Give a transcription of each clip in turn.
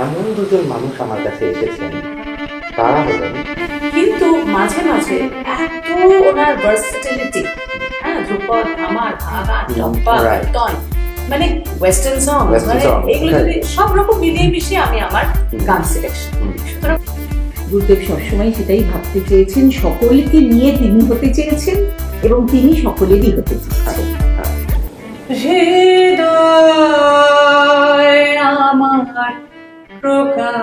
এমন দুজন মানুষ আমার কাছে এসেছেন, তারা হলেন কিন্তু মাঝে মাঝে এত ওনার ভার্সিটিলিটি, হ্যাঁ, ধ্রুপদ, আমার, ভাগা, চম্পা, কীর্তন, মানে ওয়েস্টার্ন সং, মানে এগুলো যদি সব রকম মিলিয়ে মিশিয়ে আমি আমার গান সিলেকশন। সুতরাং গুরুদেব সবসময় সেটাই ভাবতে চেয়েছেন, সকলকে নিয়ে তিনি হতে চেয়েছেন এবং তিনি সকলেরই হতে চেয়েছেন। হৃদয় আমার প্রকাশ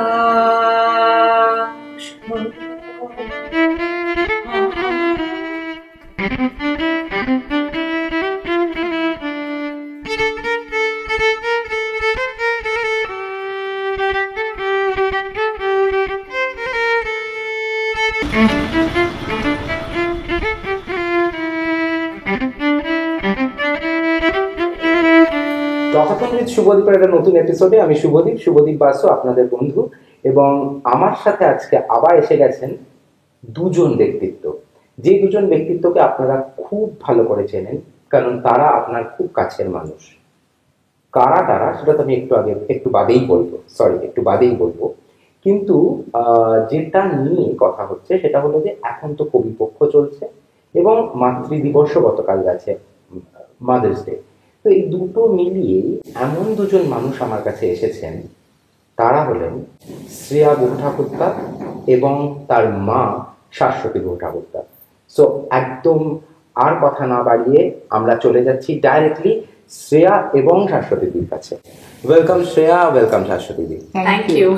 যথাক্রম শুভদীপের একটা নতুন এপিসোডে আমি শুভদীপ বাসু, আপনাদের বন্ধু, এবং আমার সাথে আজকে আবার এসে গেছেন দুজন ব্যক্তিত্ব, যে দুজন ব্যক্তিত্বকে আপনারা খুব ভালো করে চেনেন, কারণ তারা আপনার খুব কাছের মানুষ। কারা তারা সেটা তো আমি একটু বাদেই বলবো। কিন্তু যেটা নিয়ে কথা হচ্ছে সেটা হলো যে এখন তো কবিপক্ষ চলছে এবং মাতৃদিবসও গতকাল গেছে, মাদার্স ডে। তো এই দুটো মিলিয়ে এমন দুজন মানুষ আমার কাছে এসেছেন, তারা হলেন শ্রেয়া গুহ ঠাকুরতা এবং তার মা শাশ্বতী গুহ ঠাকুরতা। সো একদম আর কথা না বাড়িয়ে আমরা চলে যাচ্ছি ডাইরেক্টলি শ্রেয়া এবং শাশ্বতীদির কাছে। ওয়েলকাম শ্রেয়া, ওয়েলকাম শাশ্বতীদি। Thank you.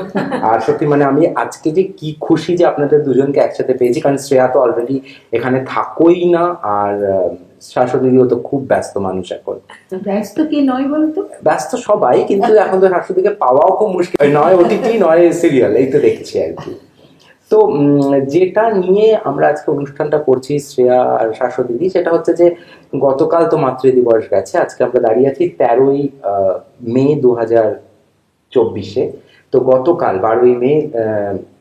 আর সত্যি মানে আমি আজকে যে কি খুশি যে আপনাদের দুজনকে একসাথে পেয়েছি, কারণ শ্রেয়া তো অলরেডি এখানে থাকোই না, আর শাশ্বতীদিও তো খুব ব্যস্ত মানুষ এখন। ব্যস্ত কে নয় বলতো? ব্যস্ত সবাই, কিন্তু এখন তো শাশ্বতীকে পাওয়াও খুব মুশকিল, নয় ওটিটি নয় সিরিয়াল, এই তো দেখছি আর কি। তো যেটা নিয়ে আমরা আজকে অনুষ্ঠানটা করছি শ্রেয়া আর শাশ্বতীদি, সেটা হচ্ছে যে গতকাল তো মাতৃদিবস গেছে, আজকে আমরা দাঁড়িয়ে আছি 13ই মে 2024। তো গতকাল 12ই মে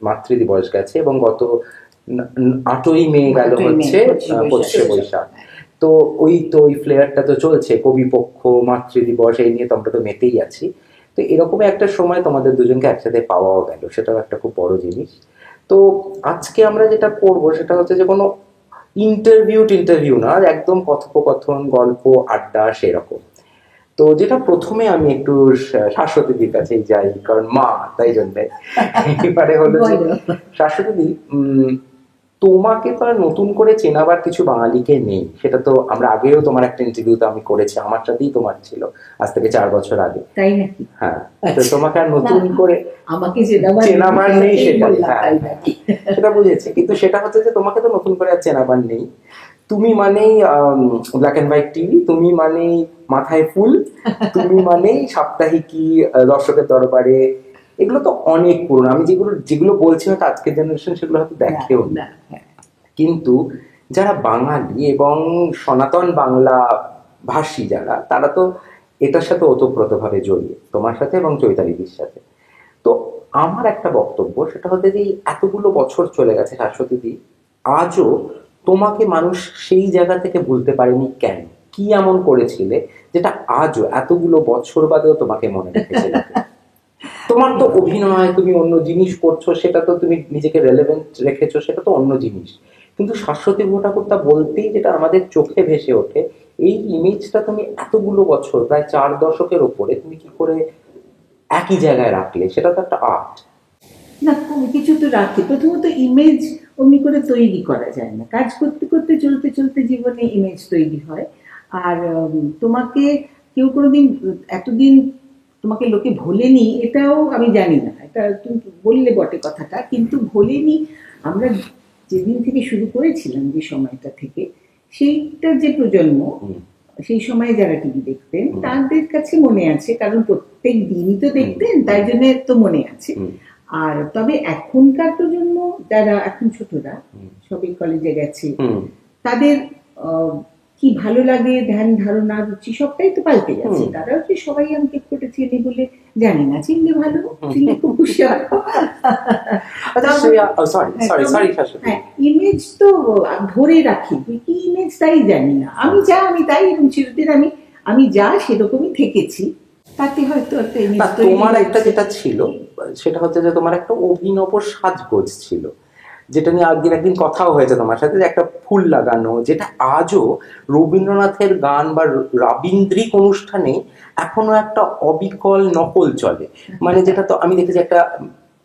মাতৃদিবস গেছে এবং গত 8ই মে গেল হচ্ছে 25শে বৈশাখ। তো ওই ফ্লেয়ারটা তো চলছে, কবিপক্ষ, মাতৃদিবস, এই নিয়ে তো আমরা তো মেতেই আছি। তো এরকমই একটা সময় তোমাদের দুজনকে একসাথে পাওয়াও গেল, সেটাও একটা খুব বড় জিনিস। তো আজকে আমরা যেটা করবো সেটা হচ্ছে যে কোনো ইন্টারভিউ না, একদম কথোপকথন, গল্প, আড্ডা সেরকম। তো যেটা প্রথমে আমি একটু শাশ্বতীদির কাছেই যাই, কারণ মা, তাই জন্যে। এবারে হলো যে শাশ্বতীদি, তোমাকে তো আর নতুন করে চেনাবার কিছু বাঙালিকে নেই, সেটা তো আমরা আগেও তোমার একটা ইন্টারভিউতে আমি করেছি, আমার সাথেই তোমার ছিল আজ থেকে 4 বছর আগে, তাই নাকি? হ্যাঁ। তো তোমাকে আর নতুন করে আমাকে চেনাবার নেই, সেটা বুঝেছি, কিন্তু সেটা হচ্ছে যে তোমাকে তো নতুন করে আর চেনাবার নেই। তুমি মানেই ব্ল্যাক অ্যান্ড হোয়াইট টিভি, তুমি মানেই মাথায় ফুল, তুমি মানেই সাপ্তাহিকী, দর্শকের দরবারে, এগুলো তো অনেক পুরনো। আমি যেগুলো বলছি হয়তো আজকের জেনারেশন সেগুলো হয়তো দেখেও না, কিন্তু যারা বাঙালি এবং সনাতন বাংলা ভাষী যারা, তারা তো এটার সাথে ওতপ্রোতভাবে জড়িয়ে, তোমার সাথে এবং চৈতালিদির সাথে। তো আমার একটা বক্তব্য সেটা হচ্ছে যে এতগুলো বছর চলে গেছে শাশ্বতীদি, আজও তোমাকে মানুষ সেই জায়গা থেকে ভুলতে পারেনি কেন? কি এমন করেছিলে যেটা আজও এতগুলো বছর বাদেও তোমাকে মনে রেখেছিল? তোমার তো অভিনয়, তুমি অন্য জিনিস করছো, সেটা তো তুমি নিজেকে রেলেভেন্ট রেখেছো, সেটা তো অন্য জিনিস, কিন্তু শাশ্বতী গুহ ঠাকুরতা বলতেই যেটা আমাদের চোখে ভেসে ওঠে, এই ইমেজটা তুমি এতগুলো বছর, প্রায় 4 দশকের ওপরে তুমি কি করে একই জায়গায় রাখলে? সেটা তো একটা আর্ট না, কিছু তো রাখি। প্রথমত ইমেজ অমনি করে তৈরি করা যায় না, কাজ করতে করতে চলতে চলতে জীবনে ইমেজ তৈরি হয়। আর তোমাকে কেউ কোনোদিন এতদিন তোমাকে লোকে ভোলেনি এটাও আমি জানি না, এটা তুমি বললে বটে কথাটা, কিন্তু ভোলেনি। আমরা যেদিন থেকে শুরু করেছিলাম, যে সময়টা থেকে, সেইটার যে প্রজন্ম, সেই সময় যারা টিভি দেখতেন তাদের কাছে মনে আছে, কারণ প্রত্যেক দিনই তো দেখতেন, তাই জন্য তো মনে আছে। আর তবে এখনকার প্রজন্ম যারা এখন ছোটরা, সবই কলেজে গেছে, তাদের কি ভালো লাগে, ধ্যান ধারণা, রুচি সবটাই তো পাল্টে গেছে। তারা হচ্ছে সবাই আমাকে ফোটে চিনি বলে জানি না, চিনলে ভালো, চিনলে খুব খুশি হয়। ইমেজ তো ধরে রাখি, কি ইমেজ তাই জানি না, আমি যা আমি তাই, এবং চিরদিন আমি যা সেরকমই থেকেছি। তাতে হয়তো একটা image না, তৈরি তোমার একটা হয়েছে। যেটা ছিল সেটা হচ্ছে যে তোমার একটা অভিনব সাজগোজ ছিল, যেটা নিয়ে একদিন কথাও হয়েছে তোমার সাথে, যে একটা ফুল লাগানো, যেটা আজও রবীন্দ্রনাথের গান বা রাবীন্দ্রিক অনুষ্ঠানে এখনো একটা অবিকল নকল চলে। মানে যেটা তো আমি দেখেছি, একটা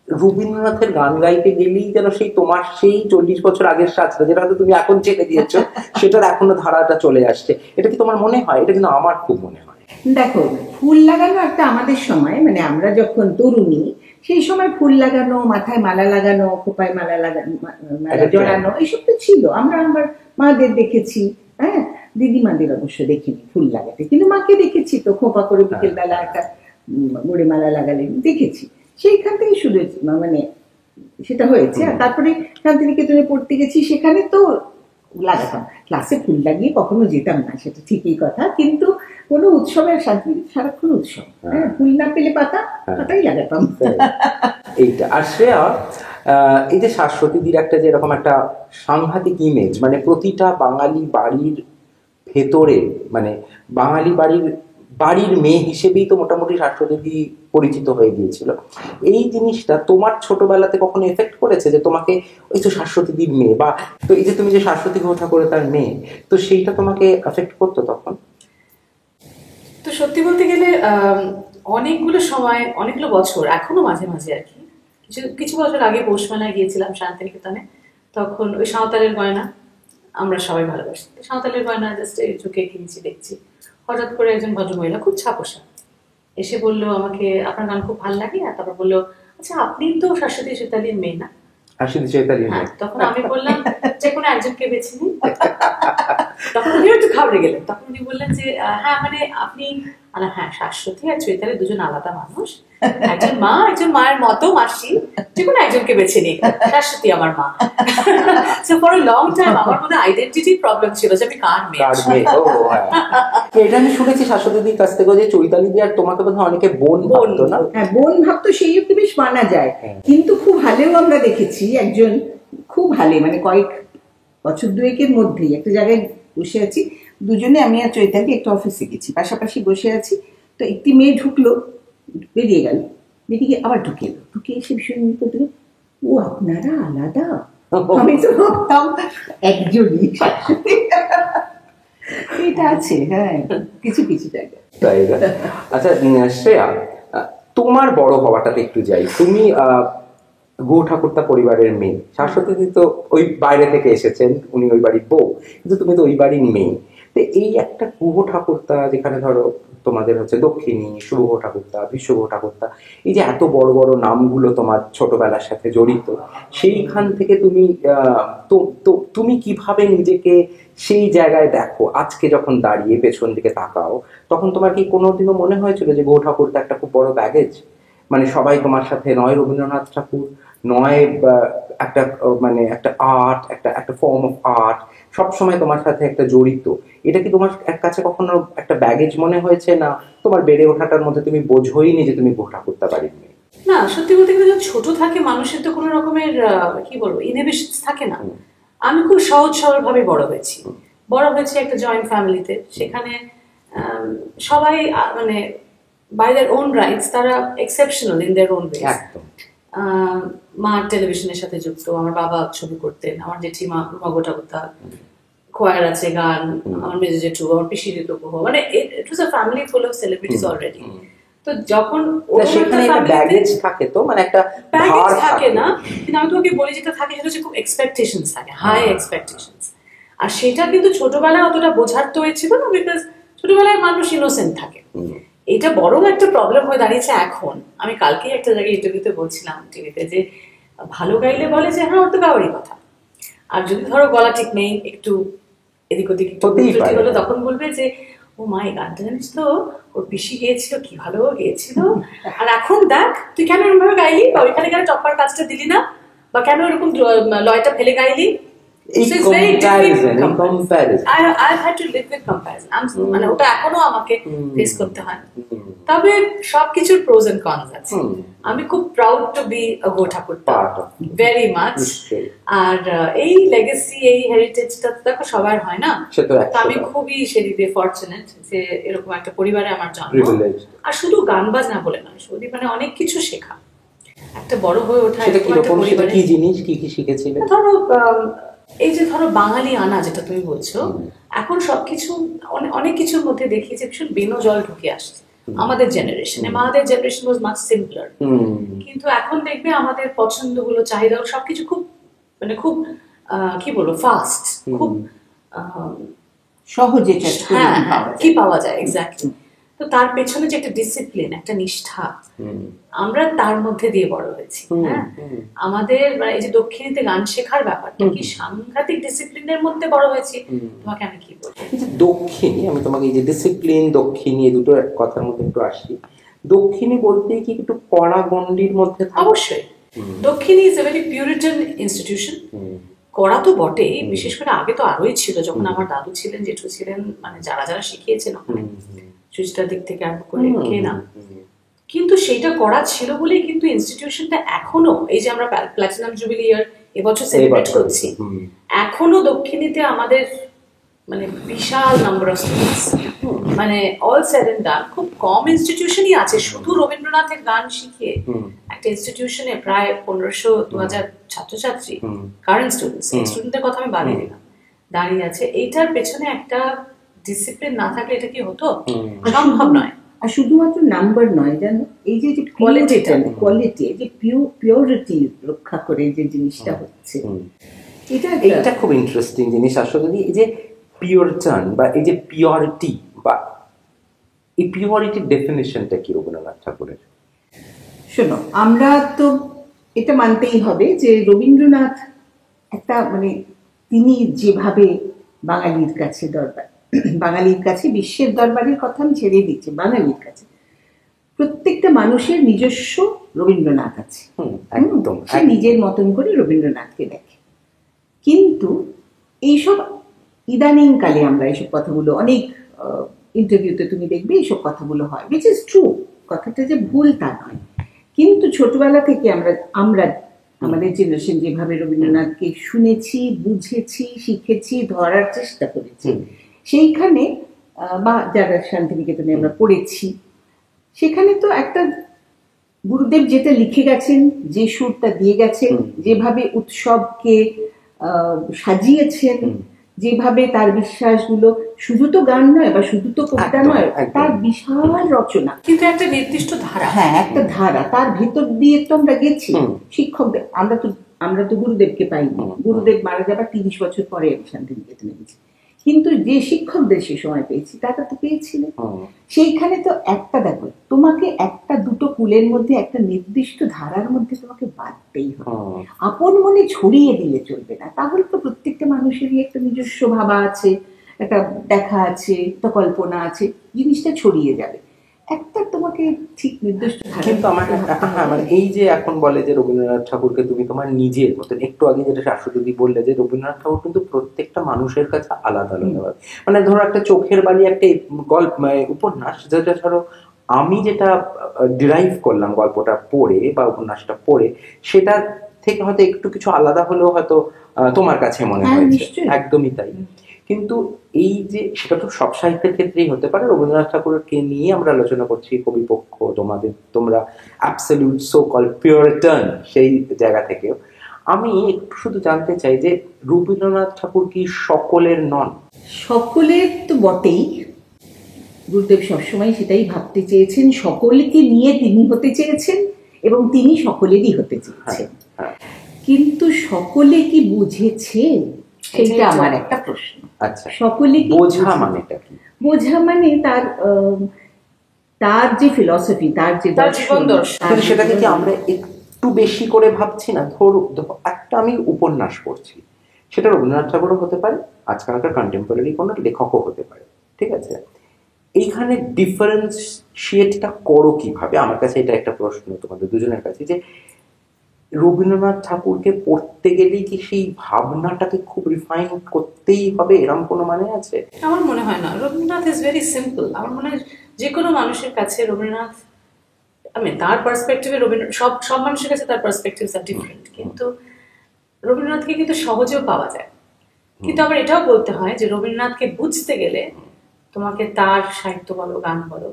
রবীন্দ্রনাথের গান গাইতে গেলেই যেন সেই তোমার সেই 40 বছর আগের সাজটা, যেটা হয়তো তুমি এখন ছেড়ে দিয়েছো, সেটার এখনো ধারাটা চলে আসছে। এটা কি তোমার মনে হয়? এটা কিন্তু আমার খুব মনে হয়। দেখো, ফুল লাগানো একটা আমাদের সময়, মানে আমরা যখন তরুণী সেই সময় ফুল লাগানো, মাথায় মালা লাগানো, খোপায় মালা লাগানো, মালা জড়ানো, এইসব তো ছিল। আমরা আমার মাদের দেখেছি, হ্যাঁ, দিদিমাদের অবশ্য দেখিনি ফুল লাগাতে, কিন্তু মাকে দেখেছি তো খোপা করে বিকেল বেলা একটা গড়ে মালা লাগালে দেখেছি। সেইখান থেকে শুরু হয়েছে, মানে সেটা হয়েছে। আর তারপরে শান্তিনিকেতনে পড়তে গেছি, সেখানে তো লাগাতাম। ক্লাসে ফুল লাগিয়ে কখনো যেতাম না, সেটা ঠিকই কথা, কিন্তু কোনো উৎসবে শান্তিনিকেতন সারাক্ষণ উৎসব, হ্যাঁ, ফুল না পেলে পাতাই লাগাতাম। এইটা। আর শ্রেয়া, এই যে শাশ্বতীদির একটা যে এরকম একটা সাংঘাতিক ইমেজ, মানে প্রতিটা বাঙালি বাড়ির ভেতরে, মানে বাঙালি বাড়ির মেয়ে হিসেবেই তো মোটামুটি শাশ্বতীদি পরিচিত হয়ে গিয়েছিল। এই জিনিসটা তোমার ছোটবেলাতে কখনো এফেক্ট করেছে, যে তোমাকে ওই তো শাশ্বতীদির মেয়ে, বা তো এই যে তুমি যে শাশ্বতী ঘোষ ঠাকুরের তার মেয়ে, তো সেইটা তোমাকে এফেক্ট করতো তখন? তো সত্যি বলতে গেলে অনেকগুলো সময়, অনেকগুলো বছর, এখনো মাঝে মাঝে আর কি, কিছু বছর আগে পৌষ মেলায় গিয়েছিলাম শান্তিনিকেতনে। তখন ওই সাঁওতালের গয়না আমরা সবাই ভালোবাসি, সাঁওতালের গয়না জাস্ট এই চোখে কিনছি দেখছি। হঠাৎ করে একজন ভদ্রমহিলা, খুব ছাপোষা, এসে বললো আমাকে, আপনার গান খুব ভালো লাগে। আর তারপর বললো, আচ্ছা আপনি তো শাশ্বতী চৈতালির মেয়ে না? শাশ্বতী চৈতালির মেয়ে। তখন আমি বললাম যে কোনো একজনকে বেছে নিন। তখন উনি একটু ঘাবড়ে গেলেন। তখন উনি বললেন যে হ্যাঁ মানে আপনি, হ্যাঁ শাশ্বতী আর চৈতালি দুজন আলাদা মানুষ, একজন মা, একজন মায়ের মতো মাসি, যে কোনো একজনকে বেছে নিন, শাশ্বতী আমার মা। So for a long time আমার মধ্যে আইডেন্টিটি প্রবলেম ছিল যে আমি কার মেয়ে। এটা আমি শুনেছি শাশ্বতীদির কাছ থেকে, যে চৈতালিদি আর তোমাকে বোধহয় অনেকে বোন ভাবতো না? হ্যাঁ, বোন ভাবতো, সেই একটু বেশ মানা যায়। কিন্তু খুব হালেও আমরা দেখেছি একজন, খুব হালে, মানে কয়েক বছর দুয়েকের মধ্যেই একটা জায়গায় বসে আছি দুজনে, আমি আর চৈতালি একটা অফিসে গেছি, পাশাপাশি বসে আছি। তো একটি মেয়ে ঢুকলো, বেরিয়ে গেল, বেরিয়ে আবার ঢুকে এসে ভীষণ করতে, ও আপনারা আলাদা? আমি তো ভাবতাম একজনই। এটা আছে, হ্যাঁ, কিছু কিছু জায়গায়। তাই না? আচ্ছা শ্রেয়া, তোমার বড় হওয়াটাতে একটু যাই। তুমি গুহ ঠাকুরতা পরিবারের মেয়ে, শাশ্বতীদি তো ওই বাইরে থেকে এসেছেন, উনি ওই বাড়ির বউ, কিন্তু তুমি তো ওই বাড়ির মেয়ে। তো এই একটা গুহ ঠাকুরতা, যেখানে ধরো তোমাদের হচ্ছে দক্ষিণী, শুভ ঠাকুরতা, বিশ্ব ঠাকুরতা, এই যে এত বড় বড় নামগুলো তোমার ছোটবেলার সাথে জড়িত, সেইখান থেকে তুমি কিভাবে নিজেকে সেই জায়গায় দেখো? আজকে যখন দাঁড়িয়ে পেছন দিকে তাকাও, তখন তোমার কি কোনোদিনও মনে হয়েছিল যে গুহ ঠাকুরতা একটা খুব বড় ব্যাগেজ? মানে সবাই তোমার সাথে নয় রবীন্দ্রনাথ ঠাকুর, নয় একটা মানে একটা আর্ট, একটা ফর্ম অফ আর্ট সবসময় তোমার সাথে একটা জড়িত, এটা কি তোমার কাছে কখনো একটা ব্যাগেজ মনে হয়েছে? না তোমার বেড়ে ওঠাটার মধ্যে তুমি বোঝোইনি যে তুমি গুহ ঠাকুরতা বাড়ির মেয়ে? না, সত্যি বলতে গেলে যখন ছোট থাকে মানুষের তো কোনো রকমের কি বলবো ইনহিবিশন থাকে না। আমি খুব সহজ সরল ভাবে বড় হয়েছি একটা জয়েন্ট ফ্যামিলিতে। সেখানে সবাই মানে বাই দেয়ার ওন রাইটস তারা exceptional in their own ways. মা টেলিভিশনের সাথে যুক্ত, আমার বাবা ছবি করতেন, আমার জেঠিমা মগো ঠাকুরতা, খোয়ার আছে, গান, আমার মেজো জেঠু, আমার পিসি ঋতুপহ, মানে ইট ওয়াজ আ family full of celebrities already. তো যখন সেখানে একটা ব্যাগেজ থাকে, তো মানে একটা ব্যাগেজ থাকে না, কিন্তু আমি তোমাকে বলি যেটা থাকে সেটা হচ্ছে খুব এক্সপেকটেশনস থাকে, হাই এক্সপেকটেশনস। আর সেটা কিন্তু ছোটবেলায় অতটা বোঝার তো হয়েছিল না, বিকজ ছোটবেলায় মানুষ ইনোসেন্ট থাকে। এটা বড় একটা প্রবলেম হয়ে দাঁড়িয়েছে এখন। আমি কালকেই একটা জায়গায় ইন্টারভিউতে বলছিলাম টিভিতে, যে ভালো গাইলে বলে যে হ্যাঁ ওর তো গাওয়ারই কথা, আর যদি ধরো গলা ঠিক নেই, একটু এদিক ওদিক হলো, তখন বলবে যে ও মা এই গানটা জানিস তো ওর পিসি গিয়েছিল, কি ভালো গিয়েছিল, আর এখন দেখ তুই কেন এরকম ভাবে গাইলি, বা ওইখানে কেন টপ্পার কাজটা দিলি না, বা কেন এরকম লয়টা ফেলে গাইলি। এই So it's very difficult comparison I've had to live with comparison. মানে ওটা এখনো আমাকে ফেস করতে হয়। তবে সবকিছুর pros and cons আছে। আমি খুব proud to be a go Thakur very much। আর এই legacy, এই heritage-টা দেখো সবার হয় না। তো আমি খুবই সেদিকে ফরচুনেট যে এরকম একটা পরিবারে আমার জন্ম। আর শুধু গান বাজনা বলে নয়, শুধু মানে অনেক কিছু শেখা। একটা বড় হয়ে ওঠা এরকম একটা পরিবারে কি জিনিস কি শিখেছিলে? ধরো এই যে ধরো বাঙালি আনা যেটা তুমি বলছো, এখন সবকিছু অনেক কিছুর মধ্যে দেখি যে ভীষণ বেনজল ঢুকে আসছে আমাদের জেনারেশনে। আমাদের জেনারেশন ওয়াজ মাচ সিম্পলার, কিন্তু এখন দেখবে আমাদের পছন্দগুলো চাহিদা সবকিছু খুব মানে খুব কি বলবো ফাস্ট, খুব সহজে কি পাওয়া যায় এক্স্যাক্টলি। তো তার পেছনে যে একটা ডিসিপ্লিন, একটা নিষ্ঠা, আমরা তার মধ্যে দিয়ে বড় হয়েছি। হ্যাঁ, আমাদের মানে এই যে দক্ষিণীতে গান শেখার ব্যাপারটা কি সাংঘাতিক ডিসিপ্লিনের মধ্যে বড় হয়েছি। তোমাকে আমি কি বলবো, দক্ষিণী, আমি তোমাকে এই যে ডিসিপ্লিন দক্ষিণী এই দুটো কথার মধ্যে একটু আসি। দক্ষিণী বলতে কি একটু কড়া গণ্ডির মধ্যে? অবশ্যই Dakshinee is a very puritan institution. কড়া তো বটেই, বিশেষ করে আগে তো আরোই ছিল, যখন আমার দাদু ছিলেন, জেঠু ছিলেন, মানে যারা যারা শিখিয়েছেন ওখানে সুচিতার দিক থেকে আরম্ভ করে কে না, কিন্তু সেইটা করা ছিল বলেই কিন্তু ইনস্টিটিউশনটা এখনো, এই যে আমরা প্ল্যাটিনাম জুবিলি ইয়ার এবছর সেলিব্রেট করছি, এখনো দক্ষিণীতে আমাদের মানে বিশাল নাম্বার অফ স্টুডেন্টস, মানে অল সেড এন্ড ডান খুব কম ইনস্টিটিউশনই আছে শুধু রবীন্দ্রনাথের গান শিখিয়ে একটা ইনস্টিটিউশনে প্রায় 1500-2000 ছাত্রছাত্রী কারেন্ট স্টুডেন্টস, স্টুডেন্টদের কথা আমি বাদই দিলাম, দাঁড়িয়ে আছে। এইটার পেছনে একটা ডিসিপ্লিন না থাকলে এটা কি হতো? সম্ভব নয়। আর শুধুমাত্র নাম্বার নয়, জানো, এই যে কোয়ালিটি, এই যে পিওরিটি রক্ষা করে যে জিনিসটা হচ্ছে, এটা খুব ইন্টারেস্টিং জিনিস আসলে। এই যে পিওরিটান বা এই যে পিওরিটি বা এই পিওরিটির ডেফিনিশনটা কি রবীন্দ্রনাথ ঠাকুরের? শোনো, আমরা তো এটা মানতেই হবে যে রবীন্দ্রনাথ একটা মানে তিনি যেভাবে বাঙালির কাছে দরবার, বাঙালির কাছে বিশ্বের দরবারের কথা আমি ছেড়ে দিচ্ছি, বাঙালির কাছে প্রত্যেকটা মানুষের নিজস্ব রবীন্দ্রনাথ আছে, একদম সে নিজের মতন করে রবীন্দ্রনাথকে দেখে। কিন্তু এইসব ইদানিং কালে আমরা এইসব কথাগুলো অনেক ইন্টারভিউতে তুমি দেখবে এইসব কথাগুলো হয়, উইচ ইজ ট্রু, কথাটা যে ভুল তা নয়, কিন্তু ছোটবেলা থেকে আমরা আমাদের জেনারেশন যেভাবে রবীন্দ্রনাথকে শুনেছি, বুঝেছি, শিখেছি, ধরার চেষ্টা করেছি, সেইখানে বা যারা শান্তিনিকেতনে আমরা পড়েছি, সেখানে তো একটা গুরুদেব যেটা লিখে গেছেন, যে সুরটা দিয়ে গেছেন, যেভাবে উৎসবকে সাজিয়েছেন, যেভাবে তার বিশ্বাসগুলো শুধু তো গান নয় বা শুধু তো কবিতা নয়, তার বিশাল রচনা, কিন্তু একটা নির্দিষ্ট ধারা, হ্যাঁ একটা ধারা, তার ভেতর দিয়ে তো আমরা গেছি। শিক্ষকদের আমরা তো গুরুদেবকে পাইনি, গুরুদেব মারা যাবার 30 বছর পরে আমি শান্তিনিকেতনে গেছি, কিন্তু যে শিক্ষকদের সে সময় পেয়েছি তারা তো পেয়েছিলেন। সেইখানে তো একটা দেখো, তোমাকে একটা দুটো কুলের মধ্যে একটা নির্দিষ্ট ধারার মধ্যে তোমাকে বাঁধতেই হবে, আপন মনে ছড়িয়ে দিলে চলবে না, তাহলে তো প্রত্যেকটা মানুষেরই একটা নিজস্ব ভাবা আছে, একটা দেখা আছে, একটা কল্পনা আছে, জিনিসটা ছড়িয়ে যাবে, একটা তোমাকে ঠিক নির্দিষ্ট। কিন্তু আমার মানে এই যে এখন বলে যে রবীন্দ্রনাথ ঠাকুরকে তুমি তোমার নিজের মতন, একটু আগে যেটা শাশ্বতী বললে যে রবীন্দ্রনাথ ঠাকুর কিন্তু প্রত্যেকটা মানুষের কাছে আলাদা আলাদা, মানে ধরো একটা চোখের বালি একটা গল্প উপন্যাস, যেটা ধরো আমি যেটা ডিরাইভ করলাম গল্পটা পড়ে বা উপন্যাসটা পড়ে, সেটা থেকে হয়তো একটু কিছু আলাদা হলেও হয়তো তোমার কাছে মনে হয়েছে, একদমই তাই। কিন্তু এই যে সেটা তো সব সাহিত্যের ক্ষেত্রেই হতে পারে, রবীন্দ্রনাথ ঠাকুরকে নিয়ে আমরা আলোচনা করছি, কবিপক্ষ তোমরা অ্যাবসলিউট সো কল পিওরিটান সেই জায়গা থেকেও আমি একটু শুধু জানতে চাই যে রবীন্দ্রনাথ ঠাকুর কি সকলের নন? সকলের তো বটেই, গুরুদেব সবসময় সেটাই ভাবতে চেয়েছেন, সকলকে নিয়ে তিনি হতে চেয়েছেন এবং তিনি সকলেরই হতে চেয়েছেন, কিন্তু সকলে কি বুঝেছে সেটা আমার একটা প্রশ্ন। আচ্ছা, সকলে কি বোঝা মানেটা কি? বোঝা মানে তার যে ফিলসফি, তার যে জীবন দর্শন, সেটাকে কি আমরা একটু বেশি করে ভাবছি না? ধরো একটা আমি উপন্যাস পড়ছি, সেটা রবীন্দ্রনাথ ঠাকুরও হতে পারে, আজকালকার কন্টেম্পোরারি কোনো লেখকও হতে পারে, ঠিক আছে? এইখানে ডিফারেন্সিয়েটটা করো কিভাবে? আমার কাছে এটা একটা প্রশ্ন তোমাদের দুজনের কাছে, যে রবীন্দ্রনাথ ঠাকুরকে পড়তে গেলেই কি সেই ভাবনাটাকে খুব রিফাইন করতেই হবে, এরকম কোনো মানে আছে? আমার মনে হয় না। Rabindranath is very simple. আমার মনে হয় যে কোনো মানুষের কাছে রবীন্দ্রনাথ, তার পার্সপেক্টিভে সব সব মানুষের কাছে তার পার্সপেক্টিভস আর ডিফারেন্ট, কিন্তু রবীন্দ্রনাথকে কিন্তু সহজেও পাওয়া যায়। কিন্তু আবার এটাও বলতে হয় যে রবীন্দ্রনাথকে বুঝতে গেলে তোমাকে তার সাহিত্য বলো, গান বলো,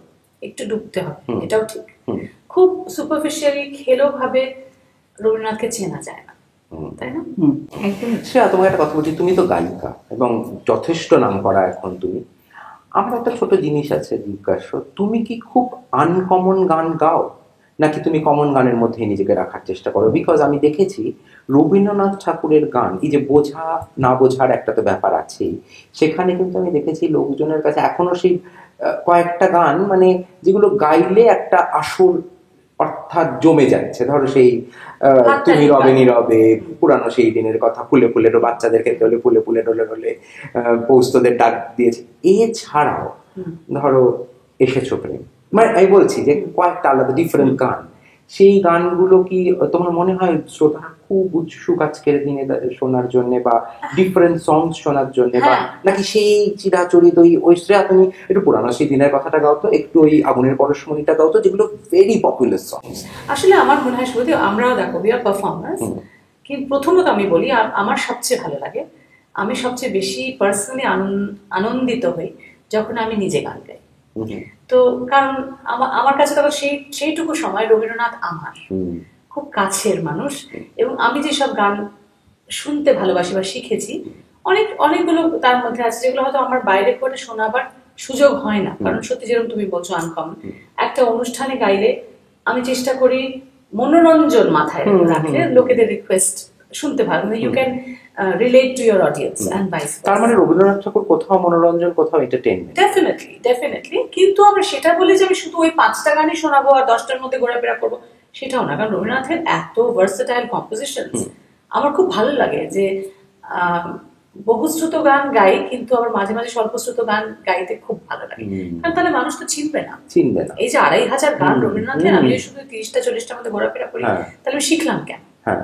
একটু ডুবতে হবে, এটাও ঠিক। খুব সুপারফিশিয়ালি খেলো ভাবে রবীন্দ্রনাথকে চেনা যায় না, তাই না? একদম। শ্রেয়া, তোমাকে একটা কথা বলছি, তুমি তো গায়িকা এবং যথেষ্ট নাম করা এখন তুমি। আমার একটা ছোট জিনিস আছে জিজ্ঞাসা, তুমি কি খুব আনকমন গান গাও, নাকি তুমি কমন গানের মধ্যেই নিজেকে রাখার চেষ্টা করো? বিকজ আমি দেখেছি রবীন্দ্রনাথ ঠাকুরের গান, এই যে বোঝা না বোঝার একটা তো ব্যাপার আছেই, সেখানে কিন্তু আমি দেখেছি লোকজনের কাছে এখনো সেই কয়েকটা গান মানে যেগুলো গাইলে একটা আসল অর্থাৎ জমে যাচ্ছে। ধরো সেই তুমি রবে নীরবে, পুরানো সেই দিনের কথা, ফুলে ফুলে বাচ্চাদের ক্ষেত্রে হলে ফুলে ফুলে ডলে ডলে পৌস্তদের ডাক দিয়েছে। এছাড়াও ধরো এসেছো প্রেম, মানে আমি বলছি যে কয়েকটা আলাদা ডিফারেন্ট গান, সেই গানগুলো কি তোমার মনে হয় শ্রোতা খুব উৎসুক আজকের দিনে শোনার জন্য বা ডিফারেন্ট সংস শোনার জন্য, বা নাকি সেই চিরাচরিত ওই শ্রেয়া তুমি একটু পুরানো সেই দিনের কথাটা গাও তো, একটু ওই আগুনের পরশমণিটা গাও তো, যেগুলো ভেরি পপুলার সংস? আসলে আমার মনে হয় শুধু আমরাও দেখো উই আর পারফর্মার্স, কিন্তু প্রথমত আমি বলি আমার সবচেয়ে ভালো লাগে, আমি সবচেয়ে বেশি পার্সোনালি আনন্দিত হই যখন আমি নিজে গান গাই। তো কারণ আমার কাছে তখন সেইটুকু সময় রবীন্দ্রনাথ আমার খুব কাছের মানুষ, এবং আমি যেসব গান শুনতে ভালোবাসি বা শিখেছি অনেকগুলো তার মধ্যে আছে যেগুলো হয়তো আমার বাইরে করে শোনাবার সুযোগ হয় না। কারণ সত্যি যেরকম তুমি বলছো আনকমন, একটা অনুষ্ঠানে গাইলে আমি চেষ্টা করি মনোরঞ্জন মাথায় রাখলে লোকেদের রিকোয়েস্ট শুনতে ভালো, you can relate to your audience and vice versa. তার মানে রবীন্দ্রনাথ ঠাকুর কোথাও মনোরঞ্জন, কোথাও এন্টারটেইনমেন্ট। ডেফিনেটলি। কিন্তু আমরা সেটা বলি যে আমি শুধু ওই 5টা গানই শোনাবো আর 10টার মধ্যে ঘোরাফেরা করবো, সেটাও না। কারণ রবীন্দ্রনাথের এত ভার্সেটাইল কম্পোজিশনস আমার খুব ভালো লাগে যে বহুশ্রুত গান গাই, কিন্তু আবার মাঝে মাঝে স্বল্পশ্রুত গান গাইতে খুব ভালো লাগে। কারণ তাহলে মানুষ তো চিনবে না। এই যে 2500 গান রবীন্দ্রনাথের, আমি শুধু 30টা-40টার মধ্যে ঘোরাফেরা করি, তাহলে আমি শিখলাম কেন? হ্যাঁ,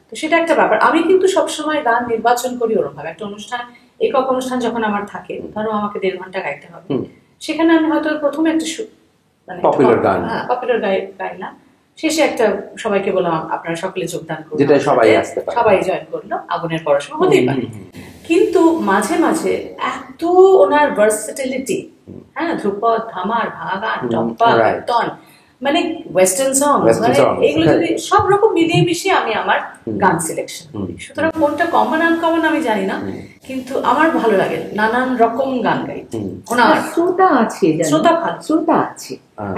তো সেটা একটা ব্যাপার। আমি কিন্তু সবসময় গান নির্বাচন করি ওরকম ভাবে। একটা অনুষ্ঠান, একক অনুষ্ঠান যখন আমার থাকে, ধরো আমাকে 1.5 ঘন্টা গাইতে হবে, সেখানে আমি হয়তো প্রথমে একটা পপুলার গাইলাম, শেষে একটা সবাইকে বললাম আপনারা সকলে যোগদান করুন, যেটা সবাই জয়েন করলো, আগুনের পড়াশোনা হতেই পারে। কিন্তু মাঝে মাঝে এত ওনার ভার্সেটিলিটি, ধ্রুপদ, ধামার, ভাগা, টপ্পা, কীর্তন, মানে ওয়েস্টার্ন সং, মানে এগুলো যদি সব রকম মিলিয়ে মিশিয়ে আমি আমার গান সিলেকশন করি। সুতরাং কোনটা কমন আনকমন আমি জানি না, কিন্তু আমার ভালো লাগে নানান রকম গান গাইতে। শ্রোতা আছে, শ্রোতা আছে,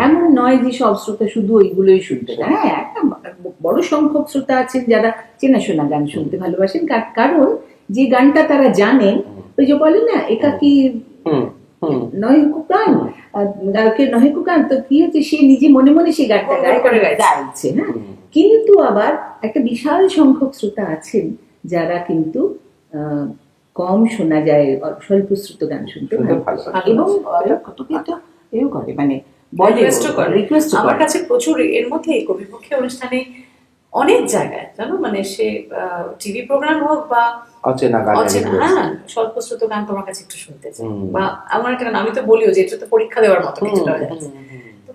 এমন নয় যে সব শ্রোতা শুধু ওইগুলোই শুনতে চায়। হ্যাঁ, একটা বড় সংখ্যক শ্রোতা আছেন যারা চেনাশোনা গান শুনতে ভালোবাসেন, কারণ যে গানটা তারা জানেন, ওই যে বলে না একাকি নয় গান, গায়কের নয় গান, তো কি হচ্ছে সে নিজে মনে মনে সেই গানটা গাইছে। হ্যাঁ, কিন্তু আবার একটা বিশাল সংখ্যক শ্রোতা আছেন যারা কিন্তু কম শোনা যায় স্বল্পশ্রুত গান শুনতে এবং এও করে, মানে আমার কাছে প্রচুর। এর মধ্যে কবিপক্ষে অনুষ্ঠানে অনেক জায়গায় জানো, মানে সে টিভি প্রোগ্রাম হোক বা স্বল্পশ্রুত গান তোমার কাছে একটু শুনতে চাই, বা এমন একটা গান আমি তো বলিও যে এটা তো পরীক্ষা দেওয়ার মতো কিছুটা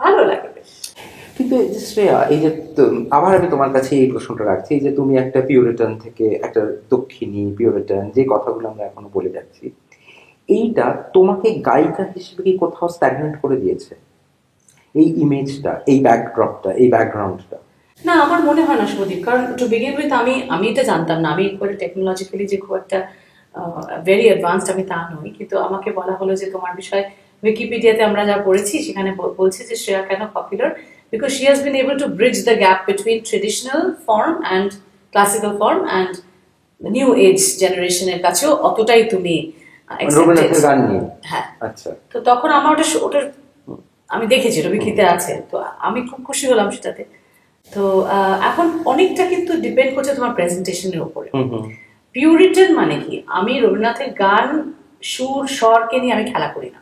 ভালো লাগে। কিন্তু শ্রেয়া, এই যে আবার আমি তোমার কাছে এই প্রশ্নটা রাখছি যে তুমি একটা পিউরিটান থেকে একটা দক্ষিণী পিউরিটান, যে কথাগুলো আমরা এখনো বলে যাচ্ছি, এইটা তোমাকে গায়িকা হিসেবে কি কোথাও স্ট্যাগনেট করে দিয়েছে? এই ইমেজটা, এই ব্যাকড্রপটা, এই ব্যাকগ্রাউন্ডটা? না, আমার মনে হয় না শুভদীপ। কারণ টু বিগিন উইথ আমি এটা জানতাম না, আমি একবারে টেকনোলজিক্যালি যে খুব একটা ভেরি অ্যাডভান্সড আমি তা নই, কিন্তু আমাকে বলা হলো যে তোমার বিষয়ে উইকিপিডিয়াতে আমরা যা পড়েছি সেখানে বলছে যে শ্রেয়া কেন popular, because she has been able to bridge the gap between traditional form and classical form and the new age generation এর কাছেও অতটাই তুমি রবীন্দ্রনাথের গান নিয়ে। হ্যাঁ, আচ্ছা। তো তখন আমার ওটা আমি দেখেছি, ওটা বিকিতে আছে, তো আমি খুব খুশি হলাম সেটাতে। তো এখন অনেকটা কিন্তু ডিপেন্ড করছে তোমার প্রেজেন্টেশনের উপরে। পিউরিটান মানে কি, আমি রবীন্দ্রনাথের গান সুর স্বরকে নিয়ে আমি খেলা করি না,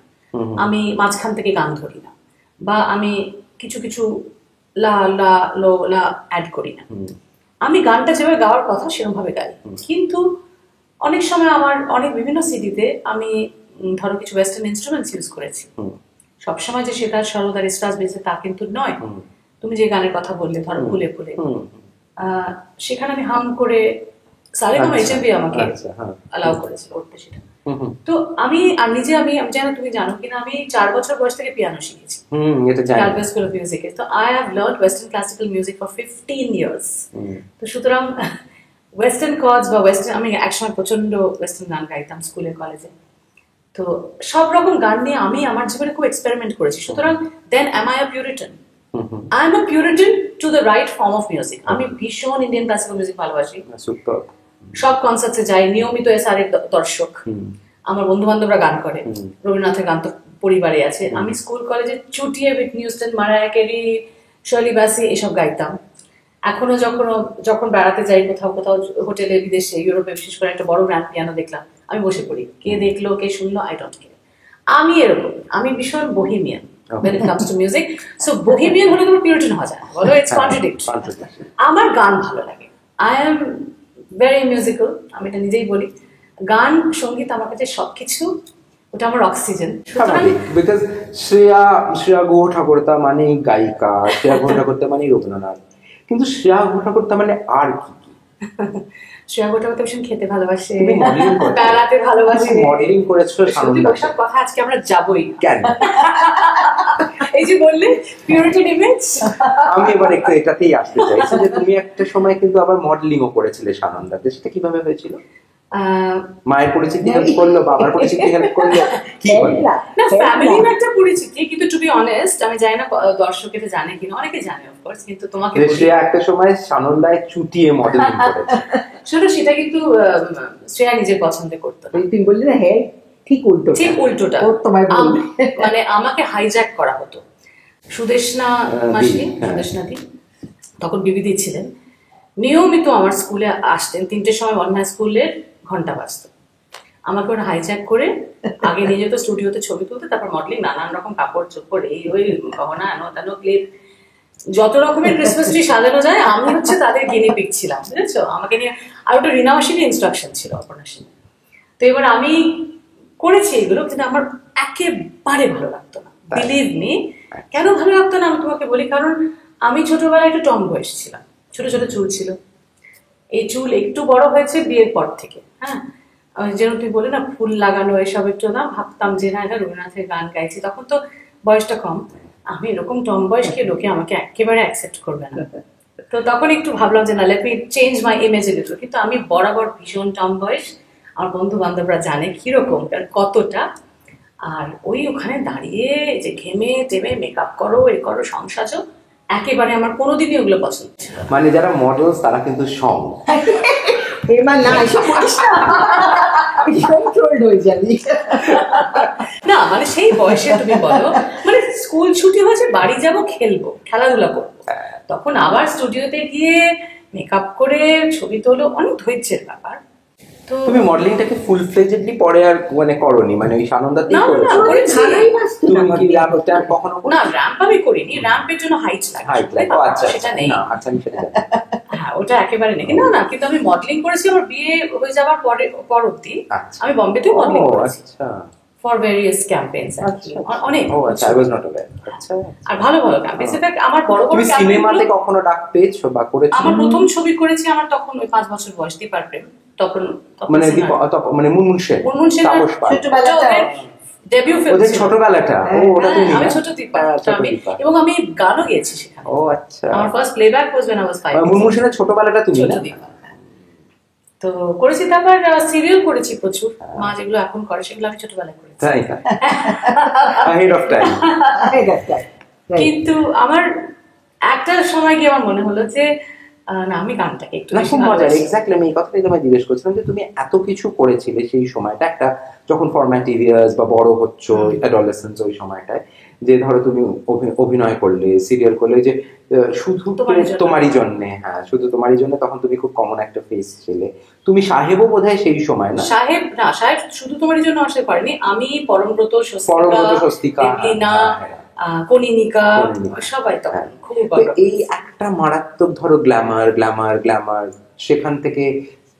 আমি মাঝখান থেকে গান ধরি না, বা আমি কিছু কিছু লা লা লো লা অ্যাড করি না। আমি গানটা যেভাবে গাওয়ার কথা সেরকম ভাবে গাই, কিন্তু অনেক সময় আমার অনেক বিভিন্ন সিডিতে আমি ধরো কিছু ওয়েস্টার্ন ইনস্ট্রুমেন্টস ইউজ করেছি। সবসময় যে সেটা সরদার স্টাজ বেজে তা কিন্তু নয়। তুমি যে গানের কথা বললে ধরো ফুলে ফুলে, সেখানে আমি হাম করে সারেগামা এইচএমভি আমাকে অ্যালাউ করেছিল করতে সেটা। তো আমি নিজে আমি জানি তুমি জানো কিনা, আমি 4 বছর বয়স থেকে পিয়ানো শিখেছি ক্যালকাটা স্কুল অফ মিউজিকে। তো I have learned western classical music for 15 years. তো সুতরাং ওয়েস্টার্ন কর্ডস বা ওয়েস্টার্ন, আমি একসময় প্রচন্ড ওয়েস্টার্ন গান গাইতাম স্কুলে কলেজে। তো সব রকম গান নিয়ে আমি আমার জীবনে খুব এক্সপেরিমেন্ট করেছি। সুতরাং then am I a puritan? I am a puritan to the right form of music. আমি ভীষণ ইন্ডিয়ান ক্লাসিক্যাল মিউজিক ভালোবাসি, সব কনসার্টে যাই, নিয়মিত এসআর এর দর্শক। আমার বন্ধু বান্ধবরা গান করে, রবীন্দ্রনাথের গান তো পরিবারে আছে। আমি স্কুল কলেজে চুটিয়ে হুইটনি হিউস্টন, মারায়া ক্যারি, শার্লি বাসি এসব গাইতাম। এখনো যখন বেড়াতে যাই কোথাও হোটেলে, বিদেশে, ইউরোপে, বিশেষ করে একটা বড় গ্র্যান্ড পিয়ানো দেখলাম, আমি বসে পড়ি। কে দেখলো কে শুনলো আই ডোন্ট কেয়ার। আমি এরকম, আমি ভীষণ Bohemian when it comes to music. So bohemian হলে তোমার পিউরিটান হওয়া যায় না, বলো, ইটস কন্ট্রাডিক্টরি। আমার গান ভালো লাগে, আই এম ভেরি মিউজিক্যাল, আমি এটা নিজেই বলি। গান সঙ্গীত আমার কাছে সবকিছু, ওটা আমার অক্সিজেন। বিকজ শ্রেয়া ঘোষাকর্তা মানে গায়িকা, শ্রেয়া ঘোষাকর্তা মানে রবীন্দ্রনাথ, কিন্তু শ্রেয়া ঘোষাকর্তা মানে আর কি? শ্রেয়া ঘোষাকর্তা ভীষণ খেতে ভালোবাসে, বেড়াতে ভালোবাসে, মডেলিং করেছো, ওসব কথা আজকে আমরা যাবই কেন? এই যে বললে পিউরিটি ইমেজ, আমি এবার একটু এটাতেই আসতে চাইছি যে তুমি একটা সময় কিন্তু আবার মডেলিংও করেছিলে সানন্দাতে, সেটা কিভাবে হয়েছিল? মায়ের পরিচিতি হেল্প করলো, বাবার পরিচিতি হেল্প করলো, কি বলে? না, ফ্যামিলির একটা পরিচিতি, কিন্তু টু বি অনেস্ট আমি জানি না দর্শকেরা জানে কিনা, অনেকে জানে অফকোর্স, কিন্তু তোমাকে শ্রেয়া একটা সময় সানন্দায় চুটিয়ে মডেলিং করেছে। শোনো, সেটা কিন্তু শ্রেয়া নিজের পছন্দে করতো। তুমি বললে না, হ্যাঁ ঠিক উল্টোটা মানে আমাকে হাইজ্যাক করা হতো। সুদেশনা মাসি, সুদেশনা দি তখন বিবিধি ছিলেন, নিয়মিত আমার স্কুলে আসতেন। 3টের সময় বন্ধ স্কুলের ঘন্টা বাজত, আমাকে ওরা হাইজ্যাক করে আগে নিয়ে যেত স্টুডিওতে ছবি তুলতে, তারপর মডেলিং, নানান রকম কাপড় চোপড়, এই ওই গহনা আনো ক্লিপ, যত রকমের ক্রিসমাস ট্রি সাজানো যায় আমি হচ্ছে তাদের গিনি পিক ছিলাম, বুঝেছো? আমাকে নিয়ে আর ওটা রিনাওয়াসিনী ইনস্ট্রাকশন ছিল, অপর্ণাসিনী। তো এবার আমি করেছি এগুলো, কিন্তু আমার একেবারে ভালো লাগতো না, বিলিভ মি। কেন ভালো লাগতো না আমি তোমাকে বলি, কারণ আমি ছোটবেলায় একটু টম বয়স ছিলাম, ছোট ছোট চুল ছিল। এই চুল একটু বড় হয়েছে বিয়ের পর থেকে। হ্যাঁ, যেন তুই বলে না ফুল লাগানো এসব একটু না, ভাবতাম যে না, এটা রবীন্দ্রনাথের গান গাইছি, তখন তো বয়সটা কম। আমি এরকম টম বয়সকে লোকে আমাকে একেবারে অ্যাকসেপ্ট করবে না। তো তখন একটু ভাবলাম যে না, let me change my image a little. কিন্তু আমি বরাবর ভীষণ টম বয়স, আমার বন্ধু বান্ধবরা জানে কিরকম কতটা। আর ওই ওখানে দাঁড়িয়ে যে ঘেমে টেমে মেকআপ করো, এ করো, সংসাজো, একেবারে আমার কোনোদিনই ওগুলো পছন্দ ছিল। মানে যারা মডেল তারা কিন্তু সং না, মানে সেই বয়সে তুমি বলো, মানে স্কুল ছুটি হয়েছে, বাড়ি যাবো, খেলবো, খেলাধুলা করবো, তখন আবার স্টুডিওতে গিয়ে মেকআপ করে ছবি তোলো, অনেক ধৈর্যের ব্যাপার। তো তুমি মডেলিংটাকে ফুল ফ্লেজেডলি পরে আর মানে করনি, মানে ওই সানন্দাতেই করেছো? তুমি কি র্যাম্পটা কখনো? না, র্যাম্প আমি করিনি, র্যাম্পের জন্য হাইট লাগে। আচ্ছা, সেটা নেই। আচ্ছা, আমি সেটা হ্যাঁ, ওটা একেবারে নেই। না, কিন্তু আমি মডেলিং করেছি আমার বিয়ে হয়ে যাওয়ার পর অবধি। আমি বম্বেতেও মডেলিং করেছি ফর ভেরিয়াস ক্যাম্পেইনস, অনেক। I was not aware. আচ্ছা, আর ভালো ভালো ক্যাম্পেইনস। ইনফ্যাক্ট আমার বড় বড় সিনেমাতে কখনো ডাক পেয়েছো বা করেছো? আমার প্রথম ছবি করেছি আমার তখন ওই 5 বছর বয়স, দীপার প্রেম। তখন মানে মুনমুন সেন ডেবিউ ফিল্ম, ওদের ছোটবেলাটা। ওটা তুমি? আমি ছোট দীপা, এবং আমি গানও গেয়েছি সেখানে। ও আচ্ছা, আমার first playback was when I was 5। Moonmoon সেনের ছোটবেলাটা তুমি? ছোট দীপা তো করেছি। তারপর সিরিয়াল করেছি প্রচুর, মা যেগুলো এখন করে সেগুলো আমি ছোটবেলায় করেছি। তাই না? ahead of time। কিন্তু আমার একটা সময় গিয়ে আমার মনে হলো যে না, আমি গানটাকে একটু খুব মজার। এক্স্যাক্টলি আমি এই কথাটাই তোমায় জিজ্ঞেস করছিলাম যে তুমি এত কিছু করেছিলে সেই সময়টা, একটা যখন ফরম্যাটিভ ইয়ার্স বা বড় হচ্ছ, অ্যাডোলেসেন্স, ওই সময়টায় যে ধরো তুমি অভিনয় করলে, সিরিয়াল করলে, যে শুধু তোমারই জন্য, হ্যাঁ শুধু তোমারই জন্য, তখন তুমি খুব কমন একটা ফেস ছিলে। তুমি সাহেবও বোধহয় সেই সময় না? সাহেব শুধু তোমারই জন্য আসতে পারিনি, আমি পরমব্রত, স্বস্তিকা, কনিনিকা, সবাই তখন খুব। এই একটা মারাত্মক ধরো গ্ল্যামার গ্ল্যামার গ্ল্যামার, সেখান থেকে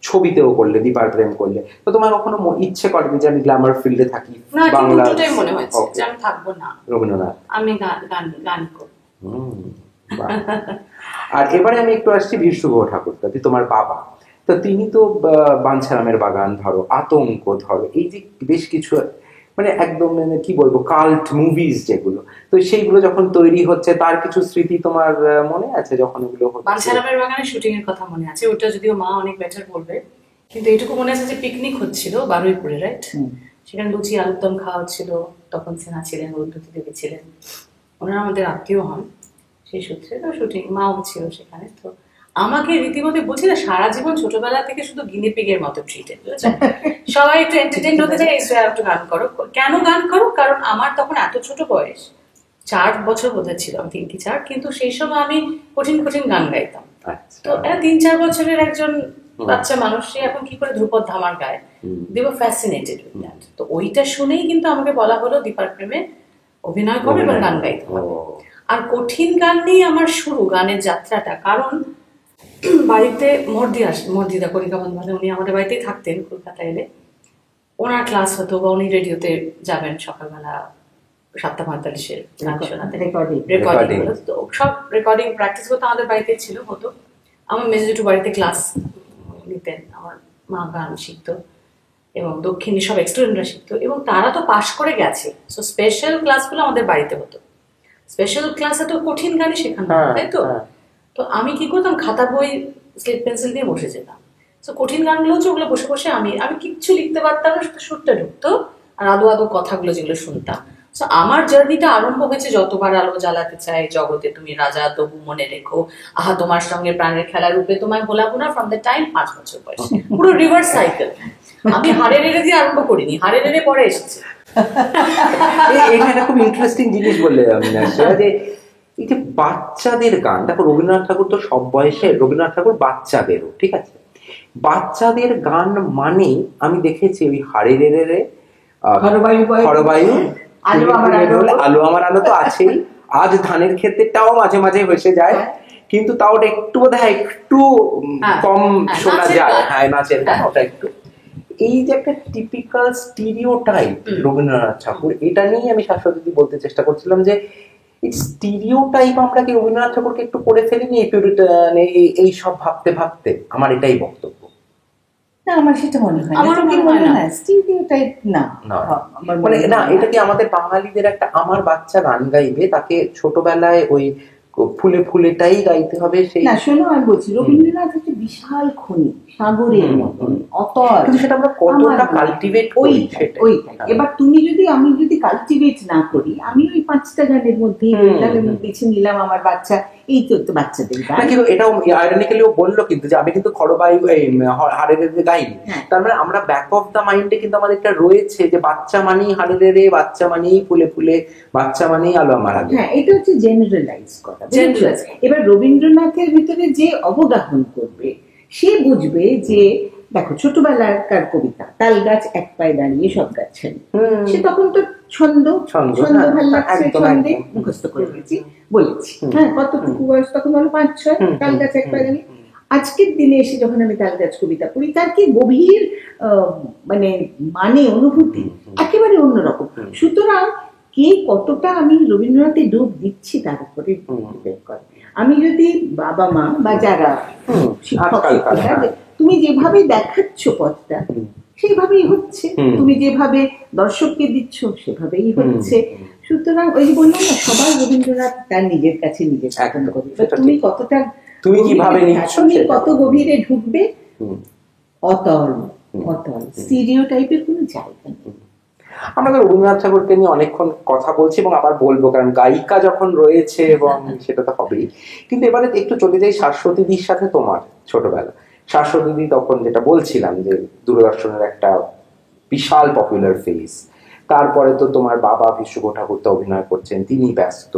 ছবিতেও করলে, দীপার প্রেম করলে, তো তোমার কখনো ইচ্ছে করেনি যে আমি গ্ল্যামার ফিল্ডে থাকি? না, দুটোটাই মনে হয়েছে যে আমি থাকবো না রবীন্দ্রনাথ, আমি গান করব। আর এবারে আমি একটু আসছি ভীষ্ম ঠাকুরদা, তোমার বাবা। তো তিনি তো বাঞ্ছারামের বাগান ধরো, আতঙ্ক ধরো, এই যে বেশ কিছু মানে একদম কি বলবো কাল্ট মুভিজ যেগুলো, তো সেইগুলো যখন তৈরি হচ্ছে, তার কিছু স্মৃতি তোমার মনে আছে যখন ওগুলো হচ্ছে? বাঞ্ছারামের বাগানের শুটিং এর কথা মনে আছে, ওটা যদিও মা অনেক বেটার বলবে, কিন্তু এটুকু মনে আছে যে পিকনিক হচ্ছিল বারুইপুরে, রাইট? সেখানে লুচি আলুর দম খাওয়া হচ্ছিল, তখন সিনহা ছিলেন, উর্দুতি দেবী ছিলেন, ওনারা আমাদের আত্মীয় হন, সেই সূত্রে তো শুটিং, মাও ছিল সেখানে। তো আমাকে রীতিমতো বলছি না, সারা জীবন ছোটবেলা থেকে শুধু গিনিপিগের মতো ট্রিটেড, বুঝেছেন? সবাই একটু এন্টারটেইন হতে চায়, একটু গান করো। কেন গান করো? কারণ আমার তখন এত ছোট বয়স, 4 বছর বোধহয় ছিল, 3 কি 4, কিন্তু সেই সময় আমি কঠিন কঠিন গান গাইতাম। তো 3-4 বছরের একজন বাচ্চা মানুষ, সে এখন কি করে ধ্রুপদ ধামার গায়, they were fascinated with that. তো ওইটা শুনেই কিন্তু আমাকে বলা হলো দীপার প্রেমে অভিনয় করো এবং গান গাইতে হবে। আর কঠিন গান নিয়ে আমার শুরু, গানের যাত্রাটা। কারণ বাড়িতে মর্দিদা কণিকা বন্দ্যোপাধ্যায়, উনি আমাদের বাড়িতেই থাকতেন কলকাতায় এলে, ওনার ক্লাস হতো বা উনি রেডিওতে যাবেন সকালবেলা 7:45 গান শোনাতে, রেকর্ডিং হতো। তো সব রেকর্ডিং প্র্যাকটিস করতে আমাদের বাড়িতে হতো। আমার মেজো জেঠু বাড়িতে ক্লাস নিতেন, আমার মা গান শিখতো এবং দক্ষিণী সব স্টুডেন্টরা শিখতো, এবং তারা তো পাশ করে গেছে। সো স্পেশাল ক্লাসগুলো আমাদের বাড়িতে হতো। স্পেশাল ক্লাসে তো কঠিন গানই শেখানো, তাই তো? তো আমি কি করতাম, খাতা বই স্লেট পেন্সিল দিয়ে বসে যেতাম। তো কঠিন গানগুলো হচ্ছে ওগুলো বসে বসে আমি কিচ্ছু লিখতে পারতাম না, শুধু সুরটা ঢুকতো আর আদো আদো কথাগুলো যেগুলো শুনতাম। তো আমার জার্নিটা আরম্ভ হয়েছে যতবার আলো জ্বালাতে চাই জগতে তুমি রাজা তবু মনে রেখো, আহা তোমার সঙ্গে প্রাণের খেলা রূপে তোমায় ভোলাবো না, ফ্রম দ্য টাইম 5 বছর বয়সে। পুরো রিভার্স সাইকেল। আমি হাড়ে নেড়ে দিয়ে আরম্ভ করিনি, হাড়ে নেড়ে পরে এসেছে। এখানে খুব ইন্টারেস্টিং জিনিস বললে যে এই যে বাচ্চাদের গান, দেখো রবীন্দ্রনাথ ঠাকুর তো সব বয়সে, রবীন্দ্রনাথ ঠাকুর বাচ্চাদেরও, ঠিক আছে, বাচ্চাদের গান মানে আমি দেখেছি ওই হাড়ে রে, হরবায়ু, আলো আমার আলো তো আছেই, আজ ধানের ক্ষেত্রেটাও মাঝে মাঝে ভেসে যায়, কিন্তু তাও একটু বোধহয় একটু কম শোনা যায়। হ্যাঁ, নাচের গান ওটা একটু, এই যে একটা টিপিক্যাল স্টিরিওটাইপ রবীন্দ্রনাথ ঠাকুর, এটা নিয়ে আমি শাশ্বতী বলতে চেষ্টা করছিলাম যে এই স্টিরিওটাইপ আমরা কি রবীন্দ্রনাথ ঠাকুরকে একটু করে ফেলিনি এই সব ভাবতে ভাবতে? আমার এটাই বক্তব্য। না, আমার সেটা মনে হয় আমারও মনে হয় না স্টিরিওটাইপ না, মানে না, এটা কি আমাদের বাঙালিদের একটা, আমার বাচ্চা গান গাইবে, তাকে ছোটবেলায় ওই ফুলে ফুলেটাই গাইতে হবে? সেই না, শোনো আমি বলছি, রবীন্দ্রনাথ একটা বিশাল খনি, সাগরের মতন অতল, কিন্তু সেটা আমরা কতটা কালটিভেট করি ওইটাই। এবার আমি যদি কালটিভেট না করি, আমি ওই 5টা গানের মধ্যেই বেছে নিলাম আমার বাচ্চা, এই তো বাচ্চাদের গান। কিন্তু এটাও আইরনিক্যালিও বললো কিন্তু যে আমি কিন্তু খরবায়ু হাড়ের গাইনি, তার মানে আমরা ব্যাক অফ দ্য মাইন্ডে কিন্তু আমাদের একটা রয়েছে যে বাচ্চা মানেই হাড়ের রে, বাচ্চা মানেই ফুলে ফুলে, বাচ্চা মানেই আলো আমার আগে। হ্যাঁ, এটা হচ্ছে জেনারেলাইজ করা। এবার রবীন্দ্রনাথের ভিতরে যে অবগাহন করবে, সে বুঝবে যে দেখো ছোটবেলাকার কবিতা, তাল গাছ এক পায়ে দাঁড়িয়ে সব গাছ ছাড়ি, সে তখন তো ছন্দ ভালো লাগছে, ছন্দে মুখস্থ করে বলেছি। হ্যাঁ, কতটুকু বয়স তখন বলো, 5-6, তাল গাছ এক পায়ে দাঁড়িয়ে। আজকের দিনে এসে যখন আমি তাল গাছ কবিতা পড়ি, তার কি গভীর মানে অনুভূতি একেবারে অন্যরকম। সুতরাং কে কতটা আমি রবীন্দ্রনাথে ডুব দিচ্ছি তার উপরে ডিপেন্ড করে। আমি যদি বাবা মা বা যারা শিক্ষক, তুমি যেভাবে দেখাচ্ছ পথটা সেইভাবেই হচ্ছে, তুমি যেভাবে দর্শককে দিচ্ছ সেভাবেই হচ্ছে। সুতরাং ওই যে বললাম না, সবাই রবীন্দ্রনাথ তার নিজের কাছে নিজের শাসন করে, তুমি কতটা, তুমি কিভাবে নিচ্ছ, তুমি কত গভীরে ঢুকবে, অতল স্টিরিওটাইপের কোনো জায়গা নেই। আমরা তো রবীন্দ্রনাথ ঠাকুরকে নিয়ে অনেকক্ষণ কথা বলছি এবং আবার বলবো, কারণ গায়িকা যখন রয়েছে এবং সেটা তো হবেই। কিন্তু এবারে একটু চলে যাই শাশ্বতীদির সাথে। তোমার ছোটবেলা শাশ্বতীদি, তখন যেটা বলছিলাম যে দূরদর্শনের একটা বিশাল পপুলার ফেস, তারপরে তো তোমার বাবা বিশ্বকোষ ঠাকুরতা অভিনয় করছেন, তিনি ব্যস্ত।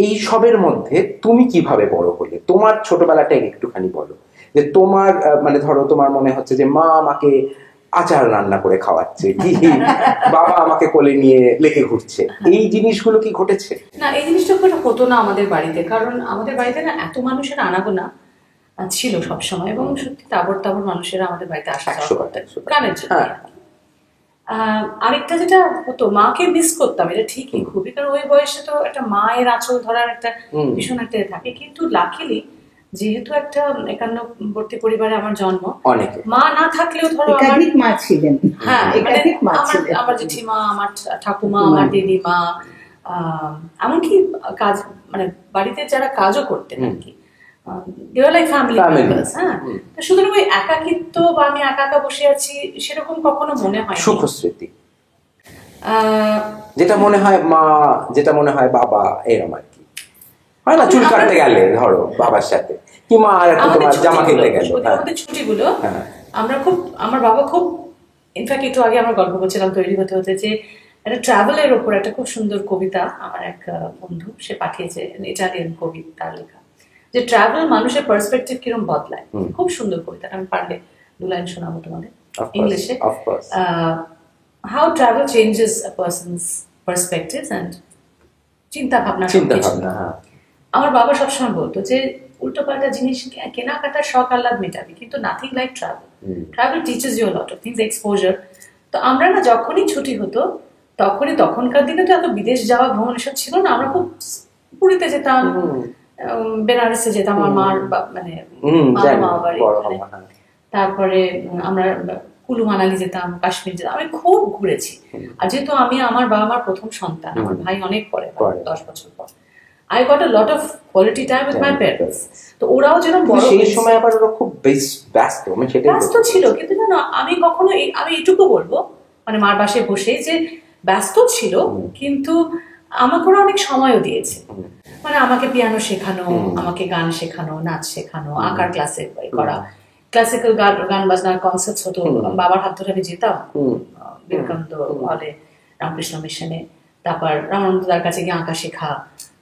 এই সবের মধ্যে তুমি কিভাবে বড় হলে? তোমার ছোটবেলাটা একটুখানি বলো, যে তোমার মানে ধরো তোমার মনে হচ্ছে যে মা আমাকে আচার রান্না করে খাওয়াচ্ছে, কি বাবা আমাকে কোলে নিয়ে লেকে ঘুরছে, এই জিনিসগুলো কি ঘটেছে? না, এই জিনিসটা হতো না আমাদের বাড়িতে, কারণ আমাদের বাড়িতে না এত মানুষের আনাগোনা ছিল সবসময়, এবং সত্যি তাবর তাবর মানুষেরা আমাদের বাড়িতে আসা যাওয়া করতেন গানের জন্য। আরেকটা যেটা হতো, মাকে মিস করতাম, এটা ঠিকই খুবই, কারণ ওই বয়সে তো একটা মায়ের আঁচল ধরার একটা ভীষণ একটা থাকে। কিন্তু লাকিলি যেহেতু একটা একান্নবর্তী পরিবারে আমার জন্ম, মা না থাকলেও ধরো আমার মা ছিলেন, হ্যাঁ, আমার জেঠিমা, আমার ঠাকুমা, আমার দিদিমা, এমনকি কাজ মানে বাড়িতে যারা কাজও করতেন আর কি, ফ্যামিলি মেম্বার্স। হ্যাঁ, সুতরাং ওই একাকিত্ব বা আমি একা একা বসে আছি সেরকম কখনো মনে হয় সুখস্মৃতি, যেটা মনে হয় মা, যেটা মনে হয় বাবা, এরকম আর কি হয় না? চুল কাটতে গেলে ধরো বাবার সাথে, কি মা আর একটু তোমার জামা কিনতে গেল, আমাদের ছুটিগুলো আমরা খুব, আমার বাবা খুব, ইনফ্যাক্ট একটু আগে আমরা গল্প করছিলাম তৈরি হতে হতে যে একটা ট্রাভেলের ওপর একটা খুব সুন্দর কবিতা আমার এক বন্ধু সে পাঠিয়েছে, ইটালিয়ান কবি, তার লেখা, যে ট্রাভেল মানুষের পার্সপেক্টিভ কিরকম বদলায়। খুব সুন্দর কবিতা, আমি পারলে 2 লাইন শোনাবো তোমাদের ইংলিশে। How travel changes a person's perspectives and চিন্তা ভাবনা। আমার বাবা সবসময় বলতো যে উল্টো পাল্টা জিনিস কেনাকাটার শখ আহ্লাদ মেটাবে, কিন্তু nothing like travel. Travel teaches you a lot of things, exposure. তো আমরা না যখনই ছুটি হতো তখনকার দিনে তো এত বিদেশ যাওয়া ভ্রমণ এসব ছিল না, আমরা খুব পুরীতে যেতাম, বেনারসে যেতাম আমার মার মানে মামা বাড়ি, তারপরে আমরা কুলু মানালি যেতাম, কাশ্মীর যেতাম, আমি খুব ঘুরেছি। আর যেহেতু আমি আমার বাবা মার প্রথম সন্তান, আমার ভাই অনেক পরে 10 বছর পর, I got a lot of quality time with my parents. তো ওরাও যেরকম বড় সেই সময় আবার ওরা খুব ব্যস্ত, মানে সেটা ব্যস্ত ছিল, কিন্তু জানো আমি কখনো আমি এটুকু বলবো, মানে মার পাশে বসে, যে ব্যস্ত ছিল কিন্তু আমাকে ওরা অনেক সময়ও দিয়েছে। মানে আমাকে পিয়ানো শেখানো, আমাকে গান শেখানো, নাচ শেখানো, আঁকার ক্লাসে করা, ক্লাসিক্যাল গান বাজনার কনসার্টস হতো, বাবার হাত ধরে আমি যেতাম বিবেকানন্দ হলে, রামকৃষ্ণ মিশনে, তারপর রামানন্দ দার কাছে গিয়ে আঁকা শেখা,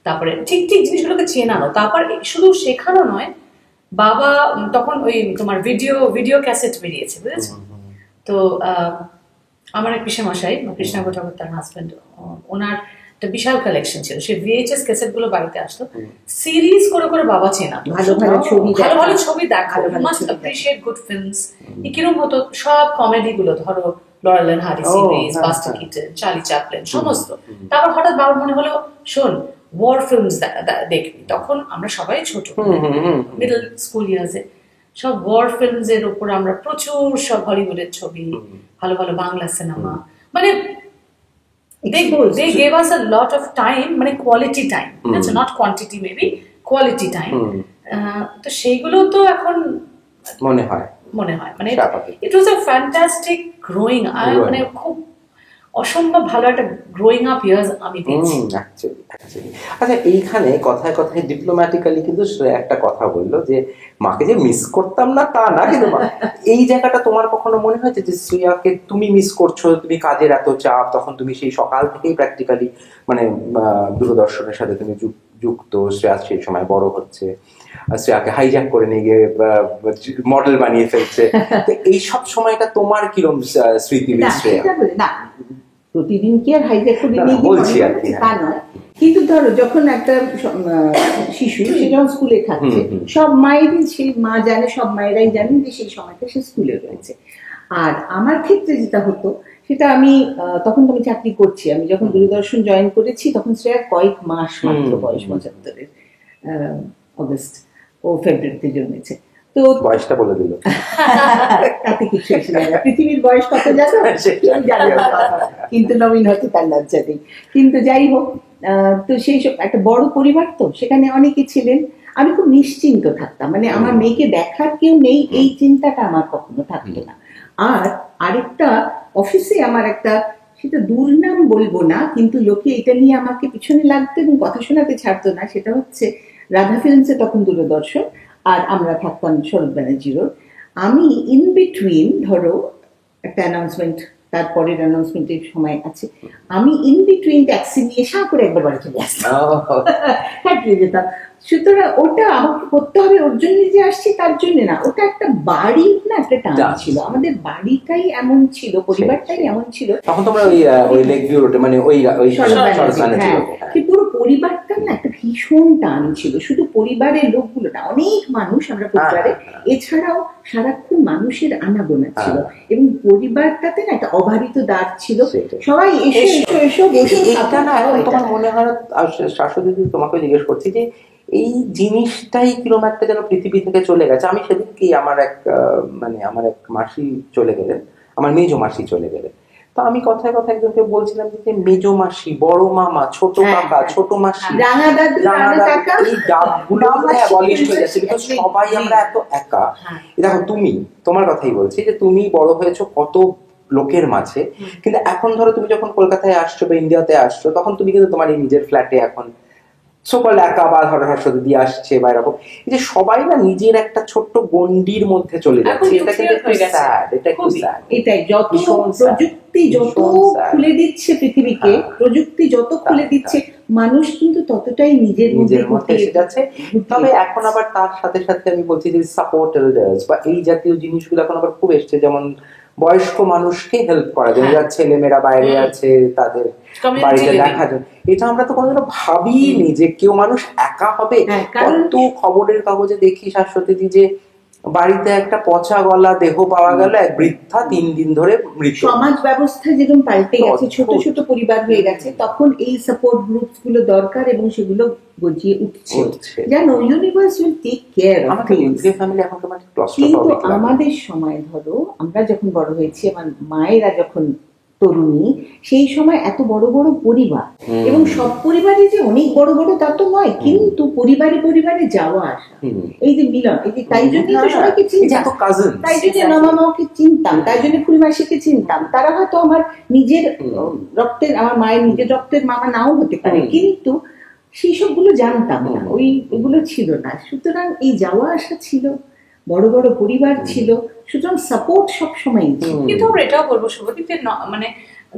তারপরে ঠিক ঠিক জিনিসগুলোকে চেনানো। তারপর শুধু শেখানো নয়, বাবা তখন ওই তোমার ভিডিও ক্যাসেট বেরিয়েছে, বুঝেছো তো? আমার এক পিসেমশাই কৃষ্ণা ঠাকুর, তার হাজবেন্ড, ওনার একটা বিশাল কালেকশন ছিল, সে ভিএইচএস ক্যাসেট গুলো বাড়িতে আসতো, সিরিজ করে করে বাবা চেনা, ভালো ভালো ছবি দেখা, মাস্ট অ্যাপ্রিশিয়েট গুড ফিল্মস। কিরকম হতো, সব কমেডি গুলো ধরো Laurel and Hardy series, Buster Keaton, Charlie Chaplin, সমস্ত। তারপর হঠাৎ বাবার মনে হলো, শোন ওয়ার ফিল্মস দেখবি। তখন আমরা সবাই ছোট, মিডল স্কুল ইয়ার্সে, সব ওয়ার ফিল্মস এর উপর আমরা প্রচুর সব হলিউডের ছবি, ভালো ভালো বাংলা সিনেমা, মানে they gave us a lot of time, মানে quality time, not quantity, maybe quality time. তো সেইগুলো তো এখন মনে হয় মানে it was a fantastic growing, মানে খুব অসম্ভব ভালো একটা গ্রোয়িং আপ ইয়ার্স আমি পেয়েছি। আচ্ছা, এইখানে কথায় কথায় ডিপ্লোম্যাটিক্যালি কিন্তু একটা কথা বললো যে মাকে যে মিস করতাম না তা না, কিন্তু এই জায়গাটা তোমার কখনো মনে হয়েছে যে শ্রেয়াকে তুমি মিস করছো? তুমি কাজের এত চাপ, তখন তুমি সেই সকাল থেকেই প্র্যাকটিক্যালি মানে দূরদর্শনের সাথে তুমি যুক্ত, শ্রেয়া সেই সময় বড় হচ্ছে, শ্রেয়াকে হাইজ্যাক করে নিয়ে গিয়ে মডেল বানিয়ে ফেলছে, এই সব সময়টা তোমার কিরম স্মৃতি? প্রতিদিন কি আর হাইজ্যাক করে নিয়ে গিয়ে তা নয়, কিন্তু ধরো যখন একটা শিশু সে যখন স্কুলে থাকছে, সব মায়েরই, সেই মা জানে, সব মায়েরাই জানেন যে সেই সময়টা সে স্কুলে রয়েছে। আর আমার ক্ষেত্রে যেটা হতো, সেটা আমি তখন তো আমি চাকরি করছি, আমি যখন দূরদর্শন জয়েন করেছি তখন শ্রেয়া কয়েক মাস মাত্র বয়স, 75-এর অগস্ট, ও ফেব্রুয়ারিতে জন্মেছে। তো বয়সটা বলে দিল, তাতে কিছু এসে যায় না। পৃথিবীর বয়স কত জানো? কিন্তু নবীন হচ্ছে তার লজ্জা নেই। কিন্তু যাই হোক, তো সেই সব একটা বড় পরিবার, তো সেখানে অনেকে ছিলেন, আমি খুব নিশ্চিন্ত থাকতাম, মানে আমার মেয়েকে দেখার কেউ নেই এই চিন্তাটা আমার কখনো থাকতো না। আর আরেকটা অফিসে আমার একটা, সেটা দুর্নাম বলবো না, কিন্তু লোকে এটা নিয়ে আমাকে পিছনে লাগতো এবং কথা শোনাতে ছাড়তো না, সেটা হচ্ছে রাধা ফিল্মসে তখন দূরদর্শন, আর আমরা থাকতাম শরৎ ব্যানার্জি রোড। আমি ইন বিটুইন ধরো একটা অ্যানাউন্সমেন্ট তারপরের অ্যানাউন্সমেন্টের সময় আছে, আমি ইন বিটুইন ট্যাক্সি নিয়ে করে একবার বাড়ি চলে আসতাম, কাটিয়ে যেতাম। সুতরাং ওটা আমাকে করতে হবে ওর জন্য যে আসছি তার জন্য না, ওটা একটা বাড়ির না একটা টান ছিল, আমাদের বাড়িটাই এমন ছিল, পরিবারটাই এমন ছিল। তখন তোমরা ওই লেক ভিউ রোডে মানে ওই পুরো পরিবারটা না একটা ভীষণ টান ছিল, শুধু পরিবারের লোকগুলো না, অনেক মানুষ আমরা পরিবারে, এছাড়াও সারাক্ষণ মানুষের আনাগোনা ছিল, এবং পরিবারটাতে না একটা অবারিত দ্বার ছিল, সবাই এসো এসো এসো বসে। এটা না তোমার মনে হয় শাশুড়ি তোমাকে জিজ্ঞেস করছি যে এই জিনিসটাই কিরকম একটা যেন পৃথিবী থেকে চলে গেছে। আমি সেদিনকে আমার এক মাসি চলে গেলেন, আমার মেজো মাসি চলে গেলেন, তো আমি কথায় কথায় একজনকে বলছিলাম যে মেজো মাসি, বড় মামা, ছোট কাকা, ছোট মাসি, এই ডাকগুলো অ্যাবলিশ হয়ে যাচ্ছে, বিকজ সবাই আমরা এত একা। দেখো তুমি, তোমার কথাই বলছি যে তুমি বড় হয়েছো কত লোকের মাঝে, কিন্তু এখন ধরো তুমি যখন কলকাতায় আসছো বা ইন্ডিয়াতে আসছো, তখন তুমি কিন্তু তোমার এই নিজের ফ্ল্যাটে এখন সকল একা বা ধরো শাশুড়ি দিয়ে আসছে বা এরকম, এই যে সবাই না নিজের একটা ছোট্ট গন্ডির মধ্যে চলে যাচ্ছে, এটা কিন্তু একটু স্যাড, এটা একটু স্যাড। এটাই যত প্রযুক্তি যত খুলে দিচ্ছে পৃথিবীকে, প্রযুক্তি যত খুলে দিচ্ছে, মানুষ কিন্তু ততটাই নিজের মধ্যে এসে যাচ্ছে। তবে এখন আবার তার সাথে সাথে আমি বলছি যে সাপোর্ট এল্ডার্স বা এই জাতীয় জিনিসগুলো এখন আবার খুব এসছে, যেমন বয়স্ক মানুষকে হেল্প করা যায়, যারা ছেলে মেয়েরা বাইরে আছে তাদের বাড়িতে দেখা যায়, এটা আমরা তো কোনোদিনও ভাবিনি যে কেউ মানুষ একা হবে। কত খবরের কাগজে দেখি শাশ্বতী যে বাড়িতে একটা পচা গলা দেহ পাওয়া গেল, এক বৃদ্ধা 3 দিন ধরে মৃত্যু। সমাজ ব্যবস্থা যেরকম পাল্টে গেছে, ছোট ছোট পরিবার হয়ে গেছে, তখন এই সাপোর্ট গ্রুপস গুলো দরকার এবং সেগুলো গজিয়ে উঠছে। জানো, universe will take care of things. কিন্তু আমাদের সময় ধরো আমরা যখন বড় হয়েছি, আমার মায়েরা যখন তরুণী, সেই সময় এত বড় বড় পরিবার, এবং সব পরিবারে যে অনেক বড় বড় তা তো নয়, কিন্তু পরিবারে পরিবারে যাওয়া আসা, এই যে মিলন, এই যে তাই জন্য সবাইকে চিনতাম, তাই জন্য মামাকে চিনতাম, তাই জন্য ফুলমাসিকে চিনতাম। তারা হয়তো আমার নিজের রক্তের, আমার মায়ের নিজের রক্তের মামা নাও হতে পারে, কিন্তু সেই সবগুলো জানতাম না, ওইগুলো ছিল না। সুতরাং এই যাওয়া আসা ছিল, বড় বড় পরিবার ছিল, সুতরাং সাপোর্ট সবসময়। কিন্তু আমরা এটাও বলবো শুভদীপ, মানে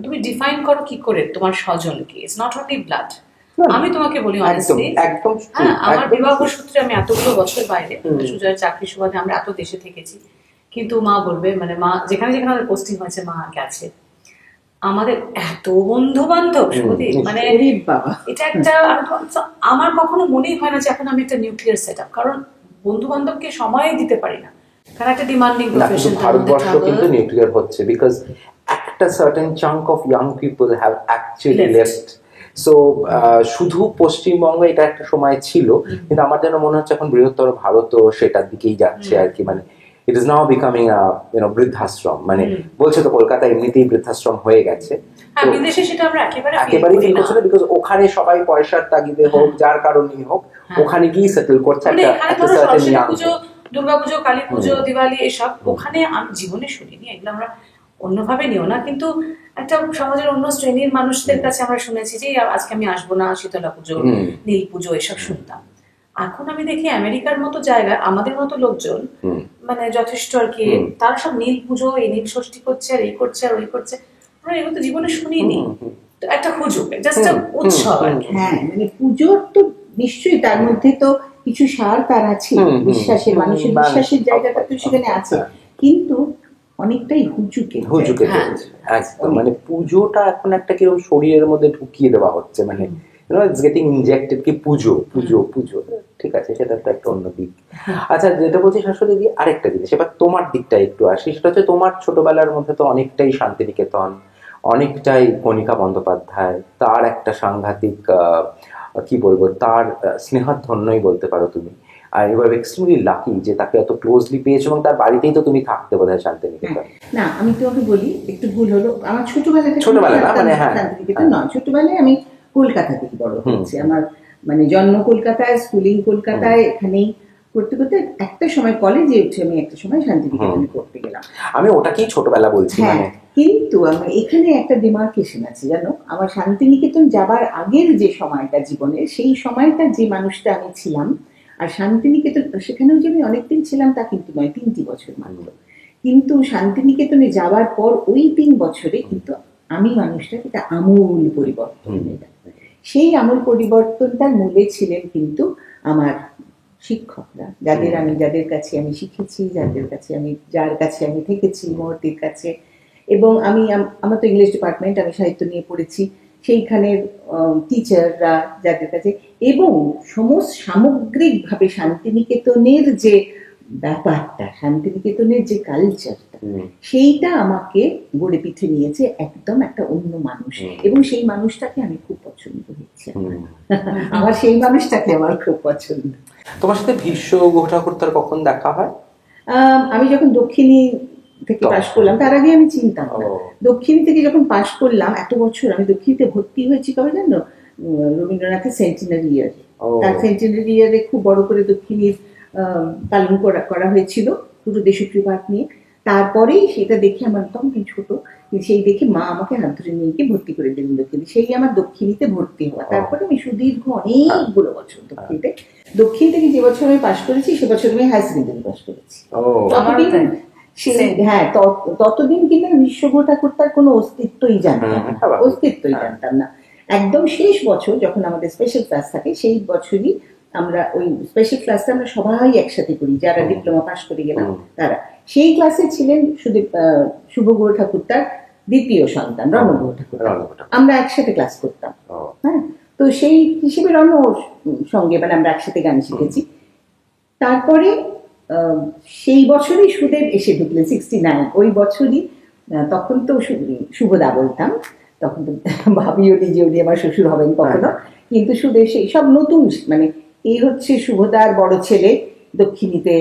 তুমি ডিফাইন করো কি করে তোমার স্বজনকে, ইটস নট অনলি ব্লাড। আমি তোমাকে বলি অনেস্টলি, আমার বিবাহ সূত্রে আমি এতগুলো বছর বাইরে, সুজয়ের চাকরি সুবাদে আমরা এত দেশে থেকেছি, কিন্তু মা বলবে, মানে মা যেখানে যেখানে আমাদের পোস্টিং হয়েছে মা গেছে, আমাদের এত বন্ধু বান্ধব শুভদীপ, মানে এটা একটা, আমার কখনো মনেই হয় না যে এখন আমি একটা নিউক্লিয়ার সেট আপ, কারণ বন্ধু বান্ধবকে সময় দিতে পারি না, কারণ একটা ডিমান্ডিং প্রফেশন। ভারতবর্ষ কিন্তু নিউক্লিয়ার হচ্ছে বিকজ একটা certain chunk of young people have actually left. So শুধু পশ্চিমবঙ্গ এটা একটা সময় ছিল, কিন্তু আমার যেন মনে হচ্ছে এখন বৃহত্তর ভারতও সেটার দিকেই যাচ্ছে আর কি। মানে ইট ইজ নাও বিকামিং বৃদ্ধাশ্রম, মানে বলছে তো কলকাতা এমনিতেই বৃদ্ধাশ্রম হয়ে গেছে, বিদেশে সেটা আমরা একেবারেই ঠিক করছে না, বিকজ ওখানে সবাই পয়সার তাগিদে হোক, যার কারণেই হোক, ওখানে গিয়ে সেটেল করছে একটা সার্টেন ইয়াং। দুর্গাপুজো, কালী পুজো, দিওয়ালি, এসব ওখানে আমি জীবনে শুনিনি, এগুলো আমরা অন্যভাবে নিও না, কিন্তু একটা সমাজের অন্য শ্রেণীর মানুষদের কাছে আমরা শুনেছি যে আজকে আমি আসবো না, শীতলা পুজো, নীল পুজো, এসব শুনতাম। এখন আমি দেখি আমেরিকার মতো জায়গায় আমাদের মতো লোকজন, মানে যথেষ্ট আর কি, তারা সব নীল পুজো, এই নীল ষষ্ঠী করছে, আর এই করছে আর ওই করছে, আমরা এগুলো তো জীবনে শুনিনি। একটা হুজুক, জাস্ট উৎসব আর কি। হ্যাঁ, মানে পুজোর তো নিশ্চয়ই তার মধ্যে তো কিছু সার তার আছে, বিশ্বাসের, মানুষের বিশ্বাসের জায়গাটা তো সেখানে আছে, কিন্তু অনেকটাই হুজুকে একদম। মানে পুজোটা এখন একটা কিরকম শরীরের মধ্যে ঢুকিয়ে দেওয়া হচ্ছে, মানে ইটস গেটিং ইনজেক্টেড কি পুজো পুজো পুজো। ঠিক আছে, সেটা তো একটা অন্য দিক। আচ্ছা, যেটা বলছি শাশুড়ি দিয়ে আরেকটা জিনিস, এবার তোমার দিকটা একটু আসি, সেটা হচ্ছে তোমার ছোটবেলার মধ্যে তো অনেকটাই শান্তিনিকেতন, অনেকটাই কণিকা বন্দ্যোপাধ্যায়, তার একটা সাংঘাতিক কি বলবো, তার স্নেহধন্যই বলতে পারো তুমি। আর এবার এক্সট্রিমলি লাকি যে তাকে এত ক্লোজলি পেয়েছো, এবং তার বাড়িতেই তো তুমি থাকতে বোধ হয় শান্তিনিকেতন। না, আমি তোমাকে বলি, একটু ভুল হলো, আমার ছোটবেলা না, মানে শান্তিনিকেতন নয়, ছোটবেলায় আমি কলকাতা থেকে বড় হয়েছি। আমার মানে জন্ম কলকাতায়, স্কুলিং কলকাতায়, এখানেই করতে করতে একটা সময় কলেজে উঠে আমি একটা সময় শান্তিনিকেতনে করতে গেলাম। আমি ওটাকেই ছোটবেলা বলছি। কিন্তু আমার এখানে একটা ডিমার্কেশন আছে, জানো, আমার শান্তিনিকেতন যাবার আগের যে সময়টা জীবনের, সেই সময়টা যে মানুষটা আমি ছিলাম, আর শান্তিনিকেতন সেখানেও যে আমি অনেকদিন ছিলাম তা কিন্তু নয়, 3টি বছর মাত্র। কিন্তু শান্তিনিকেতনে যাওয়ার পর ওই 3 বছরে কিন্তু আমি মানুষটাকে একটা আমূল পরিবর্তন হয়ে গেল। সেই আমূল পরিবর্তনটার মূলে ছিলেন কিন্তু আমার শিক্ষকরা, যাদের কাছে আমি শিখেছি, যার কাছে আমি থেকেছি, মহর্তির কাছে। এবং আমার তো ইংলিশ ডিপার্টমেন্ট, আমি সাহিত্য নিয়ে পড়েছি, সেইখানের টিচাররা যাদের কাছে, এবং সামগ্রিকভাবে শান্তিনিকেতনের যে ব্যাপারটা, শান্তিনিকেতনের যে কালচারটা, সেইটা আমাকে গড়ে পিঠে নিয়েছে একদম একটা অন্য মানুষ। এবং সেই মানুষটাকে আমি খুব পছন্দ হয়েছে, আমার সেই মানুষটাকে আমার খুব পছন্দ। তোমার সাথে ভীষ্ম গুহ ঠাকুরতার কখন দেখা হয়? আমি যখন দক্ষিণী থেকে পাশ করলাম, তার আগে আমি চিনতাম না। দক্ষিণী থেকে যখন পাশ করলাম, এত বছর আমি দক্ষিণীতে ভর্তি হয়েছি কবে জানো? রবীন্দ্রনাথের সেন্টিনারি ইয়ারে। তার সেন্টিনারি ইয়ারে খুব বড় করে দক্ষিণীর পালন করা হয়েছিল পুরো দেশপ্রিয় পাঠ নিয়ে। তারপরেই সেটা দেখে আমার তখন ছোট, সেই দেখে মা আমাকে হাত ধরে নিয়ে গিয়ে ভর্তি করে দিলেন দক্ষিণী। সেই আমার দক্ষিণীতে ভর্তি হওয়া। তারপরে আমি সুদীর্ঘ অনেকগুলো বছর দক্ষিণ থেকে যে বছর আমি পাশ করেছি, সে বছর আমি হায়ার সেকেন্ডারি পাশ করেছি। হ্যাঁ, ততদিন কিন্তু ভীষ্ম গুহ ঠাকুরতার কোনো অস্তিত্বই জানতাম না। একদম শেষ বছর যখন আমাদের স্পেশাল ক্লাস থাকে, সেই বছরই আমরা ওই স্পেশাল ক্লাসটা আমরা সবাই একসাথে করি, যারা ডিপ্লোমা পাশ করে গেলাম তারা। সেই ক্লাসে ছিলেন শুভ গুহ ঠাকুরতার দ্বিতীয় সন্তান রণ গুহ ঠাকুরতা। আমরা একসাথে ক্লাস করতাম। হ্যাঁ, তো সেই হিসেবে রণর সঙ্গে আমরা একসাথে গান শিখেছি। তারপরে সেই বছরই সুদেব এসে ঢুকলেন 69, ওই বছরই। তখন তো শুভদা বলতাম, তখন তো ভাবিও নি যে উনি আমার শ্বশুর হবেন কখনো। কিন্তু সুদেব সেই সব নতুন, এই হচ্ছে শুভদার বড় ছেলে দক্ষিণীতে,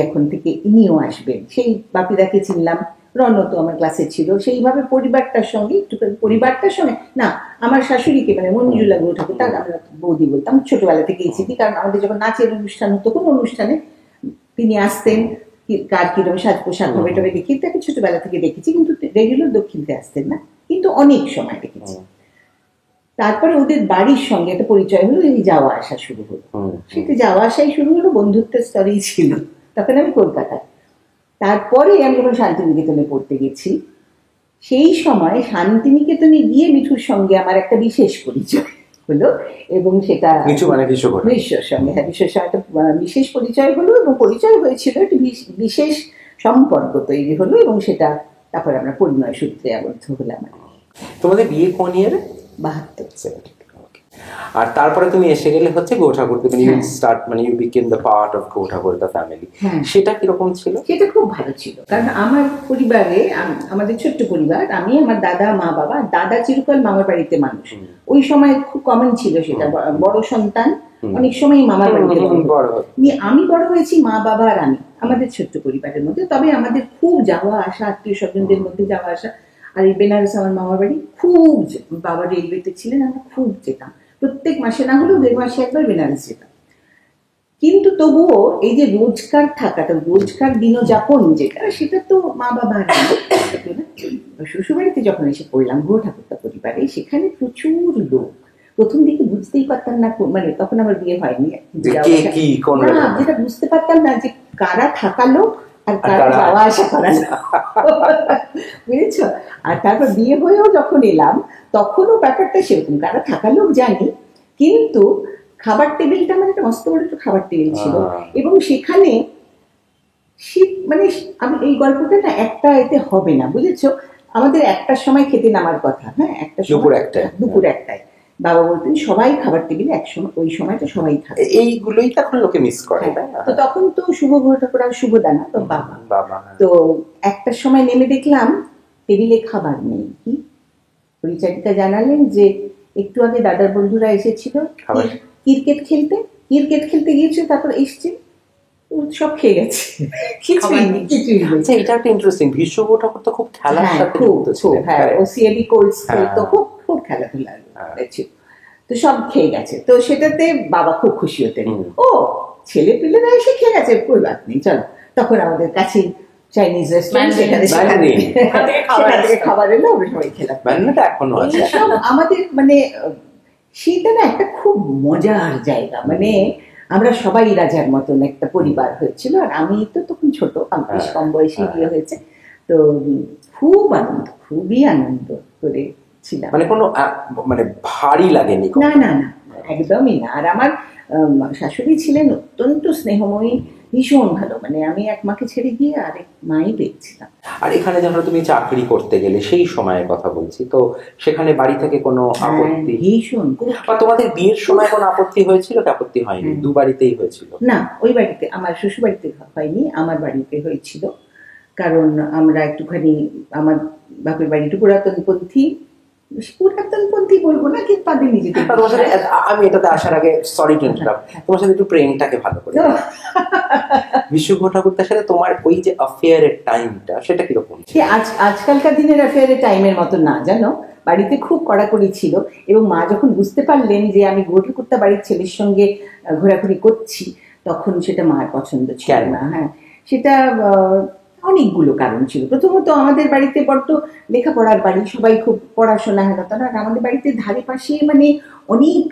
এখন থেকে ইনিও আসবেন। সেই বাপিদাকে চিনলাম, রণ তো আমার ক্লাসে ছিল। সেইভাবে পরিবারটার সঙ্গে না, আমার শাশুড়িকে মঞ্জুলা গুহ ঠাকুর, তার আমরা বৌদি বলতাম, ছোটবেলা থেকেই চিনি। কারণ আমাদের যখন নাচের অনুষ্ঠান হতো, কোনো অনুষ্ঠানে তিনি আসতেন, কার কিরকম সাজ পোশাক হবে টবে দেখি, তাকে ছোটবেলা থেকে দেখেছি, কিন্তু রেগুলার দক্ষিণতে আসতেন না, কিন্তু অনেক সময় দেখেছি। তারপরে ওদের বাড়ির সঙ্গে একটা পরিচয় হলো, এই যাওয়া আসা শুরু হলো। সেটা যাওয়া আসাই শুরু হলো, বন্ধুত্বের স্তরেই ছিল। তখন আমি কলকাতায়। তারপরে আমি যখন শান্তিনিকেতনে পড়তে গেছি, সেই সময় শান্তিনিকেতনে গিয়ে মিঠুর সঙ্গে আমার একটা বিশেষ পরিচয় হলো। এবং সেটা বিশ্বর সঙ্গে একটা বিশেষ পরিচয় হলো, এবং পরিচয় হয়েছিল একটা বিশেষ সম্পর্ক তৈরি হলো, এবং সেটা তারপরে আমরা পরিণয় সূত্রে আবদ্ধ হলাম। তোমাদের বিয়ে কোন ইয়ারে? 72। আর তারপরে তুমি এসে গেলে হচ্ছে Guha Thakurta, you became the part of Guha Thakurta family. সেটা কিরকম ছিল? সেটা খুব ভালো ছিল, কারণ আমার পরিবারে, আমাদের ছোট্ট পরিবার, আমি, আমার দাদা, মা, বাবা। দাদা চিরকাল মামার বাড়িতে মানুষ, ওই সময় খুব কমন ছিল সেটা, বড় সন্তান অনেক সময় মামার বাড়িতে। আমি বড় হয়েছি মা, বাবা আর আমি, আমাদের ছোট্ট পরিবারের মধ্যে। তবে আমাদের খুব যাওয়া আসা, আত্মীয় স্বজনদের মধ্যে যাওয়া আসা। আর এই বেনারস আমার মামার বাড়ি, খুব, বাবা রেলওয়েতে ছিলেন, আমরা খুব যেতাম, প্রত্যেক মাসে না হলেও 1.5 মাসে একবার বেনারস যেতাম। কিন্তু তবুও এই যে রোজকার থাকাটা, রোজকার দিনযাপন যেটা, সেটা তো মা বাবা শ্বশুরবাড়িতে যখন এসে পড়লাম গুহ ঠাকুরতা পরিবারে, সেখানে প্রচুর লোক। প্রথম দিকে বুঝতেই পারতাম না, তখন আমার বিয়ে হয়নি, যেটা বুঝতে পারতাম না যে কারা থাকা লোক আর কারা যাওয়া আসা করা, বুঝেছ? আর তারপর বিয়ে হয়েও যখন এলাম, তখনও ব্যাপারটা সেরকম, কারা থাকা লোক জানি, কিন্তু খাবার টেবিলটা আমার একটা মস্ত বড় একটা খাবার টেবিল ছিল। এবং সেখানে আমি এই গল্পটা না একটা এতে হবে না, বুঝেছো? আমাদের 1টার সময় খেতে নামার কথা, হ্যাঁ, দুপুর 1টায়। বাবা বলতেন সবাই খাবার টেবিলে একসময়, ওই সময়টা সবাই থাকে। এইগুলোই তখন লোকে মিস করে। তো তখন তো শুভ গুহ ঠাকুর আর শুভদানা তো বাবা। তো 1টার সময় নেমে দেখলাম টেবিলে খাবার নেই। কি পরিচারিকা জানালেন যে একটু আগে দাদার বন্ধুরা এসেছিল ক্রিকেট খেলতে গিয়েছে, তারপর এসছে, সব খেয়ে গেছে। এটা একটা ইন্টারেস্টিং। ভীষ্ম গুহ ঠাকুরতা খুব খেলার সাথে যুক্ত ছিলেন। ও সিএবি কোর্স খেলতো, খুব খেলাধুলা ছিল, তো সব খেয়ে গেছে। তো সেটাতে বাবা খুব খুশি হতেন, ও ছেলে পিলেরা এসে খেয়ে গেছে, কই বাত নেই, চলো। তখন আমাদের কাছে চাইনিজ রেস্টুরেন্ট, খাবার এলো, আমরা সবাই খেলাম। আমাদের সেটা না একটা খুব মজার জায়গা। আমরা সবাই রাজার মতন একটা পরিবার হয়েছিল। আর আমি তো তখন ছোট, বেশ কম বয়সে বিয়ে হয়েছে। তো খুব আনন্দ, খুবই আনন্দ করেছিলাম। মানে কোনো মানে ভারী লাগেনি? না না না, একদমই না। আর আমার শাশুড়ি ছিলেন অত্যন্ত স্নেহময়ী, ভীষণ ভালো। মানে আমি এক মাকে ছেড়ে গিয়ে আরেক মাই পেয়েছিলাম। আর এখানে যখন তুমি চাকরি করতে গেলে সেই সময়ের কথা বলছি, তো সেখানে বাড়ি থেকে কোনো আপত্তি? ভীষণ। বা তোমাদের বিয়ের সময় কোনো আপত্তি হয়েছিল কি আপত্তি হয়নি? দু বাড়িতেই হয়েছিল? না, ওই বাড়িতে, আমার শ্বশুর বাড়িতে হয়নি, আমার বাড়িতে হয়েছিল। কারণ আমরা একটুখানি, আমার বাপের বাড়ি একটু পুরাতনপন্থী বলবো না, কিন্তু তাদের নিজেদের। তোমার সাথে আমি এটাতে আসার আগে, সরি টু ইন্টারাপ্ট, তোমার সাথে একটু প্রেমটাকে ভালো করে বিশ্বঘ ঠাকুরদার সাথে তোমার ওই যে অ্যাফেয়ারের টাইমটা, সেটা কিরকম? আজকালকার দিনের অ্যাফেয়ারের টাইমের মতো না, জানো। বাড়িতে খুব কড়াকড়ি ছিল, এবং মা যখন বুঝতে পারলেন যে আমি ঘ ঠাকুরদা বাড়ির ছেলের সঙ্গে ঘোরাঘুরি করছি, তখন সেটা মার পছন্দ ছিল না। হ্যাঁ, সেটা অনেকগুলো কারণ ছিল। প্রথমত আমাদের বাড়িতে বড্ড লেখাপড়ার বাড়ি, সবাই খুব পড়াশোনা হতো না। আমাদের বাড়িতে ধারে পাশে মানে অনেক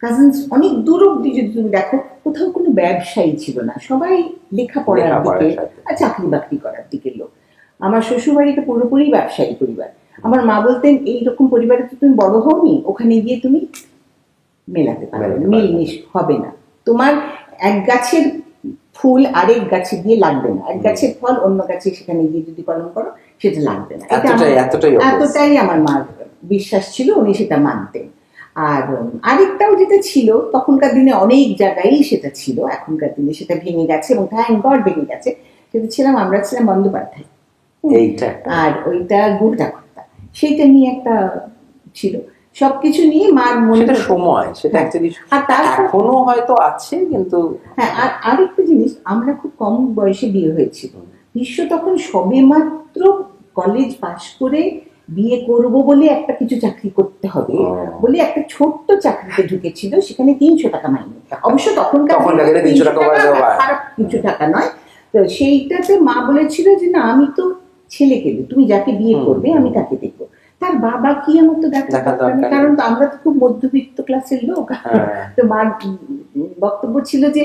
কাজিনস, অনেক দূর অব্দি যদি তুমি দেখো, কোথাও কোনো ব্যবসায়ী ছিল না, সবাই লেখাপড়ার দিকে আর চাকরি বাকরি করার দিকে লোক। আমার শ্বশুর বাড়িটা পুরোপুরি ব্যবসায়ী পরিবার। আমার মা বলতেন, এইরকম পরিবারে তো তুমি বড় হওনি, ওখানে গিয়ে তুমি মেলাতে পারবে না, মিলমিশ হবে না। তোমার এক গাছের ফুল আরেক গাছে গিয়ে লাগবে না, এক গাছের ফল অন্য গাছে সেখানে গিয়ে যদি কলম করো সেটা লাগবে না। এতটাই আমার মার বিশ্বাস ছিল, উনি সেটা মানতেন। আর আরেকটাও যেটা ছিল, তখনকার দিনে অনেক জায়গায় সেটা ছিল, এখনকার দিনে সেটা ভেঙে গেছে, এবং থ্যাঙ্ক গড ভেঙে গেছে। সেটা আমরা ছিলাম বন্দ্যোপাধ্যায়, আর ওইটা গুড় ঠাকুরদা, সেইটা নিয়ে একটা ছিল। সবকিছু নিয়ে মার মনে সময় সেটা এখনো হয়তো আছে, কিন্তু হ্যাঁ। আর আরেকটা জিনিস, আমরা খুব কম বয়সে বিয়ে হয়েছিল। বিশ্ব তখন সবে মাত্র কলেজ পাশ করে বিয়ে করব বলে একটা কিছু চাকরি করতে হবে বলে একটা ছোট্ট চাকরিতে ঢুকেছিল, সেখানে 300 টাকা মাইনে। অবশ্য তখনকার খারাপ কিছু টাকা নয়। তো সেইটাতে মা বলেছিল যে না, আমি তো ছেলেকে, তুমি যাকে বিয়ে করবে আমি তাকে দেখবো। তার বাবা কি আমার তো দেখা দরকার, কারণ আমরা তো খুব মধ্যবিত্ত ক্লাসের লোক। তো মার বক্তব্য ছিল যে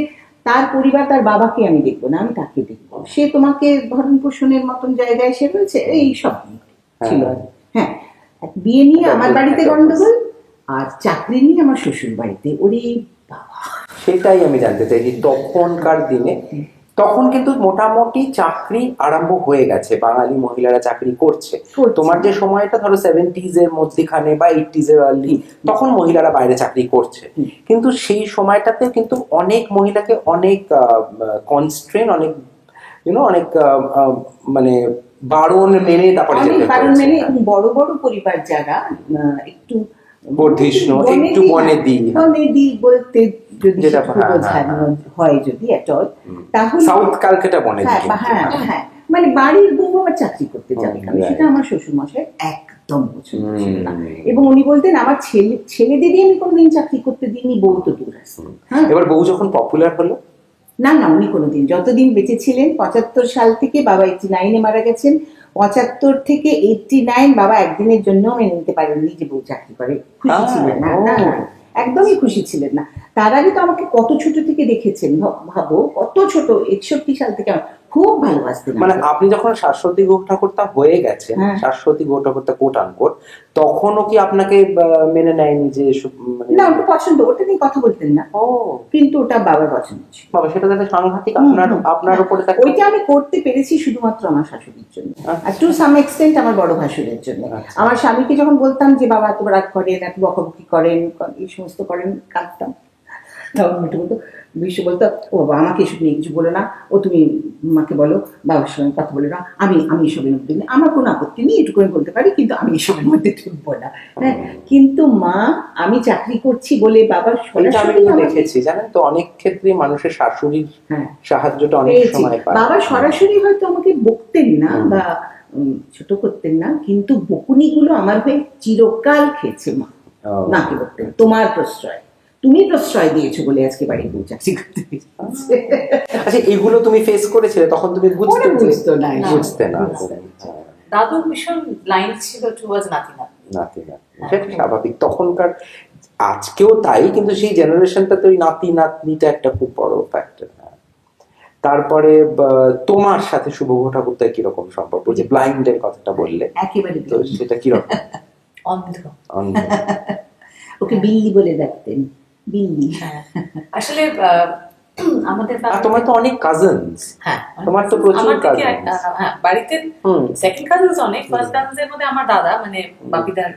তার পরিবার, তার বাবাকে আমি দেখবো না, আমি তাকে দেখবো। সে তোমাকে ভরণ পোষণের মতন জায়গায় সে রয়েছে, এই সব ছিল। হ্যাঁ, বিয়ে নিয়ে আমার বাড়িতে গন্ডগোল, আর চাকরি নিয়ে আমার শ্বশুর বাড়িতে। ওরে বাবা, সেটাই আমি জানতে চাইছি। তখনকার দিনে, তখন কিন্তু মোটামুটি চাকরি আরম্ভ হয়ে গেছে, বাঙালি মহিলারা চাকরি করছে। তোমার যে সময়টা ধরো 70s এর মধ্যখানে বা 80s এর আর্লি, তখন মহিলারা বাইরে চাকরি করছে। কিন্তু সেই সময়টাতে কিন্তু অনেক মহিলাকে অনেক কনস্ট্রেন, অনেক অনেক মানে বারণ মেনে তারপরে বারণ মেনে, বড় বড় পরিবার যারা একটু বর্ধিষ্ণু, একটু বনেদি বলতে যদি বোঝানো হয়, যদি এটল, তাহলে সাউথ ক্যালকাটা বনেদি। হ্যাঁ হ্যাঁ, মানে বাড়ির বউ আবার চাকরি করতে যাবে, কারণ সেটা আমার শ্বশুর মশাই একদম পছন্দ ছিল না। এবং উনি বলতেন, আমার ছেলেদেরই আমি কোনোদিন চাকরি করতে দিইনি, বউ তো দূর আছে। এবার বউ যখন পপুলার হলো, না না, উনি কোনোদিন, যতদিন বেঁচে ছিলেন, 75 সাল থেকে, বাবা 89-এ মারা গেছেন, 75 থেকে 89 বাবা একদিনের জন্য মেনে নিতে পারেননি যে বউ চাকরি করে। খুশি ছিলেন না, একদমই খুশি ছিলেন না। তার আগে তো আমাকে কত ছোট থেকে দেখেছেন, ভাবো কত ছোট, 61 সাল থেকে খুব ভালোবাসতেন। মানে আপনি যখন শাশ্বতী গুহ ঠাকুরতা হয়ে গেছেন, শাশ্বতী গুহ ঠাকুরতা কোট আনকোট, তখনও কি আপনাকে মেনে নেয়নি? যে না, ওটা পছন্দ, ওটা নিয়ে কথা বলতেন না। কিন্তু ওটা বাবার পছন্দ ছিল। বাবা, সেটা তাহলে সাংঘাতিক আপনার উপরে। ওইটা আমি করতে পেরেছি শুধুমাত্র আমার শাশুড়ির জন্য, আর টু সাম এক্সটেন্ট আমার বড় ভাসুরের জন্য। আমার স্বামীকে যখন বলতাম যে বাবা এত রাগ করেন, এত বকাবকি করেন, এই সমস্ত করেন, কাঁদতাম। তখন মিঠু বলতো, বিশ্ব বলতো, ও বাবা আমাকে এসব নিয়ে কিছু বলো না, ও তুমি মাকে বলো, বাবার সঙ্গে কথা বলে না, আমি এসবের মধ্যে নেই, আমার কোনো আপত্তি নেই, এটুকু আমি বলতে পারি, কিন্তু আমি এসবের মধ্যে ঢুকবো না। হ্যাঁ, কিন্তু মা, আমি চাকরি করছি বলে বাবার সরাসরি দেখেছি, জানেন তো, অনেক ক্ষেত্রে মানুষের শাশুড়ির সাহায্যটা অনেক সময় পায়। বাবা সরাসরি হয়তো আমাকে বকতেন না বা ছোট করতেন না, কিন্তু বকুনিগুলো আমার হয়ে চিরকাল খেয়েছে মা। না কি বলতেন, তোমার প্রশ্রয়, তুমি প্রশ্রয় দিয়েছো বলে আজকে বাড়ি বউ চাকরি করতে। আচ্ছা, এগুলো তুমি ফেস করেছিলে, তখন তুমি বুঝতে না। দাদু ভীষণ লাইন ছিল টুয়ার্ডস নাতি, সেটা স্বাভাবিক। তখনকার আজকেও তাই, কিন্তু সেই জেনারেশনটা তো ওই নাতি নাতনিটা একটা খুব বড় ফ্যাক্টর। তারপরে তোমার সাথে শুভ ঠাকুরতার কিরকম সম্পর্ক, যে ব্লাইন্ডের কথাটা বললে, একেবারে তো সেটা কিরকম? অন্ধ। ওকে বিল্লি বলে ডাকতেন, বিল্লি। আসলে আমাদের তোমার তো অনেক কাজিনস। হ্যাঁ, তোমার তো প্রচুর কাজিনস। হ্যাঁ, বাড়িতে সেকেন্ড কাজিনস অনেক। ফার্স্ট কাজিনসের মধ্যে আমার দাদা, মানে বাপিদার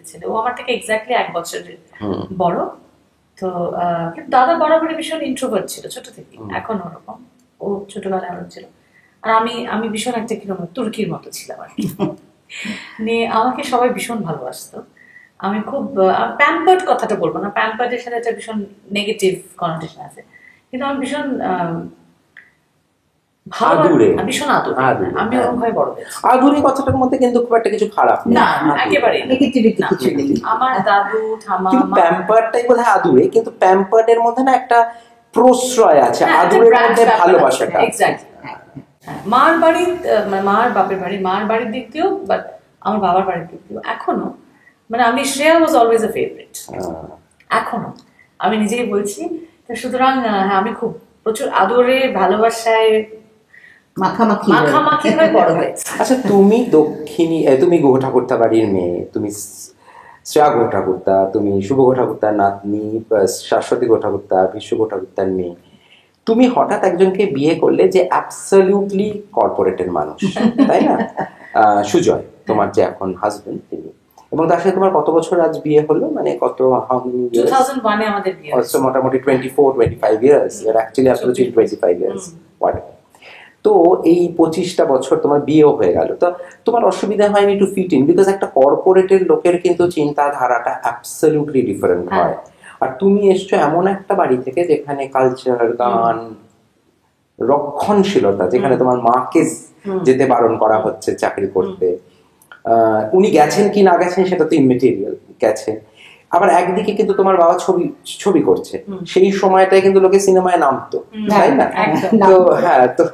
ছিল, ও আমার থেকে এক্স্যাক্টলি 1 বছরের বড়। তো কিন্তু দাদা বরাবরই ভীষণ ইন্ট্রোভার্ট ছিল ছোট থেকে, এখন ওরকম। ও ছোটবেলায় আরো ছিল। আর আমি ভীষণ একটা কিরকম তুর্কির মতো ছিলাম আর কি। নিয়ে আমাকে সবাই ভীষণ ভালোবাসতো। আমি খুব প্যাম্পার্ড কথাটা বলবো না, প্যাম্পার্ডের সাথে একটা ভীষণ নেগেটিভ কনোটেশন আছে, কিন্তু আমি ভীষণ ভীষণ আদুরে। আমি ওরকম ভাবে বড় হয়েছি। আদুরে কথাটার মধ্যে কিন্তু খুব একটা কিছু খারাপ না, একেবারে নেগেটিভিটি কিছু নেই। আমার দাদু ঠাম্মা প্যাম্পারটাই বোধহয় আদুরে, কিন্তু প্যাম্পার্ডের মধ্যে না একটা প্রশ্রয় আছে, আদুরের মধ্যে ভালোবাসাটা। এক্স্যাক্টলি। মার বাড়ির, মার বাপের বাড়ি, মার বাড়ির দিক দিয়েও, বাট আমার বাবার বাড়ির দিক দিয়েও এখনো, মানে আমি Shreya was always a favourite এখনো, আমি নিজেই বলছি। সুতরাং হ্যাঁ, আমি খুব প্রচুর আদরে ভালোবাসায় মাখামাখি হয়ে বড় হয়েছে। আচ্ছা, তুমি তুমি গুহ ঠাকুরতা বাড়ির মেয়ে, তুমি শ্রেয়া গুহ ঠাকুরতা, তুমি শুভ গুহ ঠাকুরতার নাতনি, শাশ্বতী গুহ ঠাকুরতা, বিশ্ব গুহ ঠাকুরতার মেয়ে। তুমি হঠাৎ একজনকে বিয়ে করলে যে অ্যাবসলিউটলি কর্পোরেটের মানুষ, তাই না? সুজয়, তোমার যে এখন হাজবেন্ড, তিনি। এবং তার সাথে তোমার কত বছর আজ বিয়ে হলো, মানে কত? 2001 এ আমাদের বিয়ে হয়েছে। মোটামুটি 24-25 years. Your actually approaching 25 years. তো এই 25টা বছর তোমার বিয়েও হয়ে গেল, তো তোমার অসুবিধা হয়নি টু ফিট ইন? বিকজ একটা কর্পোরেটের লোকের কিন্তু চিন্তাধারাটা অ্যাবসলিউটলি ডিফারেন্ট হয়। আর তুমি এসছো এমন একটা বাড়ি থেকে যেখানে কালচার, গান, রক্ষণশীলতা, যেখানে তোমার মাকে যেতে বারণ করা হচ্ছে চাকরি করতে। উনি গেছেন কি না গেছেন সেটা তো ইমেটেরিয়াল, গেছেন। আবার একদিকে কিন্তু তোমার বাবা ছবি করছে, সেই সময়টায় কিন্তু লোকে সিনেমায় নামতো, তাই না? তো হ্যাঁ, তো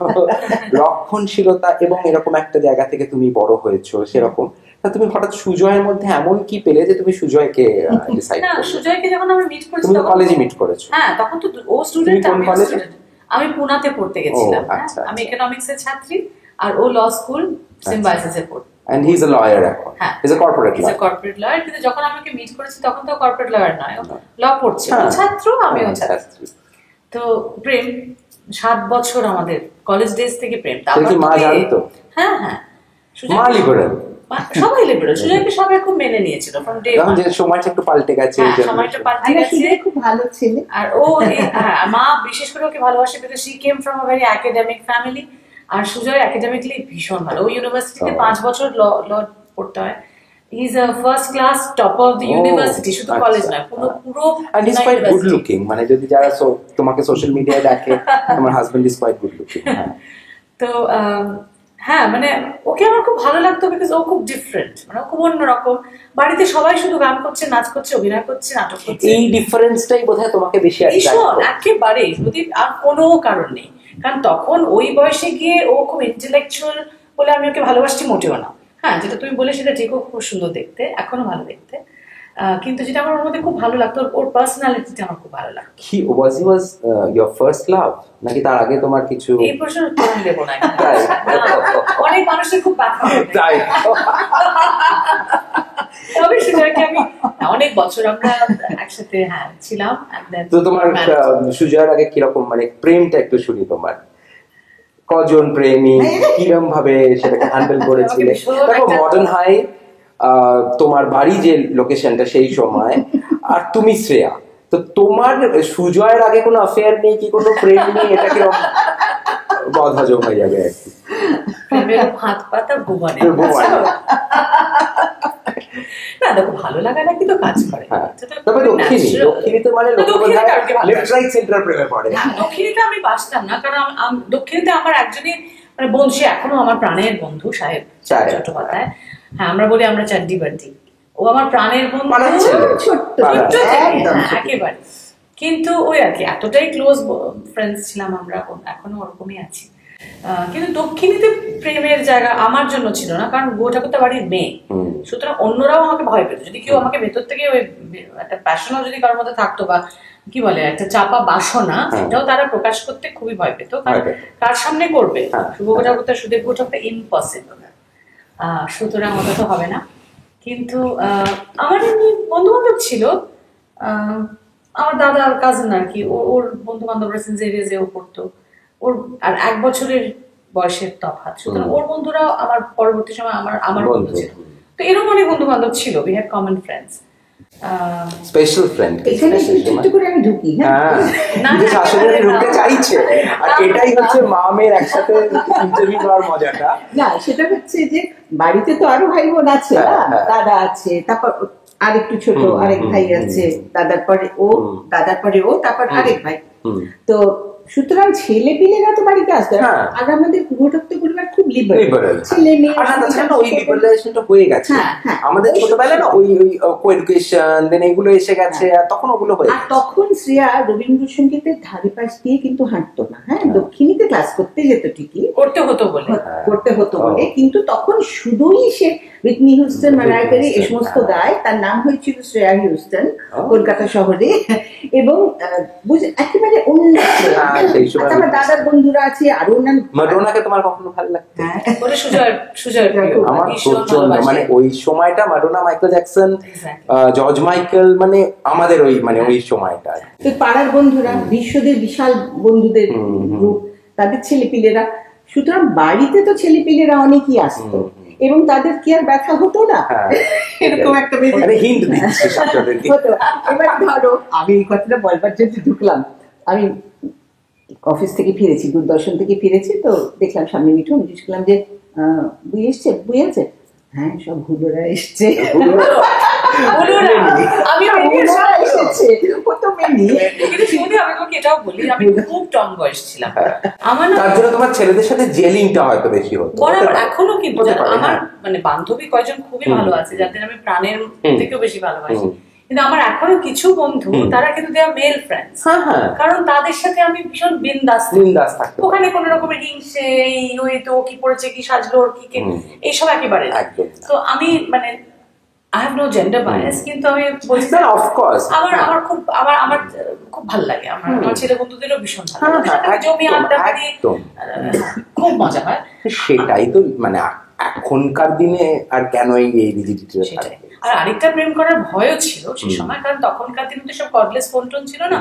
রক্ষণশীলতা এবং এরকম একটা জায়গা থেকে তুমি বড় হয়েছো, সেরকম। তা তুমি হঠাৎ সুজয়ের মধ্যে এমন কি পেলে যে তুমি সুজয়কে ডিসাইড করলে? সুজয়কে যখন আমি মিট করেছি, তুমি কলেজে মিট করেছো? হ্যাঁ, তখন তো ও স্টুডেন্ট, আমি পুনাতে পড়তে গেছিলাম। আমি ইকোনমিক্স এর ছাত্রী, আর ও ল স্কুল সিম্বায়সিসে পড়তো। And he's a lawyer এখন. He's a corporate lawyer. He's a corporate lawyer. কিন্তু যখন আমাকে মিট করেছি তখন তো কর্পোরেট লয়ার নয়, ল পড়ছে। ছাত্র, আমিও ছাত্রী। তো প্রেম 7 বছর আমাদের কলেজ ডেজ থেকে প্রেম। তারপর মা জানতো? হ্যাঁ হ্যাঁ, মা লিবারেল, সবাই লিবারেল। সুজয়কে সবাই খুব মেনে নিয়েছিল ফ্রম ডে ওয়ান। যে সময়টা একটু পাল্টে গেছে, সময়টা পাল্টে গেছে, খুব ভালো ছেলে। আর ও মা বিশেষ করে ওকে ভালোবাসে, because she came from a very academic family. আর সুজয় একাডেমিক্যালি ভীষণ ভালো। ও ইউনিভার্সিটিতে 5 বছর ল পড়তে হয়। He is a first class topper of the university, শুধু কলেজ নয়, পুরো। And he is quite good looking, মানে যদি যারা তোমাকে সোশ্যাল মিডিয়ায় দেখে, তোমার husband is quite good looking. তো হ্যাঁ, মানে ওকে আমার খুব ভালো লাগতো, বিকজ ও খুব ডিফারেন্ট, মানে খুব অন্যরকম। বাড়িতে সবাই শুধু গান করছে, নাচ করছে, অভিনয় করছে, নাটক করছে। এই ডিফারেন্সটাই বোধহয় তোমাকে বেশি ভীষণ, একেবারে, যদি আর কোনো কারণ নেই। কারণ তখন ওই বয়সে গিয়ে ও খুব ইন্টেলেকচুয়াল বলে আমি ওকে ভালোবাসছি মোটেও না। হ্যাঁ, যেটা তুমি বলে সেটা ঠিক, ও খুব সুন্দর দেখতে, এখনো ভালো দেখতে। কিন্তু যেটা আমার ওর মধ্যে খুব ভালো লাগতো, ওর পার্সোনালিটিটা আমার খুব ভালো লাগতো। He was your first love, নাকি তার আগে তোমার কিছু? এই প্রশ্ন উত্তর আমি দেবো না, অনেক মানুষের খুব ব্যথা হবে। তাই তবে সুজয়কে আমি অনেক বছর আমরা একসাথে ছিলাম। তো তোমার সুজয়ের আগে কিরকম, মানে প্রেমটা একটু শুনি তোমার। কজন প্রেমী, কিরকম ভাবে সেটাকে হ্যান্ডেল করেছিলে? দেখো, মডার্ন হাই তোমার বাড়ি যে লোকেশনটা সেই সময়, আর তুমি শ্রেয়া, তো তোমার সুজয়ের আগে কোনো অ্যাফেয়ার নেই কি, কোনো প্রেম নেই? এটা কিরকম বদহজম হয়ে যাবে আর কি। প্রেমের হাত পাতা ঘুমানে না, দেখো ভালো লাগা নাকি তো কাজ করে। তবে দক্ষিণীতে মানে লেফট রাইট সেন্টার প্রেমে পড়ে। দক্ষিণীতে আমি বাসতাম না, কারণ দক্ষিণীতে আমার একজনই মানে বন্ধু, সে এখনো আমার প্রাণের বন্ধু, সাহেব চট্টোপাধ্যায়। হ্যাঁ, আমরা বলি আমরা চাড্ডি বাড্ডি। ও আমার প্রাণের বন্ধু, একেবারে। কিন্তু ওই আর কি, এতটাই ক্লোজ ফ্রেন্ডস ছিলাম আমরা, এখনো ওরকমই আছি। কিন্তু দক্ষিণীতে প্রেমের জায়গা আমার জন্য ছিল না, কারণ গুহ ঠাকুরতা বাড়ির মেয়ে, সুতরাং অন্যরাও আমাকে ভয় পেত। যদি কেউ আমাকে ভেতর থেকে ওই একটা প্যাশনও যদি কারোর মধ্যে থাকতো, বা কি বলে একটা চাপা বাসনা, সেটাও তারা প্রকাশ করতে খুবই ভয় পেত। কারণ কার সামনে করবে, শুভ ঠাকুর সুদেব ঠাকুর ইম্পসিবল। সুতরাং ওটা তো হবে না। কিন্তু আমার এমনি বন্ধু বান্ধব ছিল, আমার দাদার কাজিন আর কি, ওর বন্ধু বান্ধবরা সেন্ট জেভিয়ার্সে ও পড়তো, ওর আর 1 বছরের বয়সের তফাৎ। সুতরাং ওর বন্ধুরাও আমার পরবর্তী সময় আমার বন্ধু ছিল। তো এরকম অনেক বন্ধু বান্ধব ছিল, we had common friends, special friend. এখানে একটু করে আমি ঢুকি, হ্যাঁ যে শাশুড়ি ঢুকতে চাইছে, আর এটাই হচ্ছে মা মেয়ের একসাথে ইন্টারভিউ করার মজাটা। না, সেটা হচ্ছে যে বাড়িতে তো আরো ভাই বোন আছে, দাদা আছে, তারপর আরেকটু ছোট আরেক ভাই আছে, দাদার পরে ও, তারপর আরেক ভাই। তো সুতরাং ছেলে পিলেরা তো বাড়িতে আসতো। আর আমাদের ভূগোটক্ত পরিবার খুব লিবারেল, ছেলে মেয়ে ওই লিবারেলাইজেশনটা হয়ে গেছে আমাদের ছোটবেলায় না, ওই কোএডুকেশন দেন এগুলো এসে গেছে, আর তখন ওগুলো হয়ে গেছে। তখন শ্রেয়া রবীন্দ্রসঙ্গীতের ধারে পাশ দিয়ে কিন্তু হাঁটতো না। হ্যাঁ, দক্ষিণীতে ক্লাস করতে যেত, ঠিকই করতে হতো বলে, কিন্তু তখন শুধুই সে হুইটনি হিউস্টন, মারায়া ক্যারি এই সমস্ত গায়। তার নাম হয়েছিল শ্রেয়া হিউস্টন কলকাতা শহরে, এবং একেবারে অন্য। আমার দাদার বন্ধুরা আছে আরো অন্যান্য। মাডোনাকে তোমার কখনো ভালো লাগতো? আমার প্রচন্ড, মানে ওই সময়টা মাডোনা, মাইকেল জ্যাকসন, জর্জ মাইকেল, মানে আমাদের ওই ওই সময়টা। তো পাড়ার বন্ধুরা, বিশ্বদের বিশাল বন্ধুদের গ্রুপ, তাদের ছেলেপিলেরা। সুতরাং বাড়িতে তো ছেলেপিলেরা অনেকই আসতো, এবং তাদের কি আর ব্যথা হতো না? এরকম একটা হতো। এবার ধরো আমি এই কথাটা বলবার জন্য ঢুকলাম, আমি অফিস থেকে ফিরেছি, দূরদর্শন থেকে ফিরেছি, তো দেখলাম সামনে মিঠু, আমি জিজ্ঞেস করলাম যে বই আছে? হ্যাঁ, সব হুলোরা এসছে। এটাও বলি, আমি খুব টম বয়স ছিলাম, তার জন্য তোমার ছেলেদের সাথে জেলিংটা হয়তো বেশি হতো। এখনো কিন্তু আমার মানে বান্ধবী কয়জন খুবই ভালো আছে, যাদের আমি প্রাণের থেকেও বেশি ভালোবাসি। কিন্তু আমার এখনো কিছু বন্ধু, তারা কিন্তু দেয়া মেল ফ্রেন্ডস, কারণ তাদের সাথে আমি ভীষণ বিন্দাস থাকি। ওখানে কোন রকমের হিংসে, ওই তো কি পড়েছে, কি সাজলো, কি এইসব একেবারে। তো আমি মানে I have no gender bias, কিন্তু আমি বলছি আমার খুব ভালো লাগে, আমার ছেলে বন্ধুদেরও ভীষণ ভালো লাগে, জমি আড্ডা মারি, খুব মজা হয়। সেটাই তো মানে এখনকার দিনে আর কেন এই রিজিডিটিটা থাকে। আর আরেকটা প্রেম করার ভয়ও ছিল সেই সময়, কারণ তখনকার দিনে তো সব কর্ডলেস ফোন টোন ছিল না,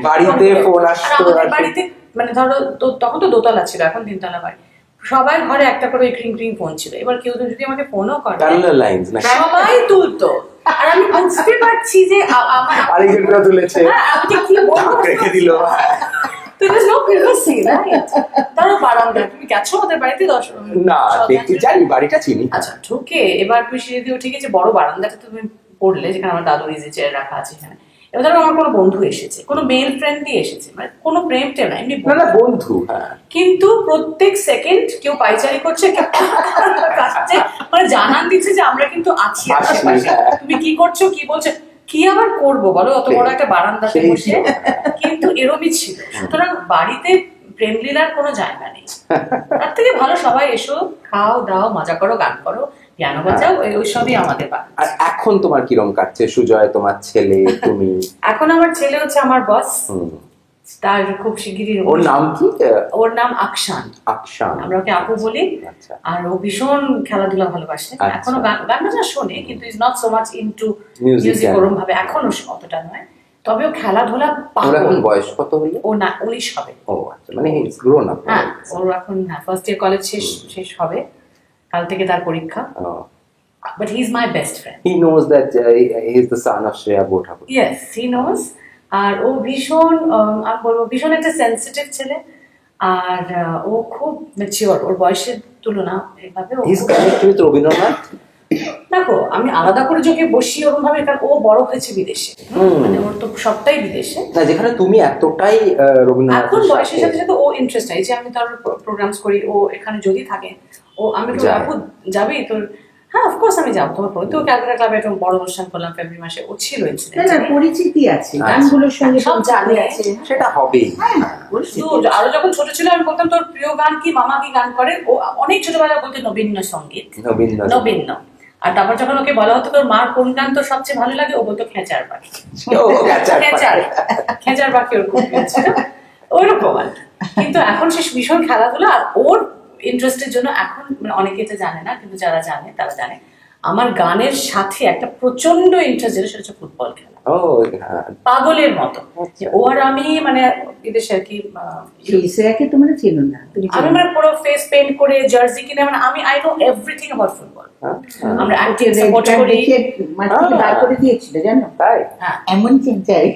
বাড়িতে ফোন আসতো। আমাদের বাড়িতে মানে ধরো তখন তো দোতলা ছিল, এখন 3 তলা বাড়ি, সবার ঘরে একটা করে ক্রিং ক্রিং ফোন ছিল। এবার কেউ যদি আমাকে ফোনও করে, সবাই তুলতো, আর আমি বুঝতে পারছি যে আরেকটা তুলেছে, আমি কি বলবো, রেখে দিল। তুমি গেছো ওদের বাড়িতে? না, দেখতে যাই, বাড়িটা চিনি। আচ্ছা, ঢুকে এবার তুমি সিঁড়ি দিয়ে উঠে গেছে, বড় বারান্দাটা তুমি পড়লে, যেখানে আমার দাদুর ইজি চেয়ার রাখা আছে। এখানে এবার ধরো আমার কোনো বন্ধু এসেছে, কোনো মেল ফ্রেন্ডই এসেছে, মানে কোনো প্রেম টেম না, এমনি বন্ধু। কিন্তু প্রত্যেক সেকেন্ড কেউ পাইচারি করছে, মানে জানান দিচ্ছে যে আমরা কিন্তু আছি, তুমি কি করছো, কি বলছো, কি আবার করবো বলো, অত বড় একটা বারান্দাতে বসে। কিন্তু এরমই ছিল। সুতরাং বাড়িতে প্রেম লীলার কোনো জায়গা নেই। তার থেকে ভালো সবাই এসো, খাও দাও, মজা করো, গান করো, পিয়ানো বাজাও, ওইসবই আমাদের। আর এখন তোমার কিরম কাটছে? সুজয় তোমার ছেলে, তুমি? এখন আমার ছেলে হচ্ছে আমার বস, তার খুব শিগগিরই। ওর নাম কি? ওর নাম আকশান। আমরা ওকে আপু বলি। আর ও ভীষণ খেলাধুলা ভালোবাসে, এখনো গান বাজনা শোনে, কিন্তু is not so much into music ওরম ভাবে, এখনো অতটা নয়, তবে ও খেলাধুলা পাগল। বয়স কত হলো? ও না 19 হবে। ও আচ্ছা, মানে হি ইজ গ্রোন আপ। হ্যাঁ, ওর এখন ফার্স্ট ইয়ার কলেজ শেষ হবে, কাল থেকে তার পরীক্ষা। But he is my best friend. He knows that he is the son of Shreya Thakur. Yes, he knows. আর ও ভীষণ, আমি বলবো ভীষণ একটা সেন্সিটিভ ছেলে, আর ও খুব ম্যাচিওর ওর বয়সের তুলনা এভাবে। He is connected with Rabindranath. দেখো, আমি আলাদা করে চোখে বসি ওরকম ভাবে, কারণ ও বড় হয়েছে বিদেশে, মানে ওর তো সবটাই বিদেশে। না, যেখানে তুমি এতটাই রবীন্দ্রনাথ, এখন বয়সের সাথে সাথে ও ইন্টারেস্ট হয়, যে আমি তার প্রোগ্রামস করি, ও এখানে যদি থাকে, ও আমি যাবি তোর? হ্যাঁ, অফকোর্স আমি যাবো তোমার পরে। তো ক্যালকাটা ক্লাবে একটা বড় অনুষ্ঠান করলাম ফেব্রুয়ারি মাসে, ও ছিল পরিচিতি আছে, গানগুলোর সঙ্গে সব জানে, সেটা হবেই। আরো যখন ছোট ছিল আমি বলতাম তোর প্রিয় গান কি, মামা কি গান করে, ও অনেক ছোটবেলায় বলতে নবীন্য সঙ্গীত, নবীন্য। আর তারপর যখন ওকে বলা হতো তোর মার কোন গান তোর সবচেয়ে ভালো লাগে, ও বলতো খেঁচার পাখি। খেঁচার পাখি ওর খুব প্রিয় ছিল, ওইরকম আর কি। কিন্তু এখন সে ভীষণ খেলাধুলা, আর ওর ইন্টারেস্টের জন্য এখন অনেকে তো জানে না, কিন্তু যারা জানে তারা জানে আমার গানের সাথে একটা প্রচন্ড ইন্টারেস্ট যেটা, সেটা হচ্ছে ফুটবল খেলা। পাগলের মতো। ও আর আমি মানে বিদেশে আর কি, শ্রেয়াকে তোমরা চেনো না? আমি মানে পুরো ফেস পেইন্ট করে জার্সি কিনে, মানে আমি I know everything about football. আমরা অ্যাক্টিভ সাপোর্ট করি। মাঠে দাঁড় করে দিয়েছিল জানো? তাই? হ্যাঁ, এমন চেঞ্চাই।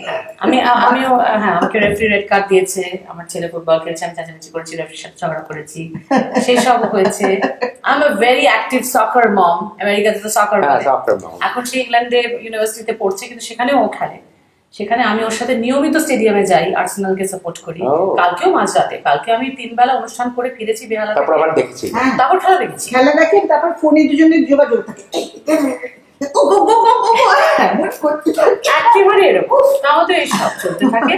আমিও হ্যাঁ, আমাকে রেফারি রেড কার্ড দিয়েছে, আমার ছেলে ফুটবল খেলছে, আমি চেঁচামেচি করেছি, রেফারির সাথে ঝগড়া করেছি, সেই সব হয়েছে। I am a very active soccer mom. আমেরিকাতে তো সকার মম। এখন সে ইংল্যান্ডে ইউনিভার্সিটিতে পড়ছে, কিন্তু সেখানেও ও খেলে। সেখানে আমি ওর সাথে নিয়মিত স্টেডিয়ামে যাই, আর্সেনালকে সাপোর্ট করি। কালকেও মাঝরাতে, কালকে আমি 3 বেলা অনুষ্ঠান করে ফিরেছি বেহালা, তারপর আবার দেখেছি, তারপর খেলা দেখেছি। খেলা দেখেন, তারপর ফোনে দুজনের যোগাযোগ থাকে, একেবারে এরকম। তাও তো এইসব চলতে থাকে।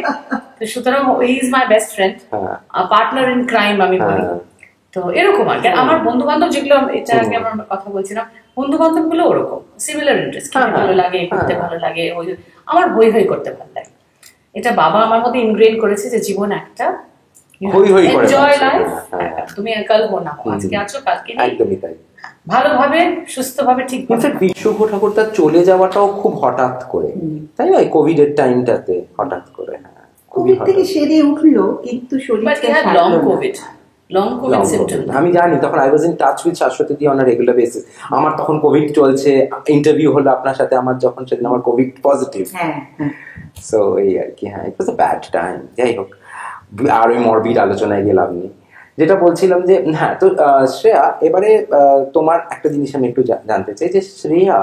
তো সুতরাং he is my best friend, partner in crime আমি বলি। তো এরকম আর কি। আমার বন্ধু বান্ধব যেগুলো, এটা আগে আমরা কথা বলছিলাম, বন্ধু বান্ধব গুলো ওরকম সিমিলার ইন্টারেস্ট। খেতে ভালো লাগে, ঘুরতে ভালো লাগে, আমার হই হই করতে ভালো লাগে। এটা বাবা আমার মধ্যে ইনগ্রেন করেছে যে জীবন একটা এনজয় লাইফ। তুমি কাল হো না, আজকে আছো কালকে নেই, একদমই তাই। ভালোভাবে সুস্থভাবে ঠিক। বিশ্বভ ঠাকুরদার চলে যাওয়াটাও খুব হঠাৎ করে, তাই না? কোভিড এর টাইমটাতে হঠাৎ করে। কোভিড থেকে সেরে উঠলো, কিন্তু শরীরটা লং কোভিড সিম্পটম। আমি জানি, তখন I was in touch with Shashwati the on a regular basis. আমার তখন কোভিড চলছে, ইন্টারভিউ হলো আপনার সাথে আমার, যখন সেদিন আমার কোভিড পজিটিভ। সো এই আর কি। হ্যাঁ, ইট ওয়াজ আ ব্যাড টাইম। যাই হোক, আর ওই মরবিড আলোচনায় গেলাম নি। যেটা বলছিলাম যে হ্যাঁ, তো শ্রেয়া, এবারে তোমার একটা জিনিস আমি একটু জানতে চাই যে শ্রেয়া,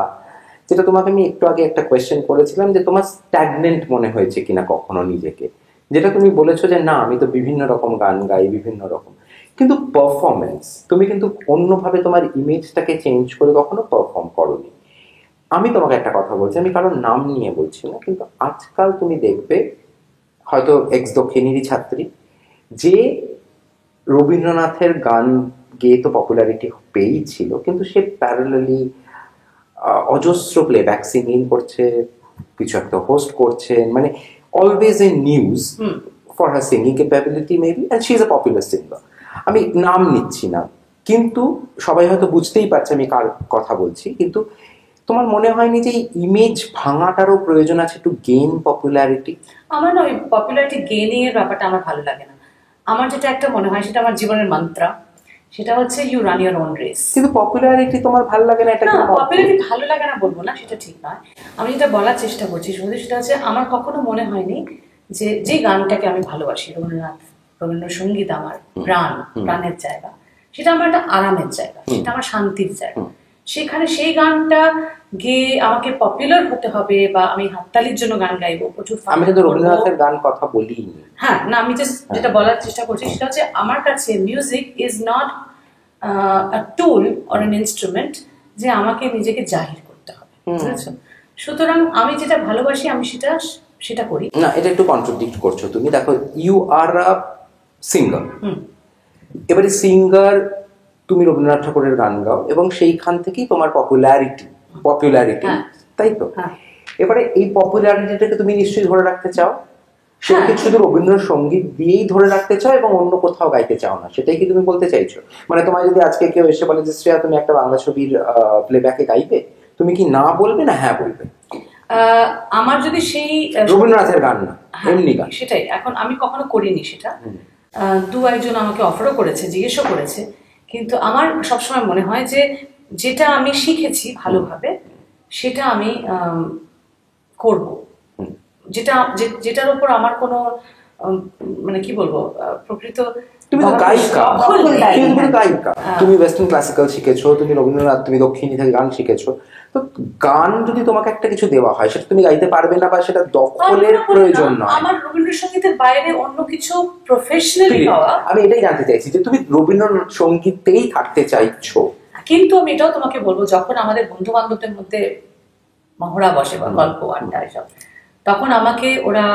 যেটা তোমাকে আমি একটু আগে একটা কোয়েশ্চেন করেছিলাম যে তোমার স্ট্যাগনেন্ট মনে হয়েছে কিনা কখনো নিজেকে, যেটা তুমি বলেছো যে না, আমি তো বিভিন্ন রকম গান গাই, বিভিন্ন রকম, কিন্তু পারফরমেন্স তুমি কিন্তু অন্যভাবে তোমার ইমেজটাকে চেঞ্জ করে কখনো পারফর্ম করোনি। আমি তোমাকে একটা কথা বলছি, আমি কারোর নাম নিয়ে বলছি না, কিন্তু আজকাল তুমি দেখবে, হয়তো এক্স দক্ষিণেরই ছাত্রী, যে রবীন্দ্রনাথের গান গেয়ে তো পপুলারিটি পেয়েছিল, কিন্তু সে প্যারালালি অজস্র প্লেব্যাক সিঙ্গিং করছে, কিছু একটা হোস্ট করছে, মানে always a news for her singing capability maybe, and she is a popular singer. আমি নাম নিচ্ছি না, কিন্তু সবাই হয়তো বুঝতেই পারছে আমি কার কথা বলছি। কিন্তু তোমার মনে হয়নি যে ইমেজ ভাঙাটারও প্রয়োজন আছে টু গেইন পপুলারিটি? আমার না, ওই পপুলারিটি গেইনিং এর ব্যাপারটা আমার ভালো লাগে না। আমার যেটা একটা মনে হয়, সেটা আমার জীবনের মন্ত্রা, সেটা হচ্ছে you run your own race. কিন্তু পপুলারিটি তোমার ভালো লাগে না? এটা না, পপুলারিটি ভালো লাগে না বলবো না, সেটা ঠিক নয়। আমি যেটা বলার চেষ্টা করছি শুধু, সেটা হচ্ছে আমার কখনো মনে হয়নি যে গানটাকে আমি ভালোবাসি, রবীন্দ্রসঙ্গীত আমার প্রাণের জায়গা, সেটা আমার একটা আরামের জায়গা, সেটা আমার শান্তির জায়গা। সেখানে সেই গানটা গেয়ে আমাকে পপুলার হতে হবে, বা আমি হাততালির জন্য গান গাইবো, প্রচুর। আমি কিন্তু রবীন্দ্রনাথের গান কথা বলিনি। হ্যাঁ, না, আমি যেটা বলার চেষ্টা করছি সেটা হচ্ছে আমার কাছে music is not a tool or an instrument যে আমাকে নিজেকে জাহির করতে হবে, বুঝেছো? সুতরাং আমি যেটা ভালোবাসি আমি সেটা করি না। এটা একটু কন্ট্রাডিক্ট করছো তুমি। দেখো, ইউ আর আ সিঙ্গার। এবারে সিঙ্গার, তুমি রবীন্দ্রনাথ ঠাকুরের গান গাও এবং সেইখান থেকেই তোমার পপুলারিটি, তাই তো? এবারে এই পপুলারিটিটাকে তুমি নিশ্চয়ই ধরে রাখতে চাও, সেটাকে শুধু রবীন্দ্রসঙ্গীত দিয়েই ধরে রাখতে চাও এবং অন্য কোথাও গাইতে চাও না, সেটাই কি তুমি বলতে চাইছো? মানে তোমার যদি আজকে কেউ এসে বলে যে শ্রেয়া তুমি একটা বাংলা ছবির প্লেব্যাকে গাইবে, তুমি কি না বলবে না হ্যাঁ বলবে? আমার যদি সেই রবীন্দ্রনাথের গান না, এমনি গান, সেটাই। এখন আমি কখনো করিনি সেটা, দু একজন আমাকে অফারও করেছে, জিজ্ঞেসও করেছে, কিন্তু আমার সবসময় মনে হয় যে যেটা আমি শিখেছি ভালোভাবে সেটা আমি করব, যেটার উপর আমার কোনো মানে কি বলবো, প্রকৃত তুমি তো গায়িকা, তুমি ওয়েস্টার্ন ক্লাসিক্যাল শিখেছো, তুমি রবীন্দ্রনাথ, তুমি দক্ষিণী থেকে গান শিখেছো, তো গান যদি তোমাকে একটা কিছু দেওয়া হয় সেটা তুমি গাইতে পারবে না, বা সেটা দখলের প্রয়োজন নয়। আমার রবীন্দ্রসঙ্গীতের বাইরে অন্য কিছু প্রফেশনালি হওয়া, আমি এটাই জানতে চাইছি যে তুমি রবীন্দ্রসঙ্গীতেই থাকতে চাইছো। কিন্তু আমি এটাও তোমাকে বলবো, যখন আমাদের বন্ধু বান্ধবদের মধ্যে মহড়া বসে বা গল্প আড্ডা এসব, তখন আমাকে ওরা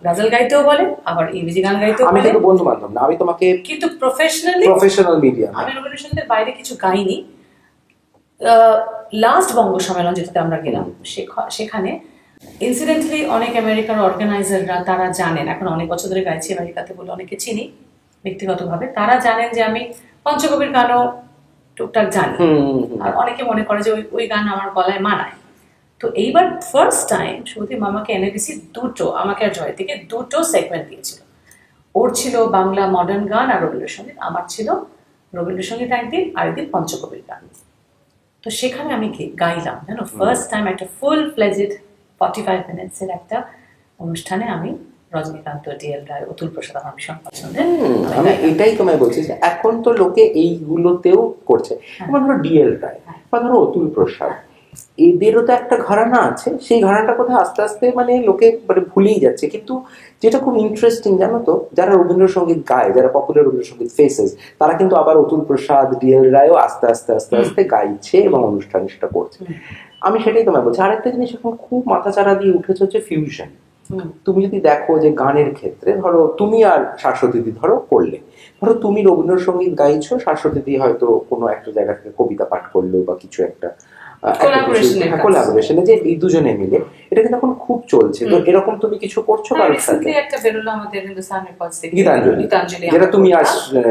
গজল গাইতেও বলে, আবার ইংরেজি গান গাইতেও বলে। আমি কিন্তু বন্ধু বান্ধব না, আমি তোমাকে কিন্তু প্রফেশনাল মিডিয়া, আমি রবীন্দ্রসঙ্গীতের বাইরে কিছু গাইনি। লাস্ট বঙ্গ সম্মেলন যেটাতে আমরা গেলাম, সেখানে ইনসিডেন্টালি অনেক আমেরিকার অর্গানাইজাররা তারা জানেন, এখন অনেক বছর ধরে গাইছি আমেরিকাতে বলে অনেকে চিনি ব্যক্তিগতভাবে, তারা জানেন যে আমি পঞ্চকবির গানও টুকটাক জানি, আর অনেকে মনে করে যে ওই গান আমার গলায় মানায়। তো এইবার ফার্স্ট টাইম সুধীর মামাকে এনএবিসি দুটো, আমাকে আর জয়তীকে দুটো সেগমেন্ট দিয়েছিল। ওর ছিল বাংলা মডার্ন গান আর রবীন্দ্রসঙ্গীত, আমার ছিল রবীন্দ্রসঙ্গীত একদিন, আরেকদিন পঞ্চকবির গান। তো সেখানে আমি গাইলাম, জানো, ফার্স্ট টাইম একটা ফুল ফ্লেজেড 45 মিনিটসের একটা অনুষ্ঠানে আমি রজনীকান্ত, ডিএল রায়, অতুল প্রসাদ আমার ভীষণ পছন্দের। আমি এটাই তোমায় বলছি যে এখন তো লোকে এইগুলোতেও করছে, ধরো ডিএল রায় বা ধরো অতুল প্রসাদ, এদেরও তো একটা ঘরানা আছে, সেই ঘরানাটা কোথায় আস্তে আস্তে মানে লোকে মানে ভুলেই যাচ্ছে। কিন্তু যেটা খুব ইন্টারেস্টিং জানো তো, যারা রবীন্দ্রসঙ্গীত গায়, যারা পপুলার রবীন্দ্রসঙ্গীত ফেসেস, তারা কিন্তু আবার অতুল প্রসাদ, ডিএল রায়ও আস্তে আস্তে আস্তে আস্তে গাইছে এবং অনুষ্ঠানে সেটা করছে। আমি সেটাই তোমায় বলছি। আরেকটা জিনিস এখন খুব মাথাচাড়া দিয়ে উঠেছে হচ্ছে ফিউশন। তুমি যদি দেখো যে গানের ক্ষেত্রে, ধরো তুমি আর শাশ্বতী ধরো করলে, ধরো তুমি রবীন্দ্রসঙ্গীত গাইছো, শাশ্বতী হয়তো কোনো একটা জায়গা থেকে কবিতা পাঠ করলো বা কিছু একটা কোলাবোরেশনে, যে এই দুজনে মিলে, এটা কিন্তু এখন খুব চলছে। তো এরকম তুমি কিছু করছো কারোর সাথে? একটা বেরোলো আমাদের হিন্দুস্তান রেকর্ডস থেকে গীতাঞ্জলি, যেটা তুমি আর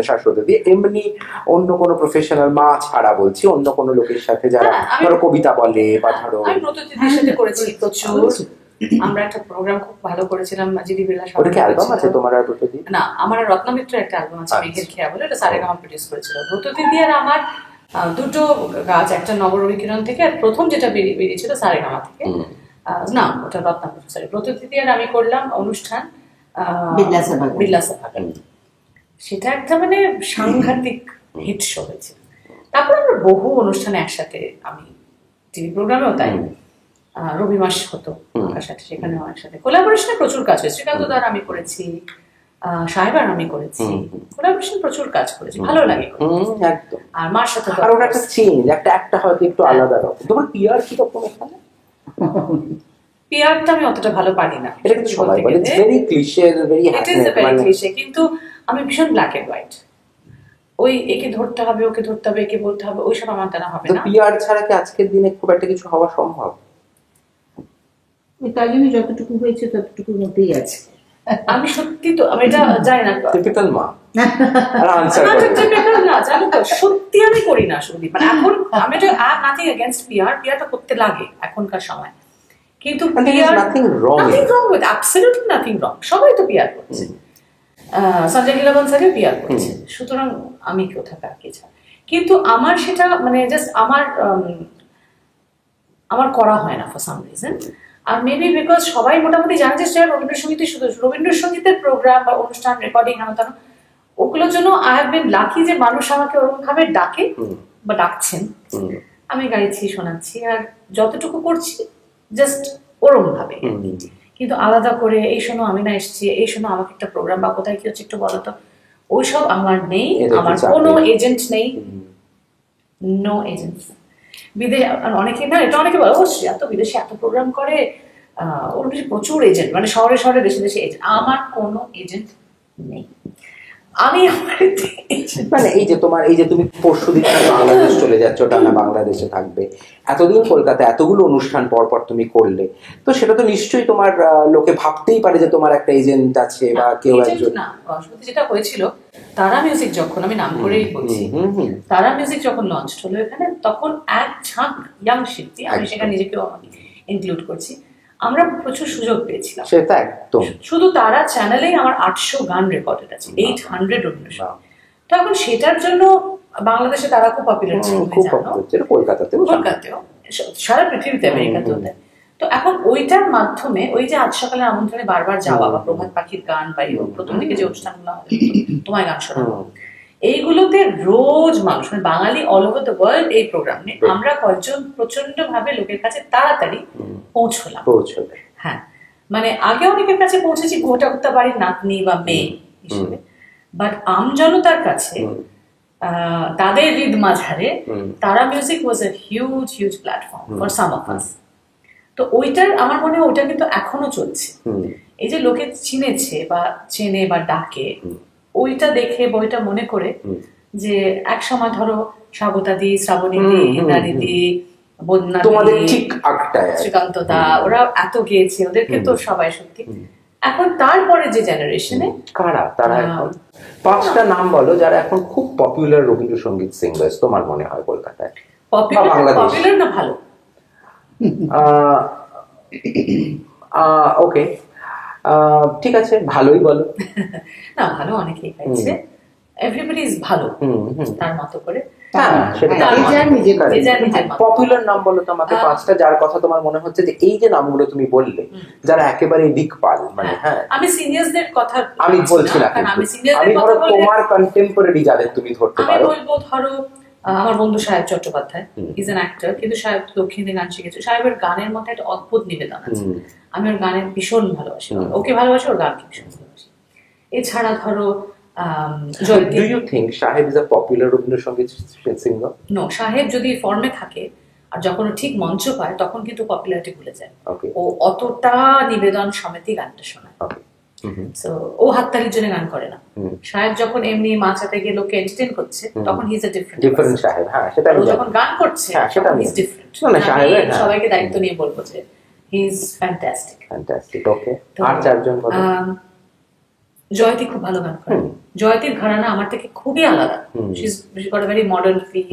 শাশ্বতী। এমনি অন্য কোনো প্রফেশনাল, মা ছাড়া বলছি, অন্য কোনো লোকের সাথে যারা ধরো কবিতা বলে বা ধরো, আমি ব্রতদিদির সাথে করেছি প্রচুর। আমরা একটা প্রোগ্রাম খুব ভালো করেছিলাম জিডি বিড়লা। ওটা কি অ্যালবাম আছে তোমার আর ব্রতদিদি? না, আমার রত্নমিত্র একটা অ্যালবাম আছে, মেঘের খেয়া বলে, ওটা সারেগামা প্রডিউস করেছিল। ব্রতদিদি আর আমার দুটো গাছ, একটা নবরবিকিরণ থেকে, আর প্রথম যেটা বেরিয়েছিল সারেগামা থেকে, না ওটা রত্নামিত্র, সরি, ব্রতদিদি আর আমি করলাম অনুষ্ঠান বিড়লা সভাগান। সেটা একটা মানে সাংঘাতিক হিট শো হয়েছিল। তারপর আমরা বহু অনুষ্ঠানে একসাথে, আমি টিভি প্রোগ্রামেও তাই, রবি মাস হতো আমার সাথে, সেখানেও একসাথে কোলাবোরেশনে প্রচুর কাজ হয়েছে। শ্রীকান্ত দ্বারা আমি করেছি, সাহেবার আমি করেছি, কোলাবোরেশন প্রচুর কাজ করেছি, ভালো লাগে একদম। আর মার সাথে আর ওটা একটা চেঞ্জ, একটা হয়তো একটু আলাদা রকম। তোমার পিআর কি রকম এখানে? পিআরটা আমি অতটা ভালো পারি না, এটা কিন্তু সবাই বলে it's very cliche, very cliche, কিন্তু আমি ভীষণ ব্ল্যাক এন্ড হোয়াইট। ওই একে ধরতে হবে, ওকে ধরতে হবে, একে বলতে হবে, ওইসব আমার দ্বারা হবে না। পিআর ছাড়া কি আজকের দিনে খুব একটা কিছু হওয়া সম্ভব? তাই জন্য যতটুকু হয়েছে ততটুকুর মধ্যেই আছে। আমি সত্যি তো, আমি এটা জানি না, টিপিক্যাল মা না, জানো তো, সত্যি আমি করি না শুধু। মানে এখন আমি এটা নাথিং এগেইনস্ট পিআর, পিআরটা করতে লাগে এখনকার সময়, কিন্তু nothing wrong with, absolutely nothing wrong. সবাই তো পিআর করছে, সঞ্জয় লীলা বনসালি পিআর করছে, সুতরাং আমি কোথাকার কি চাই। কিন্তু আমার সেটা মানে জাস্ট আমার করা হয় না ফর সাম রিজন। আর মেবি বিকজ সবাই মোটামুটি জানে যে রবীন্দ্রসঙ্গীত, শুধু রবীন্দ্রসঙ্গীতের প্রোগ্রাম বা অনুষ্ঠান রেকর্ডিং হেন তেন, ওগুলোর জন্য আই হ্যাভ বিন লাকি যে মানুষ আমাকে ওরকম ভাবে ডাকে বা ডাকছেন, আমি গাইছি, শোনাচ্ছি, আর যতটুকু করছি জাস্ট ওরকম ভাবে। কিন্তু আলাদা করে এই শোনো আমি না এসছি, এই শোনো আমাকে একটা প্রোগ্রাম বা কোথায় কি হচ্ছে একটু বলো তো, ওইসব আমার নেই। আমার কোনো এজেন্ট নেই, নো এজেন্ট। বিদেশে অনেকে না, এটা অনেকে বলে, ও শ্রেয়া তো বিদেশে এত প্রোগ্রাম করে, ওর প্রচুর এজেন্ট, মানে শহরে শহরে দেশে দেশে এজেন্ট। আমার কোনো এজেন্ট নেই। আমি মানে এই যে তোমার, এই যে তুমি পরশুদিন বাংলাদেশ চলে যাচ্ছ, টানা বাংলাদেশে থাকবে, এতদিন কলকাতা এতগুলো অনুষ্ঠান পর পর তুমি করলে, তো সেটা তো নিশ্চয়ই তোমার লোকে ভাবতেই পারে যে তোমার একটা এজেন্ট আছে বা কেউ একজন। না, যেটা হয়েছিল তারা মিউজিক, যখন আমি নাম করেই বলছি, তারা মিউজিক যখন লঞ্চ হলো এখানে, তখন এক ঝাঁক ইয়াং শিল্পী, আমি সেখানে নিজেকেও ইনক্লুড করছি, আমরা প্রচুর সুযোগ পেয়েছিলাম। সেটা একদম, শুধু তারা চ্যানেলেই আমার 800 গান রেকর্ডেড আছে, 800 অনুষ্ঠান। তো এখন সেটার জন্য বাংলাদেশে তারা খুব পপুলার ছিল, কলকাতাতেও, সারা পৃথিবীতে, আমেরিকাতেও। তো এখন ওইটার মাধ্যমে, ওই যে আজ সকালের আমন্ত্রণে বারবার যাওয়া বা প্রভাত পাখির গান বা প্রথম দিকে যে অনুষ্ঠানগুলো আমাদের তোমায় গান শোনানো, এইগুলোতে রোজ মানুষ, মানে বাঙালি অল ওভার দ্য ওয়ার্ল্ড এই প্রোগ্রাম নিয়ে আমরা কয়েকজন প্রচন্ড ভাবে লোকের কাছে তাড়াতাড়ি পৌঁছলাম। হ্যাঁ, মানে আগে অনেকের কাছে পৌঁছেছি গোটা গোটা বাড়ির নাতনি বা মেয়ে হিসেবে, বাট আমজনতার কাছে, তাদের হৃদ মাঝারে তারা music was a huge huge platform for some of us. তো ওইটার আমার মনে হয় ওইটা কিন্তু এখনো চলছে। এই যে লোকে চিনেছে বা চেনে বা ডাকে, ওইটা দেখে বইটা মনে করে যে এক সময় ধরো স্বাগতা দি, শ্রাবণী দি, ইন্দ্রাণী দি, বন্যা তোমাদের দি, ঠিক আগটায় শ্রীকান্ত দা, ওরা এত গেয়েছে, ওদেরকে তো সবাই সত্যি। এখন তারপরে যে জেনারেশনে কারা তারা এখন 5টা নাম বলো যারা এখন খুব পপুলার রবীন্দ্রসঙ্গীত সিঙ্গার্স তোমার মনে হয় কলকাতায়? পপুলার না ভালো? ওকে, ঠিক আছে, ভালোই বলো। না, ভালো অনেকেই গাইছে, এভরিবডি ইজ ভালো তার মতো করে। পপুলার নাম বলো তো আমাকে 5টা, যার কথা তোমার মনে হচ্ছে যে এই যে নামগুলো তুমি বললে যারা একেবারে দিকপাল, মানে হ্যাঁ, আমি সিনিয়রসদের কথা আমি বলছি না, আমি ধরো তোমার কন্টেম্পোরারি যাদের তুমি ধরতে পারো, আমি বলবো ধরো আমার বন্ধু সাহেব চট্টোপাধ্যায়, ইজ অ্যান অ্যাক্টর, কিন্তু সাহেব দক্ষিণী গান শিখেছে। সাহেবের গানের মধ্যে একটা অদ্ভুত নিবেদন আছে, আমি ওর গানের ভীষণ ভালোবাসি, ওকে ভালোবাসি, ওর গানকে ভীষণ ভালোবাসি। এছাড়া ধরো Do you think Shaheb is a popular Rabindrasangeet singer? No, সাহেব যদি ফর্মে থাকে আর যখন ঠিক মঞ্চ পায় তখন কিন্তু পপুলারিটি ভুলে যায়। ও অতটা নিবেদন সমিতি গানটা শোনায়, সো ও হাততালির জন্য গান করে না। সাহেব যখন এমনি মাচাতে গিয়ে লোককে এন্টারটেইন করছে তখন হি ইজ আ ডিফারেন্ট সাহেব। হ্যাঁ, সেটা আমি যখন গান করছে সেটা হি ইজ ডিফারেন্ট। না, সাহেবের সবাইকে দায়িত্ব নিয়ে বলবো যে হি ইজ ফ্যান্টাস্টিক। ওকে, আর 4জন বলো। জয়তী খুব ভালো গান করে। জয়তীর ঘরানা আমার থেকে খুবই আলাদা, she is got a very modern feel,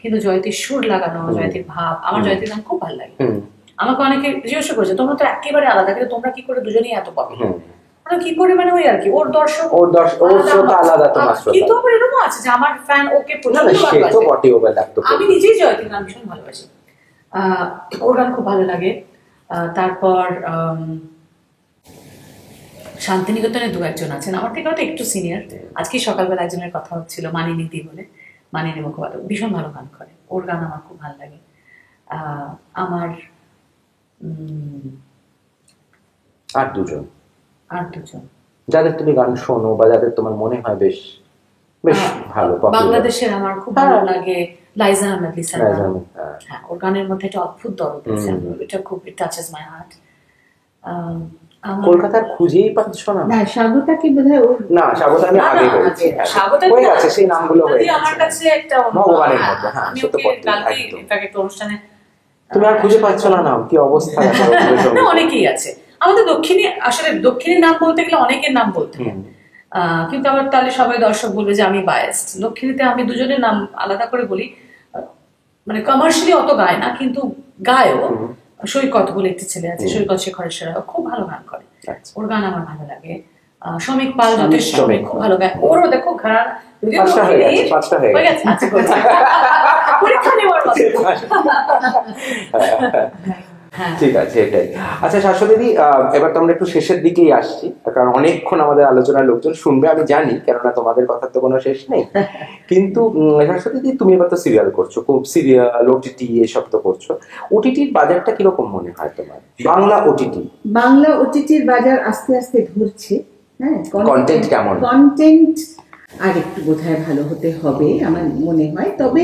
কিন্তু জয়তীর সুর লাগানো, জয়তীর ভাব, আমার জয়তীর গান খুব ভালো লাগে। আমাকে অনেকে জিজ্ঞাসা করেছে তোমরা তো একেবারে আলাদা, কিন্তু তোমরা কি করে দুজনেই এত পপুলার? কি করে, মানে ওই আর কি, ওর দর্শক আলাদা, তোমার শ্রোতা। কিন্তু আবার এরকম আছে যে আমার ফ্যান ওকে প্রচন্ড ভালোবাসে। আমি নিজেই জয়তীর গান ভীষণ ভালোবাসি, ওর গান খুব ভালো লাগে। তারপর শান্তিনিকেতনে 2-1 আছেন আমার থেকে হয়তো একটু সিনিয়র, আজকে সকালবেলা একজনের কথা হচ্ছিল, মানিনী দি বলে, মানিনী মুখোপাধ্যায়, ভীষণ ভালো গান করে, ওর গান আমার খুব ভালো লাগে। আমার আর দুজন যাদের তুমি গান শোনো বা যাদের তোমার মনে হয় বেশ ভালো। বাংলাদেশের আমার খুব ভালো লাগে লাইজা আহমেদ, হ্যাঁ, ওর গানের মধ্যে একটা অদ্ভুত দরদ আছে, এটা খুব টাচেস মাই হার্ট। কলকাতার খুঁজেই পাচ্ছ না? না, স্বাগতাকে বোধহয় না, স্বাগতা আমি আগে বলছি, স্বাগতা হয়ে গেছে, সেই নামগুলো হয়ে গেছে আমার কাছে একটা ভগবানের মতো। হ্যাঁ, আমি ওকে কালকে একটা অনুষ্ঠানে, তুমি আর খুঁজে পাচ্ছ না নাম? কি অবস্থা! অনেকেই আছে আমাদের দক্ষিণী, আসলে দক্ষিণী নাম বলতে গেলে অনেকের নাম বলতে হয়, কিন্তু আবার তাহলে সবাই দর্শক বলবে যে আমি বায়াসড। দক্ষিণীতে আমি দুজনের নাম আলাদা করে বলি, মানে কমার্শিয়ালি অত গায় না, কিন্তু গায়ও। সৈকত বলে একটি ছেলে আছে, সৈকত শেখরেশ্বরা, খুব ভালো গান করে, ওর গান আমার ভালো লাগে। শ্রমিক পাল যথেষ্ট খুব ভালো গায়, ওরও দেখো গান পরীক্ষা নেওয়ার মতো। ঠিক আছে, এটাই। আচ্ছা শাশ্বতী, এবার তো আমরা একটু শেষের দিকেই আসছি, কারণ অনেকক্ষণ আমাদের আলোচনার লোকজন শুনবে আমি জানি, কেননা তোমাদের কথা তো কোনো শেষ নেই। কিন্তু শাশ্বতী, তুমি এবার তো সিরিয়াল করছো, খুব সিরিয়াল, ওটিটি এসব তো করছো। ওটিটির বাজারটা কিরকম মনে হয় তোমার? বাংলা ওটিটির বাজার আস্তে আস্তে ধরছে। হ্যাঁ, কন্টেন্ট কেমন? কন্টেন্ট আর একটু বোধহয় ভালো হতে হবে আমার মনে হয়, তবে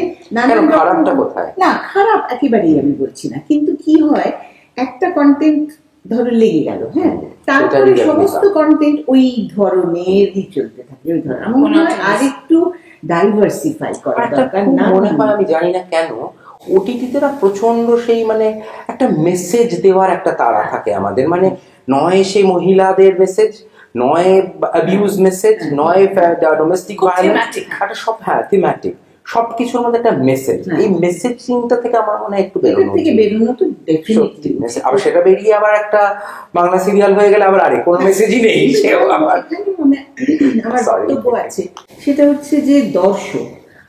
খারাপটা কোথায়? না, খারাপ একেবারেই আমি বলছি না, কিন্তু কি হয়, একটা কন্টেন্ট ধরো লেগে গেল, হ্যাঁ, তারপরে সমস্ত কন্টেন্ট ওই ধরনেরই চলতে থাকে, ওই ধরনের। আমার মনে হয় আর একটু ডাইভার্সিফাই করা দরকার। না মনে হয়, আমি জানি না কেন ওটিটিতে না প্রচন্ড সেই মানে একটা মেসেজ দেওয়ার একটা তাড়া থাকে আমাদের, মানে নয় সেই মহিলাদের মেসেজ, নয় অ্যাবিউজ মেসেজ, নয় ডোমেস্টিক ভায়োলেন্স, একটা সব, হ্যাঁ, থিমেটিক, সবকিছুর মধ্যে একটা মেসেজ। এই মেসেজিংটা থেকে আমার মনে হয় একটু বেরোনো তো ডেফিনেটলি। আবার সেটা বেরিয়ে আবার একটা বাংলা সিরিয়াল হয়ে গেলে আবার আরে কোনো মেসেজই নেই। আমার বক্তব্য আছে, সেটা হচ্ছে যে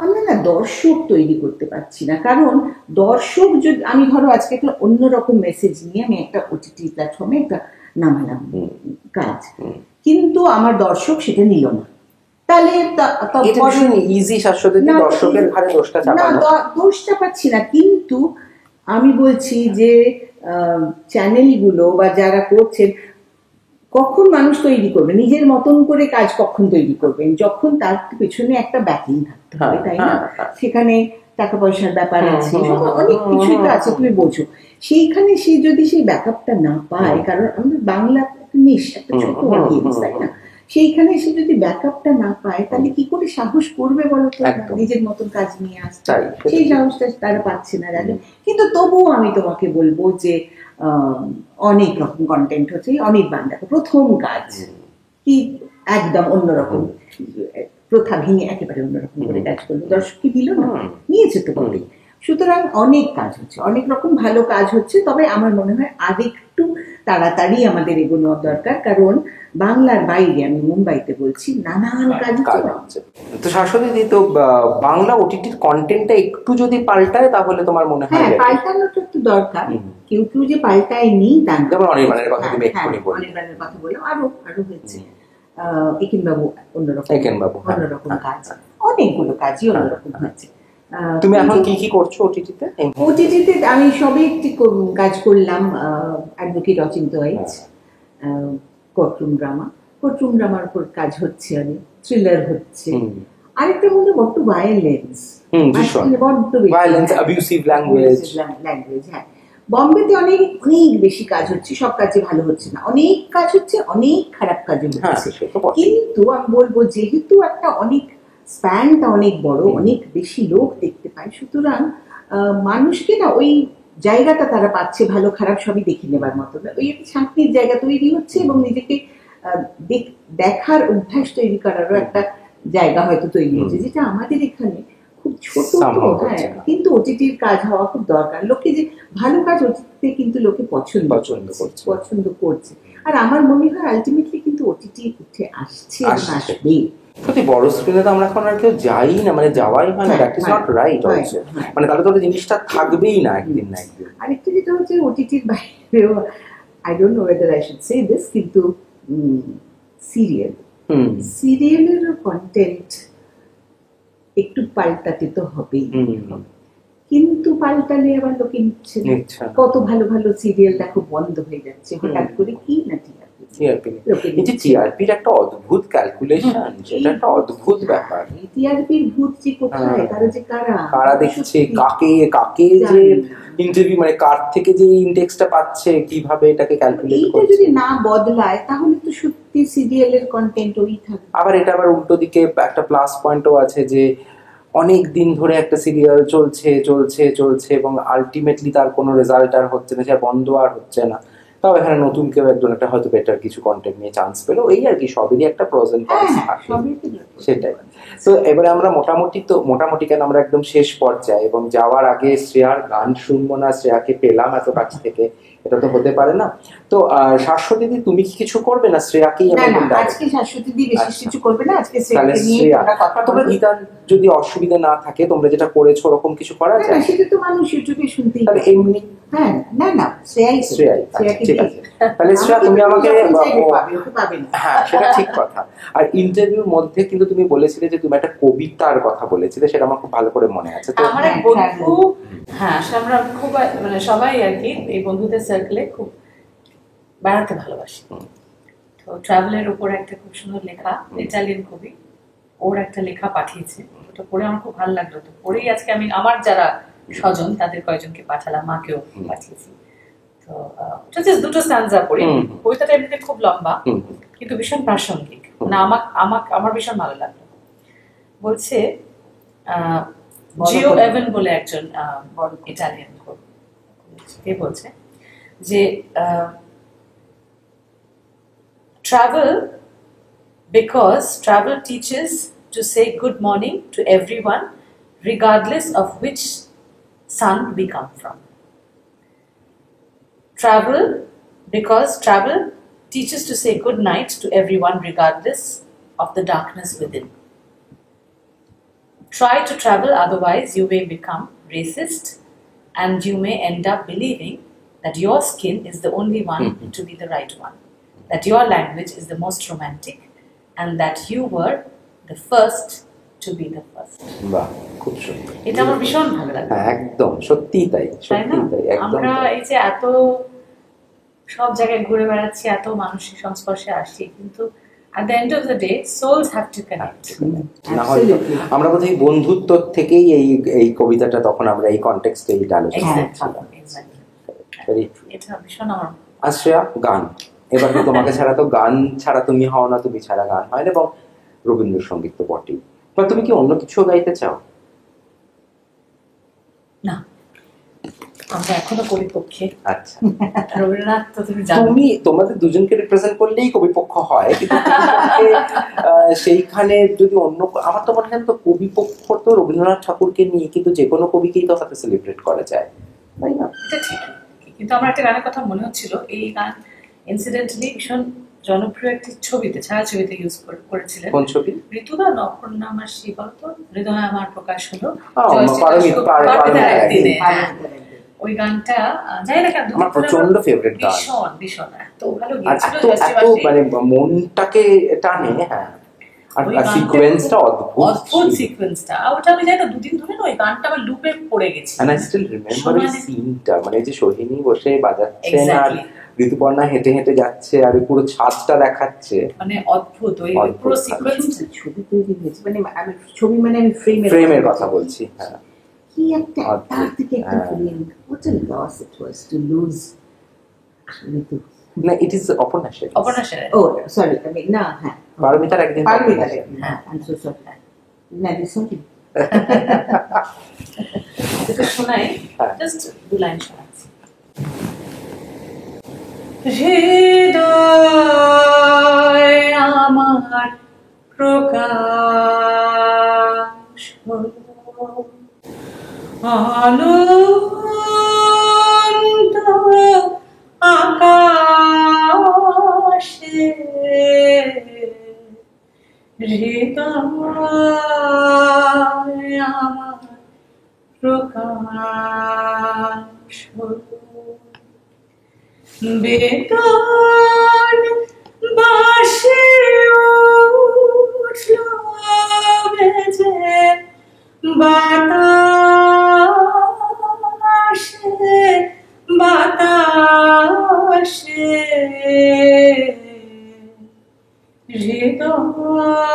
আমরা না দর্শক তৈরি করতে পারছি না, কারণ দর্শক যদি, আমি ধরো আজকে একটা অন্যরকম মেসেজ নিয়ে আমি একটা ওটিটি প্ল্যাটফর্মে একটা নামালাম কাজ, কিন্তু আমার দর্শক সেটা নিল না, তাহলে দোষ চাপাচ্ছি না, কিন্তু আমি বলছি যে চ্যানেলগুলো বা যারা করছেন, কখন মানুষ তৈরি করবে নিজের মতন করে কাজ, কখন তৈরি করবেন যখন তার পেছনে একটা ব্যাকিং থাকতে হবে, তাই না? সেখানে টাকা পয়সার ব্যাপার আছে, অনেক কিছুই তো আছে, তুমি বোঝো। সেইখানে সে যদি সেই ব্যাকআপটা না পায়, কারণ আমাদের বাংলা একটা নিশ, একটা ছোট অডিয়েন্স, তাই না? সেইখানে সে যদি ব্যাকআপটা না পায় তাহলে কি করে সাহস করবে বলো তো একদম। নিজের মতন কাজ নিয়ে আসতে? তাই, সেই সাহসটা তারা পাচ্ছে না জানো। কিন্তু তবুও আমি তোমাকে বলবো যে অনেক রকম কন্টেন্ট হচ্ছে। অমিত বান দেখো প্রথম কাজ কি একদম অন্যরকম, প্রথা ভেঙে একেবারে অন্যরকম করে কাজ করলো, দর্শক কি দিল না, নিয়েছে তো বটেই। সুতরাং অনেক কাজ হচ্ছে, অনেক রকম ভালো কাজ হচ্ছে। তবে আমার মনে হয় আরেকটু তাড়াতাড়ি আমাদের এগোনো দরকার, কারণ বাংলার বাইরে, আমি মুম্বাইতে বলছি, নানান কাজ হচ্ছে। তো শাশ্বতী তো বাংলা ওটিটির কন্টেন্টটা একটু যদি পাল্টায় তাহলে তোমার মনে হয়? হ্যাঁ, পাল্টানোটা একটু দরকার। কেউ কেউ যে পাল্টায়নি তা না। যেমন অনির্বাণের কথা তুমি এক্ষুনি বললে, অনির্বাণের কথা বললাম, আরো হয়েছে। একেনবাবু অন্যরকম, একেনবাবু অন্যরকম কাজ, অনেকগুলো কাজই অন্যরকম হয়েছে। তুমি এখন কি কি করছো ওটিটিতে? ওটিটিতে আমি সবে একটি কাজ করলাম, অ্যাডভোকেট অচিন্ত ওয়াইজ, কোর্টরুম ড্রামার উপর কাজ হচ্ছে, অনেক থ্রিলার হচ্ছে। আরেকটা মধ্যে বড্ড ভায়োলেন্স, ভায়োলেন্স, অ্যাবিউসিভ ল্যাঙ্গুয়েজ। হ্যাঁ, বম্বেতে অনেক অনেক বেশি কাজ হচ্ছে, সব কাজে ভালো হচ্ছে না, অনেক কাজ হচ্ছে, অনেক খারাপ কাজও হচ্ছে। কিন্তু আমি বলবো যেহেতু একটা অনেক স্প্যানটা অনেক বড়, অনেক বেশি লোক দেখতে পায়, সুতরাং মানুষকে না ওই জায়গাটা তারা পাচ্ছে, ভালো খারাপ সবই দেখে নেবার মতো, ওই একটা শান্তির জায়গা তৈরি হচ্ছে এবং নিজেকে দেখার অভ্যাস তৈরি করারও একটা জায়গা হয়তো তৈরি হচ্ছে, যেটা আমাদের এখানে খুব ছোট। হ্যাঁ, কিন্তু ওটিটির কাজ হওয়া খুব দরকার। লোকে যে ভালো কাজ ওটিটিতে কিন্তু লোকে পছন্দ করছে। আর আমার মনে হয় আলটিমেটলি কিন্তু ওটিটি উঠে আসছে, আসবে। সত্যি বড় স্ক্রিনে তো আমরা এখন আর কেউ যাই না, মানে যাওয়াই হয় না। That is not right also. মানে তাহলে তো জিনিসটা থাকবেই না একদিন না একদিন। আরেকটা যেটা হচ্ছে ওটিটির বাইরেও, I don't know whether I should say this, কিন্তু সিরিয়ালের কন্টেন্ট একটু পাল্টাতে তো হবেই, কিন্তু পাল্টালে আবার লোকে নিচ্ছে না। কত ভালো ভালো সিরিয়াল দেখো বন্ধ হয়ে যাচ্ছে হঠাৎ করে, কি না টিআরপির একটা অদ্ভুত ক্যালকুলেশন, সেটা একটা অদ্ভুত ব্যাপার। টিআরপির ভূত যে কোথায়, তারা যে কারা দেখছে, কাকে যে ইন্টারভিউ, মানে কার থেকে যে ইন্ডেক্সটা পাচ্ছে, কিভাবে এটাকে ক্যালকুলেট করছে। এইটা যদি না বদলায় তাহলে তো সত্যি সিরিয়ালের কন্টেন্ট ওই থাকবে। আবার এটা আবার উল্টো দিকে একটা প্লাস পয়েন্টও আছে যে অনেক দিন ধরে একটা সিরিয়াল চলছে এবং আলটিমেটলি তার কোনো রেজাল্ট আর হচ্ছে না, সে বন্ধ আর হচ্ছে না। তাও এখানে নতুন কেউ একজন একটা হয়তো বেটার কিছু কন্টেন্ট নিয়ে চান্স পেলো, এই আর কি। সবেরই একটা প্রোস এন্ড কনস থাকে, সেটাই। তো এবারে আমরা মোটামুটি কেন আমরা একদম শেষ পর্যায়ে, এবং যাওয়ার আগে শ্রেয়ার গান শুনবো না, শ্রেয়াকে পেলাম এত কাছ থেকে, এটা তো হতে পারে না। তো শাশ্বতী দিদি তুমি কি কিছু করবে না শ্রেয়াকেই? আজকে শাশ্বতী দিদি বিশেষ কিছু করবে না, আজকে শ্রেয়াকে নিয়ে কথা। তোমরা গীতার যদি অসুবিধা না থাকে, তোমরা যেটা করেছো ওরকম কিছু করা যায়? সেটা তো মানুষ ইউটিউবে শুনতেই পারে এমনি। হ্যাঁ, না শ্রেয়াই। ঠিক আছে, তাহলে শ্রেয়া তুমি আমাকে, হ্যাঁ সেটা ঠিক কথা। আর ইন্টারভিউর মধ্যে কিন্তু তুমি বলেছিলে যে তুমি একটা কবিতার কথা বলেছিলে, সেটা আমার খুব ভালো করে মনে আছে। তো আমার এক বন্ধু, হ্যাঁ আমরা খুব মানে সবাই আর কি এই বন্ধুদের সার্কেলে খুব বেড়াতে ভালোবাসি। তো ট্রাভেলের উপর একটা খুব সুন্দর লেখা, ইটালিয়ান কবি, ওর একটা লেখা পাঠিয়েছে, ওটা পড়ে আমার খুব ভালো লাগলো। তো পড়েই আজকে আমি আমার যারা স্বজন তাদের কয়েকজনকে পাঠালাম, মাকেও পাঠিয়েছি। তো ওটা জাস্ট দুটো স্ট্যান্জা পড়ি। কবিতাটা এমনিতে খুব লম্বা কিন্তু ভীষণ প্রাসঙ্গিক, না আমার ভীষণ ভালো লাগলো। বলছে জিও এভেন বলে একজন ইটালিয়ান কবি, বলছে যে travel because travel teaches to say good morning to everyone regardless of which sun we come from. Travel because travel teaches to say good night to everyone regardless of the darkness within. Try to travel, otherwise you may become racist and you may end up believing that your skin is the only one to be the right one, that your language is the most romantic, and that you were the first to be the first. বাহ, খুব সুন্দর। এটা আমার ভীষণ ভালো লাগে। একদম সত্যি তাই, সত্যি তাই। আমরা এই যে এত সব জায়গায় ঘুরে বেড়াচ্ছি, এত মানুষের সংস্পর্শে আসছি, কিন্তু at the end of the day souls have to connect. না হয়তো আমরা বোধহয় বন্ধুত্ব থেকেই এই কবিতাটা তখন আমরা এই কনটেক্সটে এই আলোচনা করছিলাম। এটা ভীষণ আমার। আশ্রেয়া, গান এবার তো তোমাকে ছাড়া তো গান ছাড়া তুমি হও না, তুমি ছাড়া গান হয় না, এবং রবীন্দ্রসঙ্গীত তো বটেই। বা তুমি কি অন্য কিছু গাইতে চাও? না, আমরা এখনো কবিপক্ষে। আচ্ছা, রবীন্দ্রনাথ তো তুমি জানো। তুমি তোমাদের দুজনকে রিপ্রেজেন্ট করলেই কবিপক্ষ হয়, কিন্তু সেইখানে যদি অন্য, আমার তো মনে হয় তো কবিপক্ষ তো রবীন্দ্রনাথ ঠাকুরকে নিয়ে, কিন্তু যে কোনো কবিকেই তো হাতে সেলিব্রেট করা যায়, তাই না? এটা ঠিক, কিন্তু আমার একটা গানের কথা মনে হচ্ছিল, এই গান ইনসিডেন্টালি ভীষণ জনপ্রিয় একটি ছবিতে, ছায়াছবিতে ইউজ করেছিলেন। কোন ছবি? ঋতুদা নক্ষরনামাসী বলতো, হৃদয় আমার প্রকাশ হলো পারমিতার একদিনে। হ্যাঁ। ওই গানটা জানি না কেন আমার প্রচন্ড ফেভারিট গান, ভীষণ ভীষণ এত ভালো এত মানে মনটাকে টানে। হ্যাঁ, আর সিকোয়েন্সটা অদ্ভুত সিকোয়েন্সটা, ওটা আমি জানি না, দুদিন ধরে না ওই গানটা আমার লুপে পড়ে গেছে। and I still remember এই সিনটা, মানে যে সোহিনী বসে বাজাচ্ছেন আর ঋতুপর্ণা হেঁটে হেঁটে যাচ্ছে আর পুরো ছাদটা দেখাচ্ছে, মানে অদ্ভুত ওই পুরো সিকোয়েন্সটা। ছবি তৈরি হয়েছে, মানে আমি ছবি মানে আমি ফ্রেমের কথা বলছি। হ্যাঁ, কি একটা তার থেকে একটা feeling, what a loss it was to lose Ritu. না, it is Aparna Sen. Aparna Sen. Oh sorry, আমি না, হ্যাঁ পারমিতার একদিন, পারমিতার একদিন, হ্যাঁ, I'm so sorry, না sorry, এটা শোনাই, জাস্ট দু লাইন শোনাচ্ছি। হৃদয় আমার প্রকাশ হলো, অনন্ত আকাশে, হৃদয় আমার প্রকাশ হলো, বেদন বাসে উঠল বেজে বাতাসে, বাতাসে, হৃদয়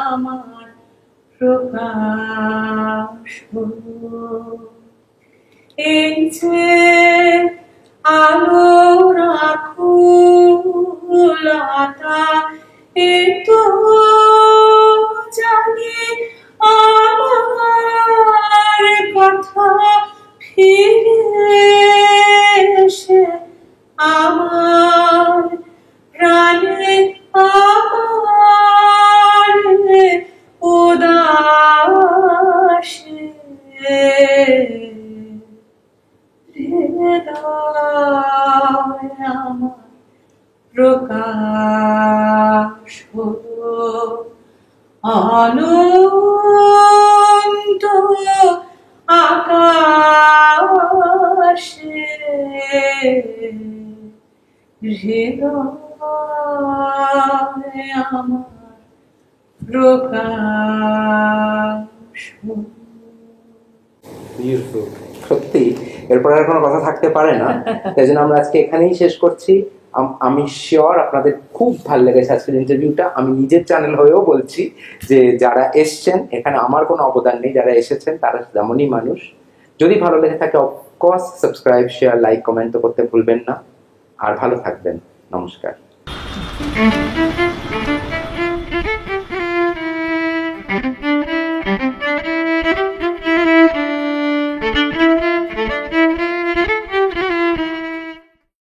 আমার প্রকাশ হলো। এই যে আলোর আকুলতা, এ তো জানি আমার কথা ফিরে এসে আমার প্রাণে আমার উদাসে, হৃদয় আমার প্রকাশ হলো, অনন্ত আকাশে, হৃদয় আমার প্রকাশ হলো। বিউটিফুল, সত্যি এরপর আর কোনো কথা থাকতে পারে না, তাই জন্য আমরা আজকে এখানেই শেষ করছি। আমি শিওর আপনাদের খুব ভালো লেগেছে আজকের ইন্টারভিউটা। আমি নিজের চ্যানেল হয়েও বলছি যে যারা এসছেন, এখানে আমার কোনো অবদান নেই, যারা এসেছেন তারা তেমনই মানুষ। যদি ভালো লেগে থাকে of course subscribe, share, like, comment তো করতে ভুলবেন না। আর ভালো থাকবেন। নমস্কার।